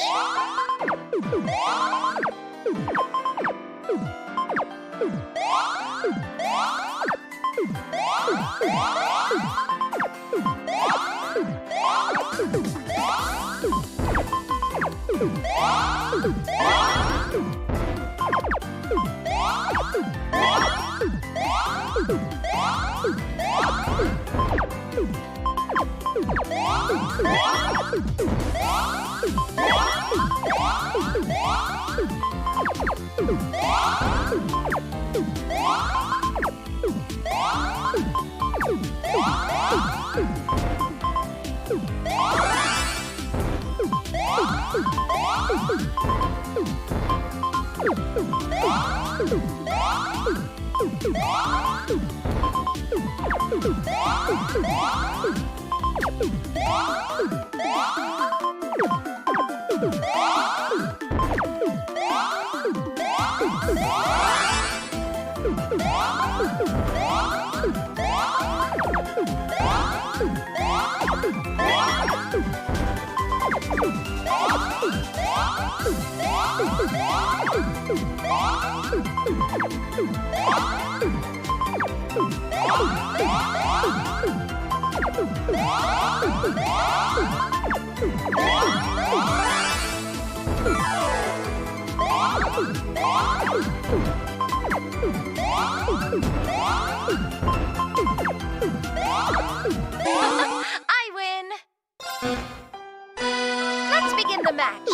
I win! Let's begin the match.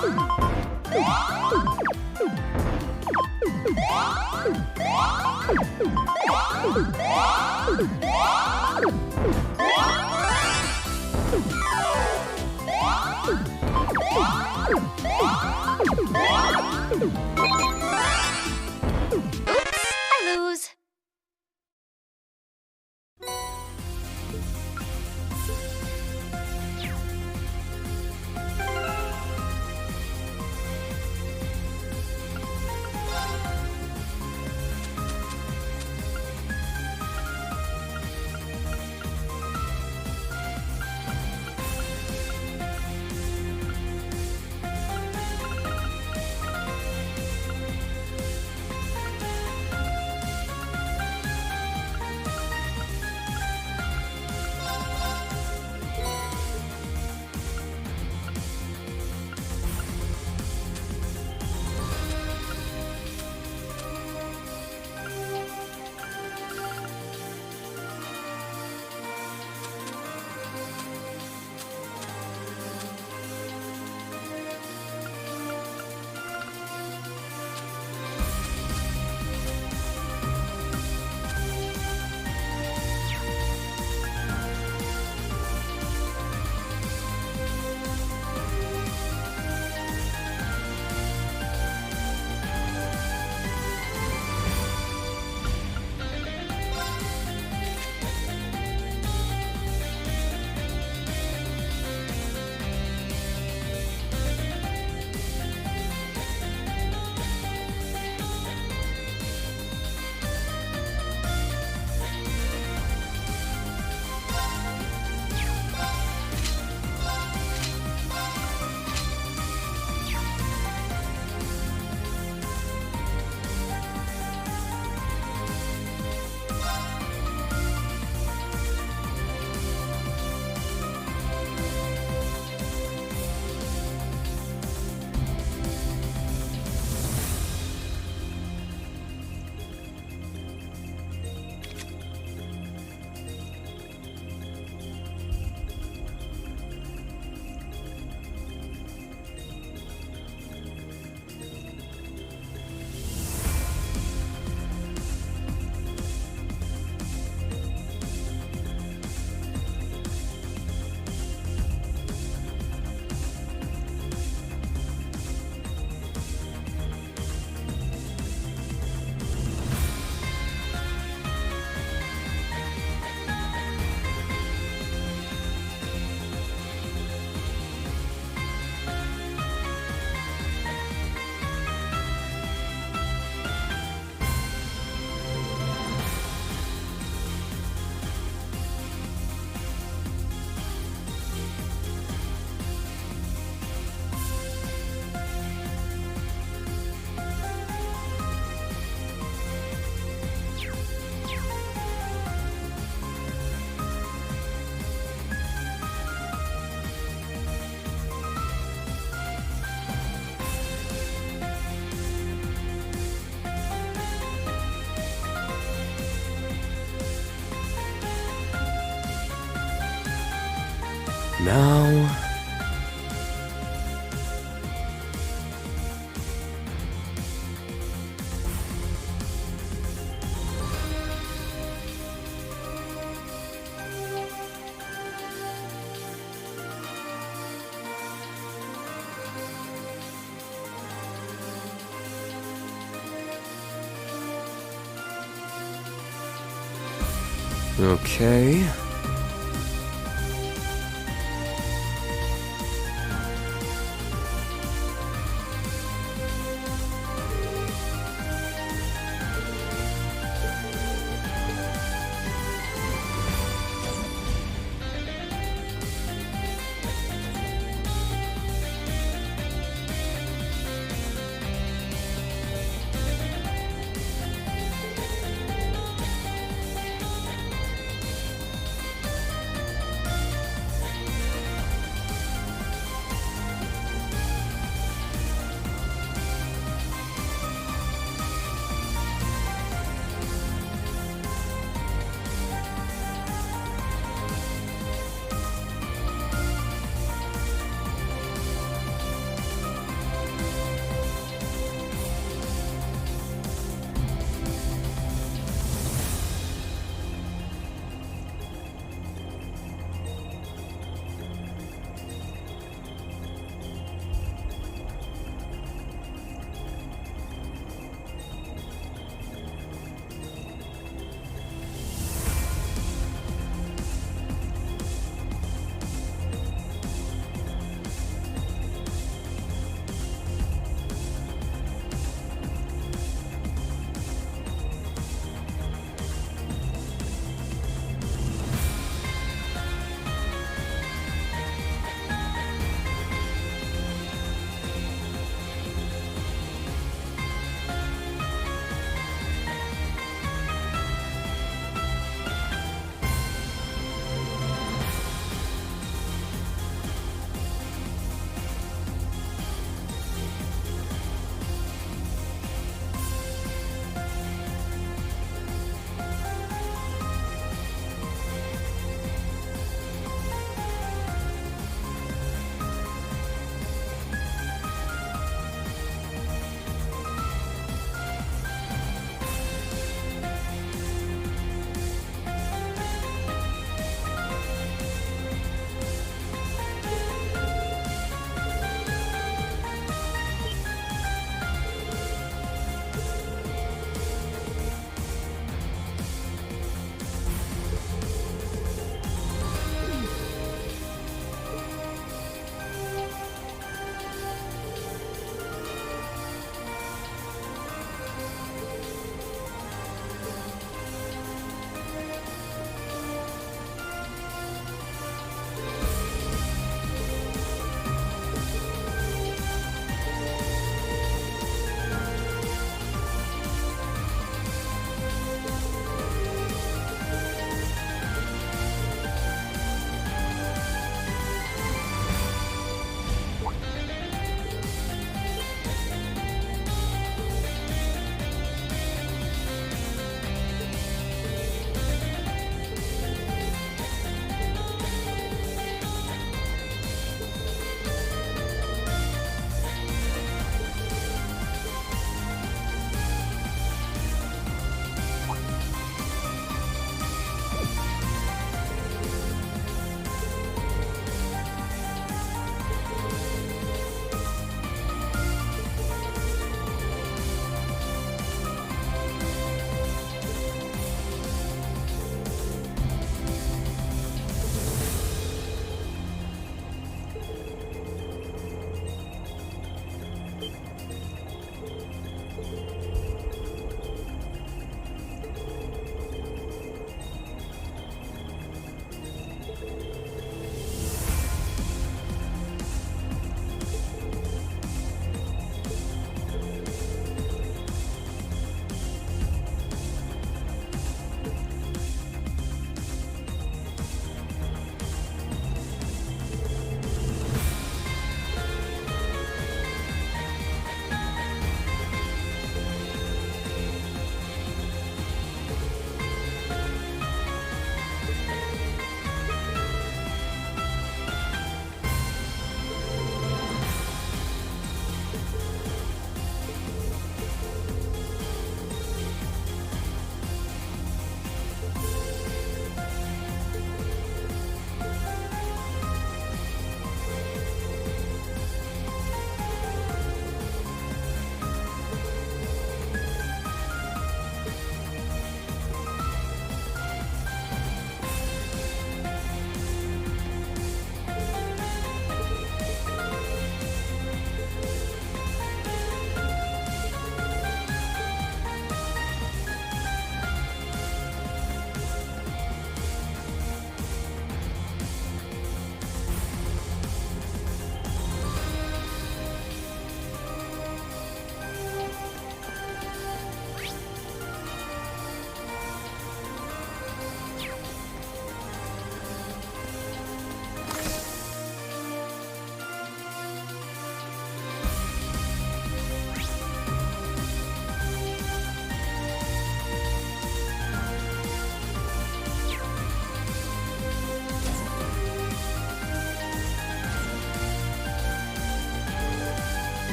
I lose. Now... Okay.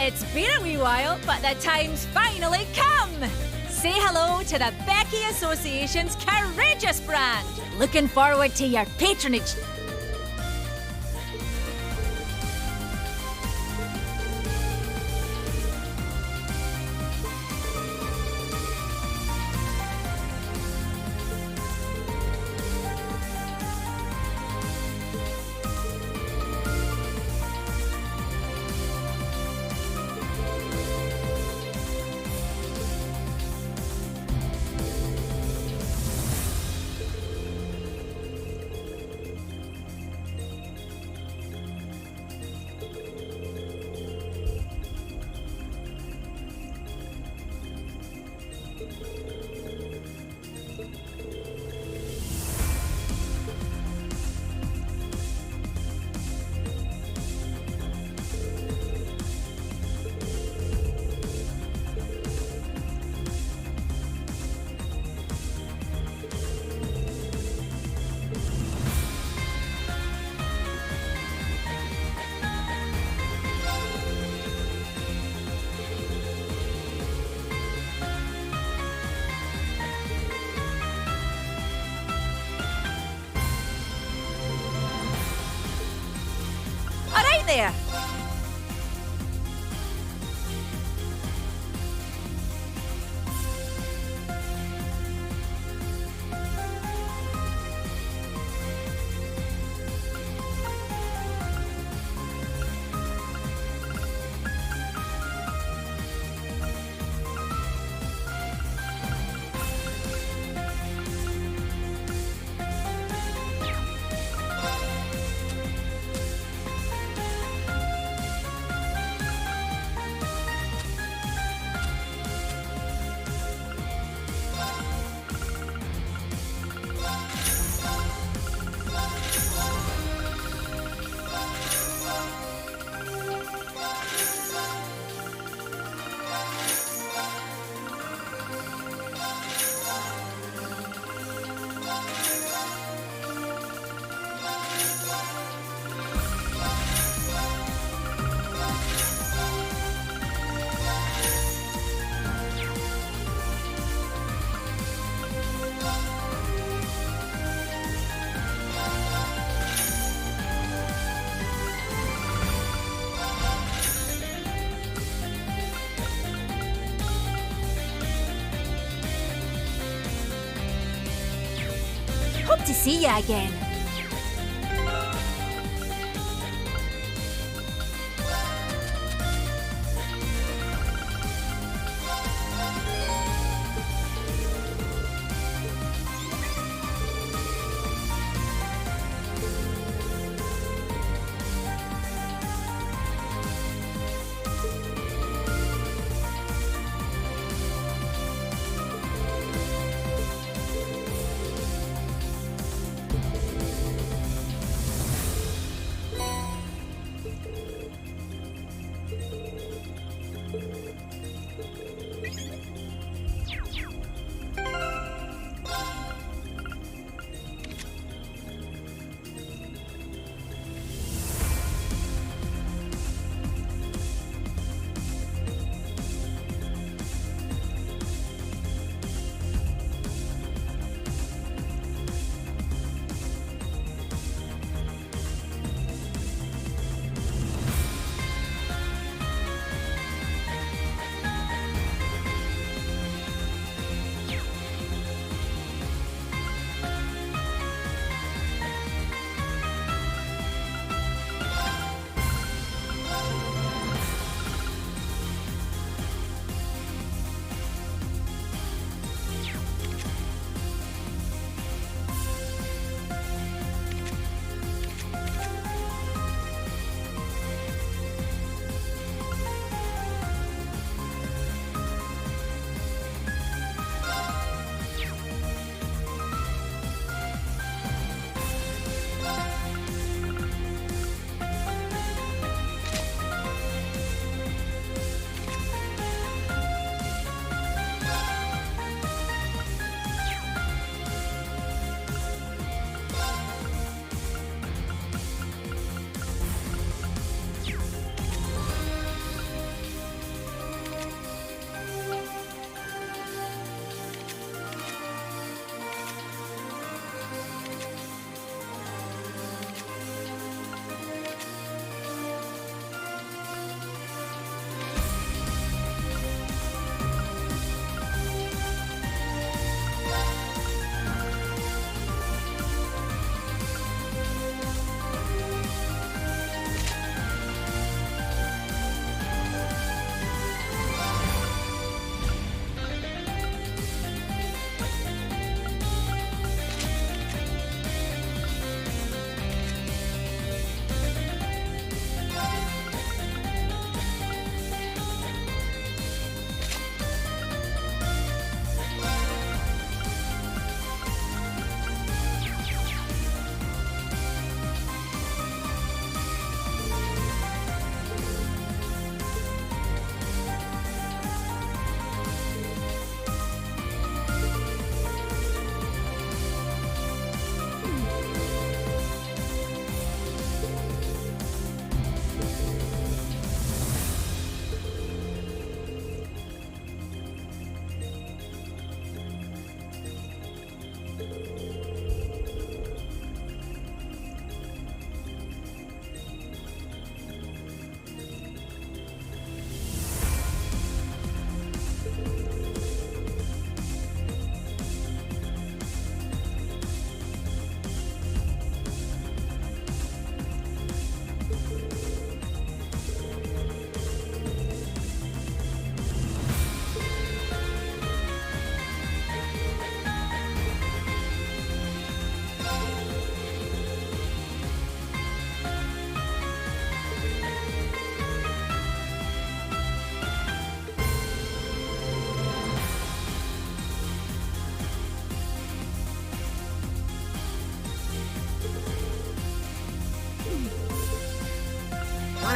It's been a wee while, but the time's finally come! Say hello to the Becky Association's Courageous brand! Looking forward to your patronage. There. Hope to see you again.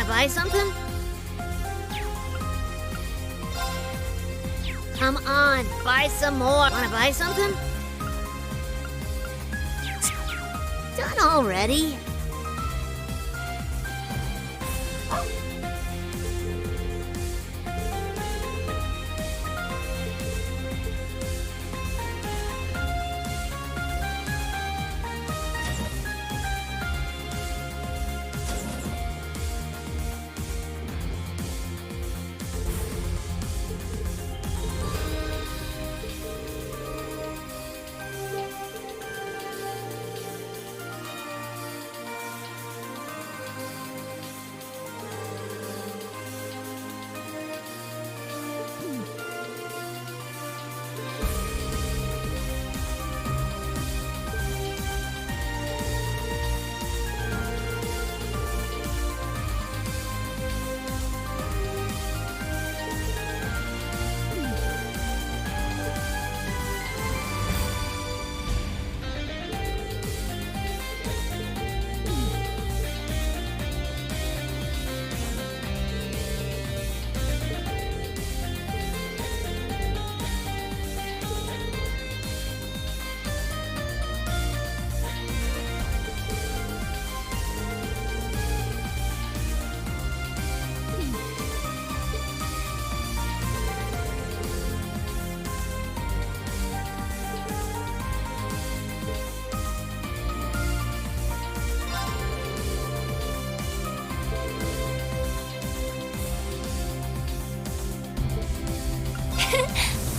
Wanna buy something? Come on, buy some more. Wanna buy something? Done already.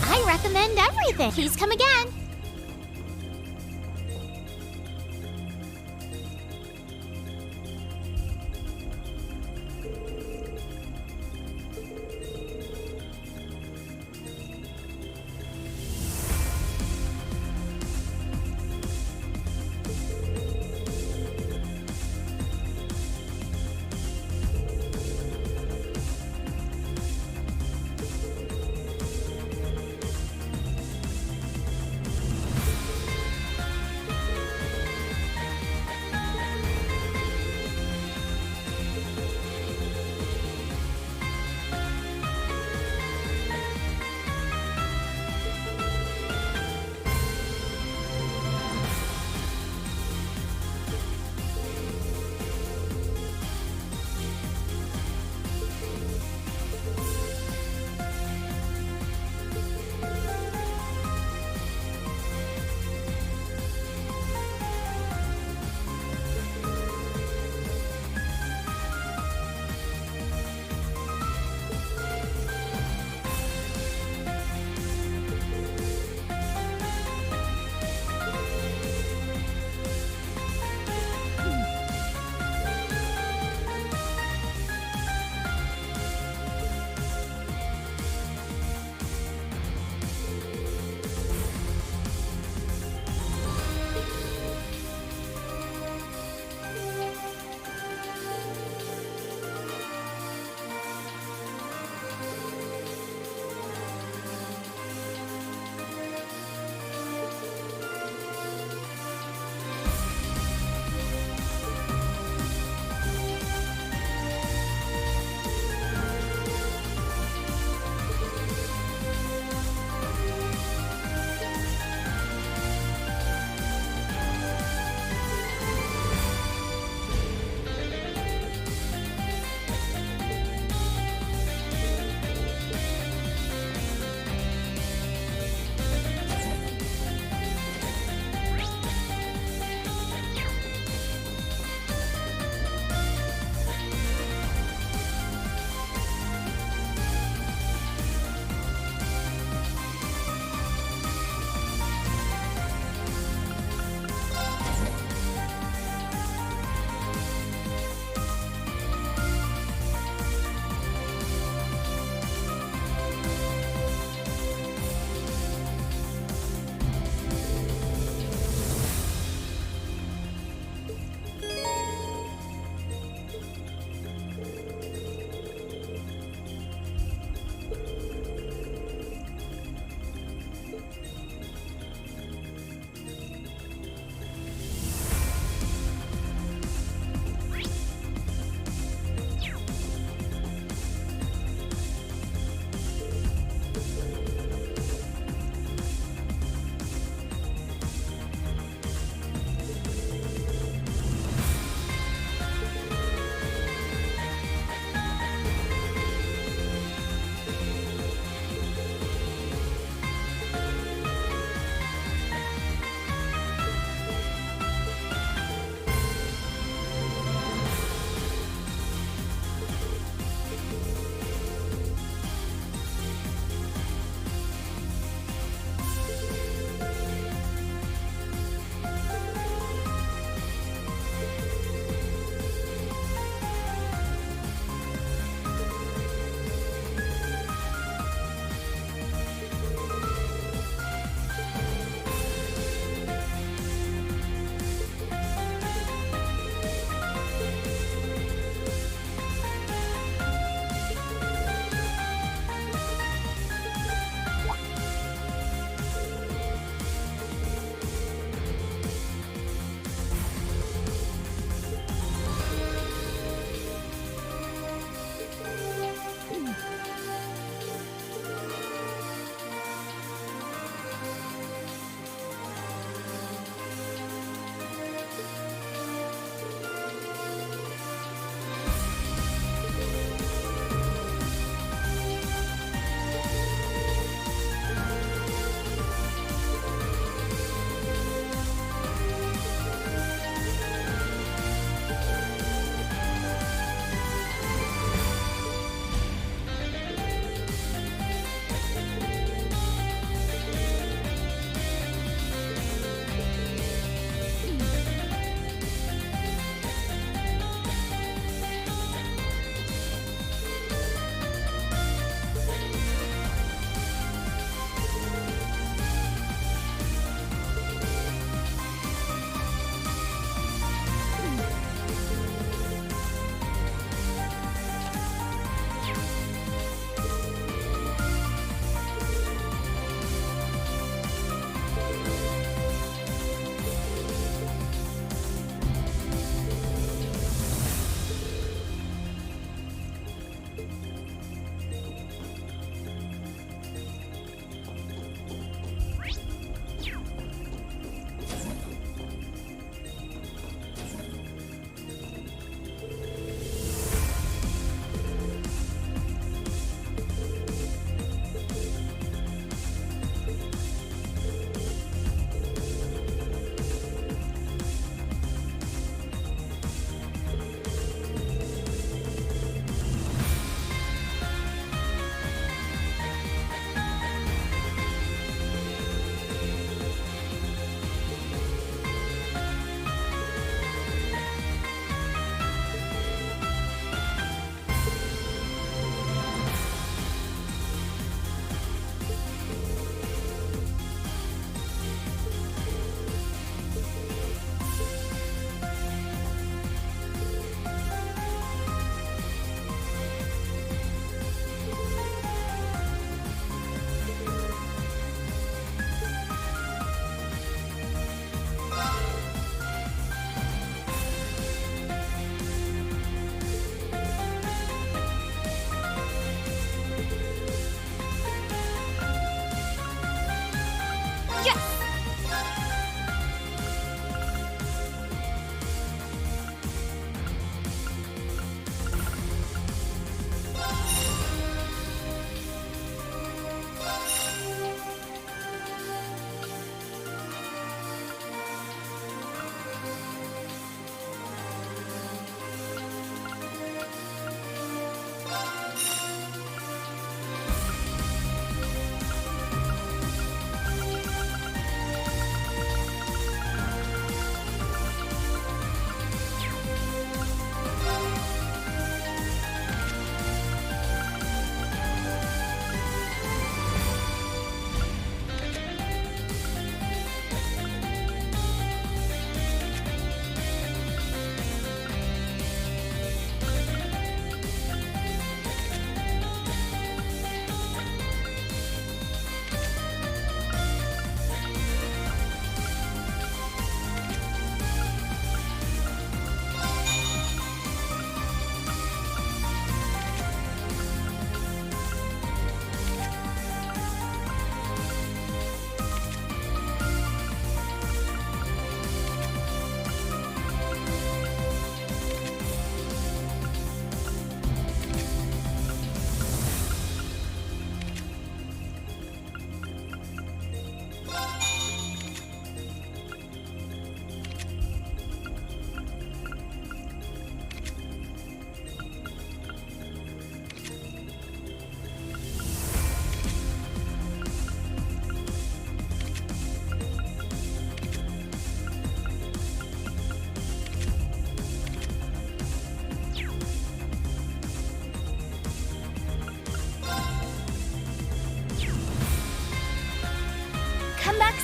I recommend everything. Please come again.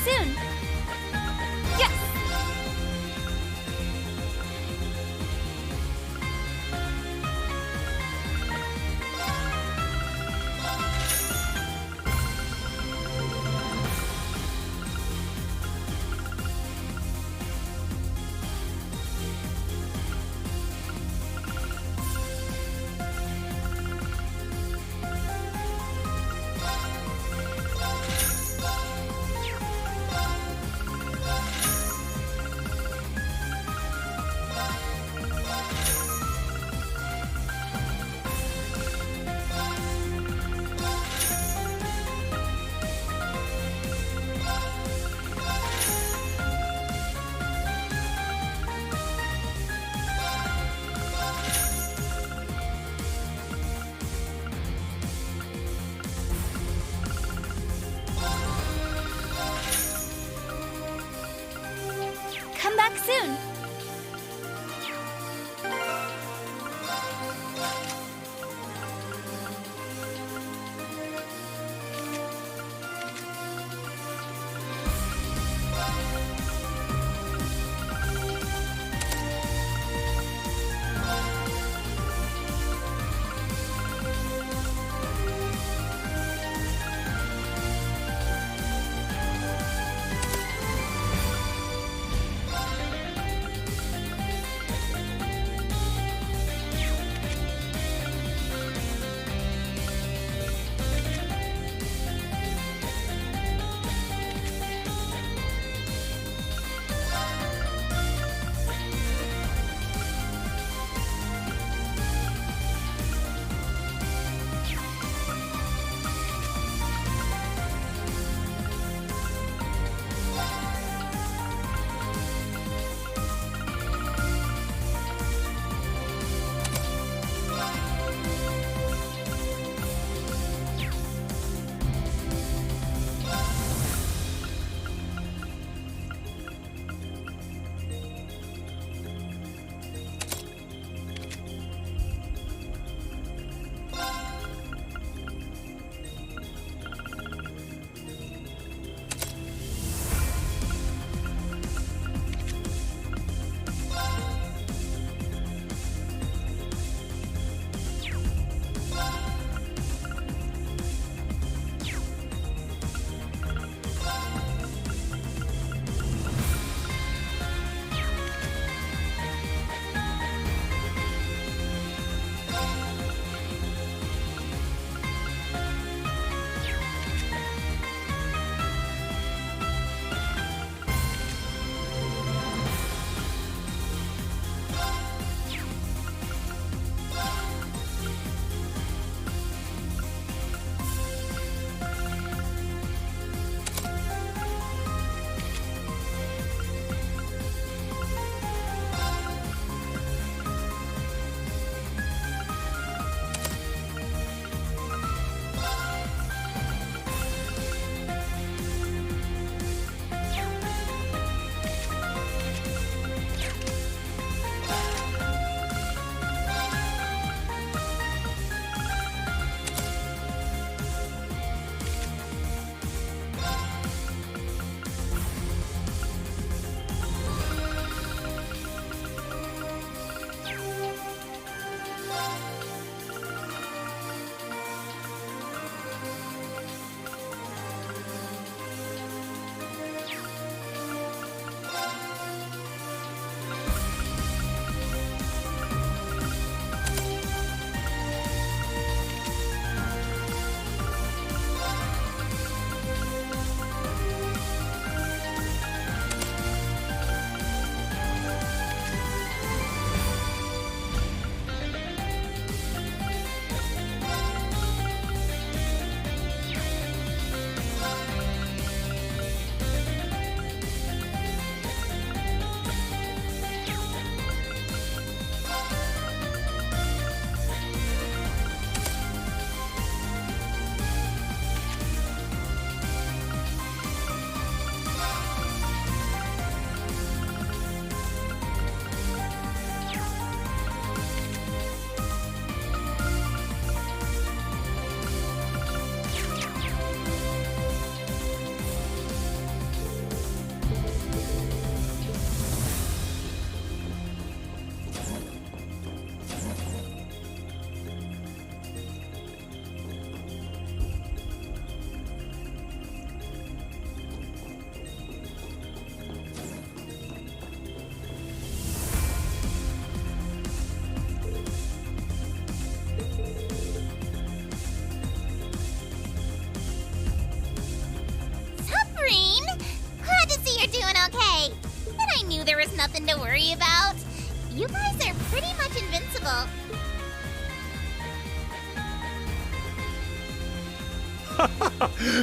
soon. Yes! guys are pretty much invincible.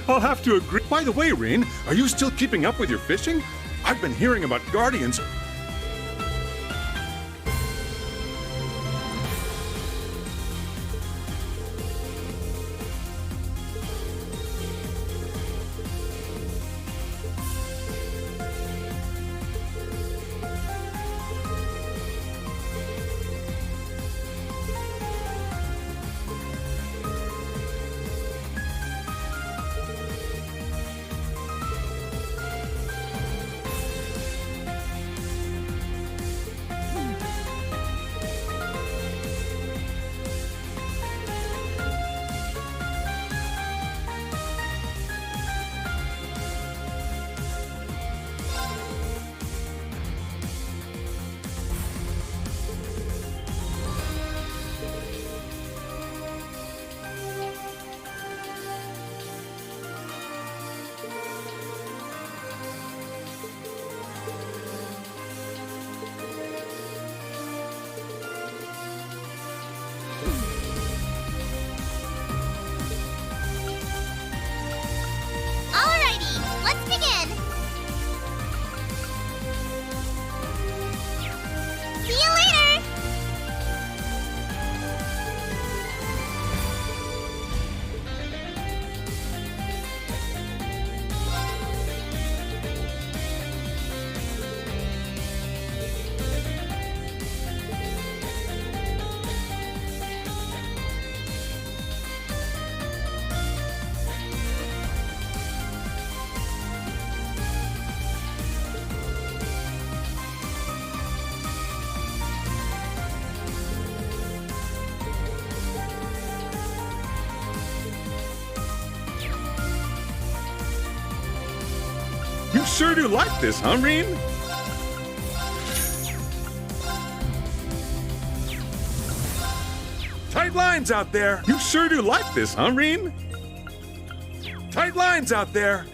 I'll have to agree. By the way, Reen, are you still keeping up with your fishing? I've been hearing about Guardians. Alrighty, let's begin. See you later. You sure do like this, huh, Reen? Tight lines out there. You sure do like this, huh, Reen? Tight lines out there.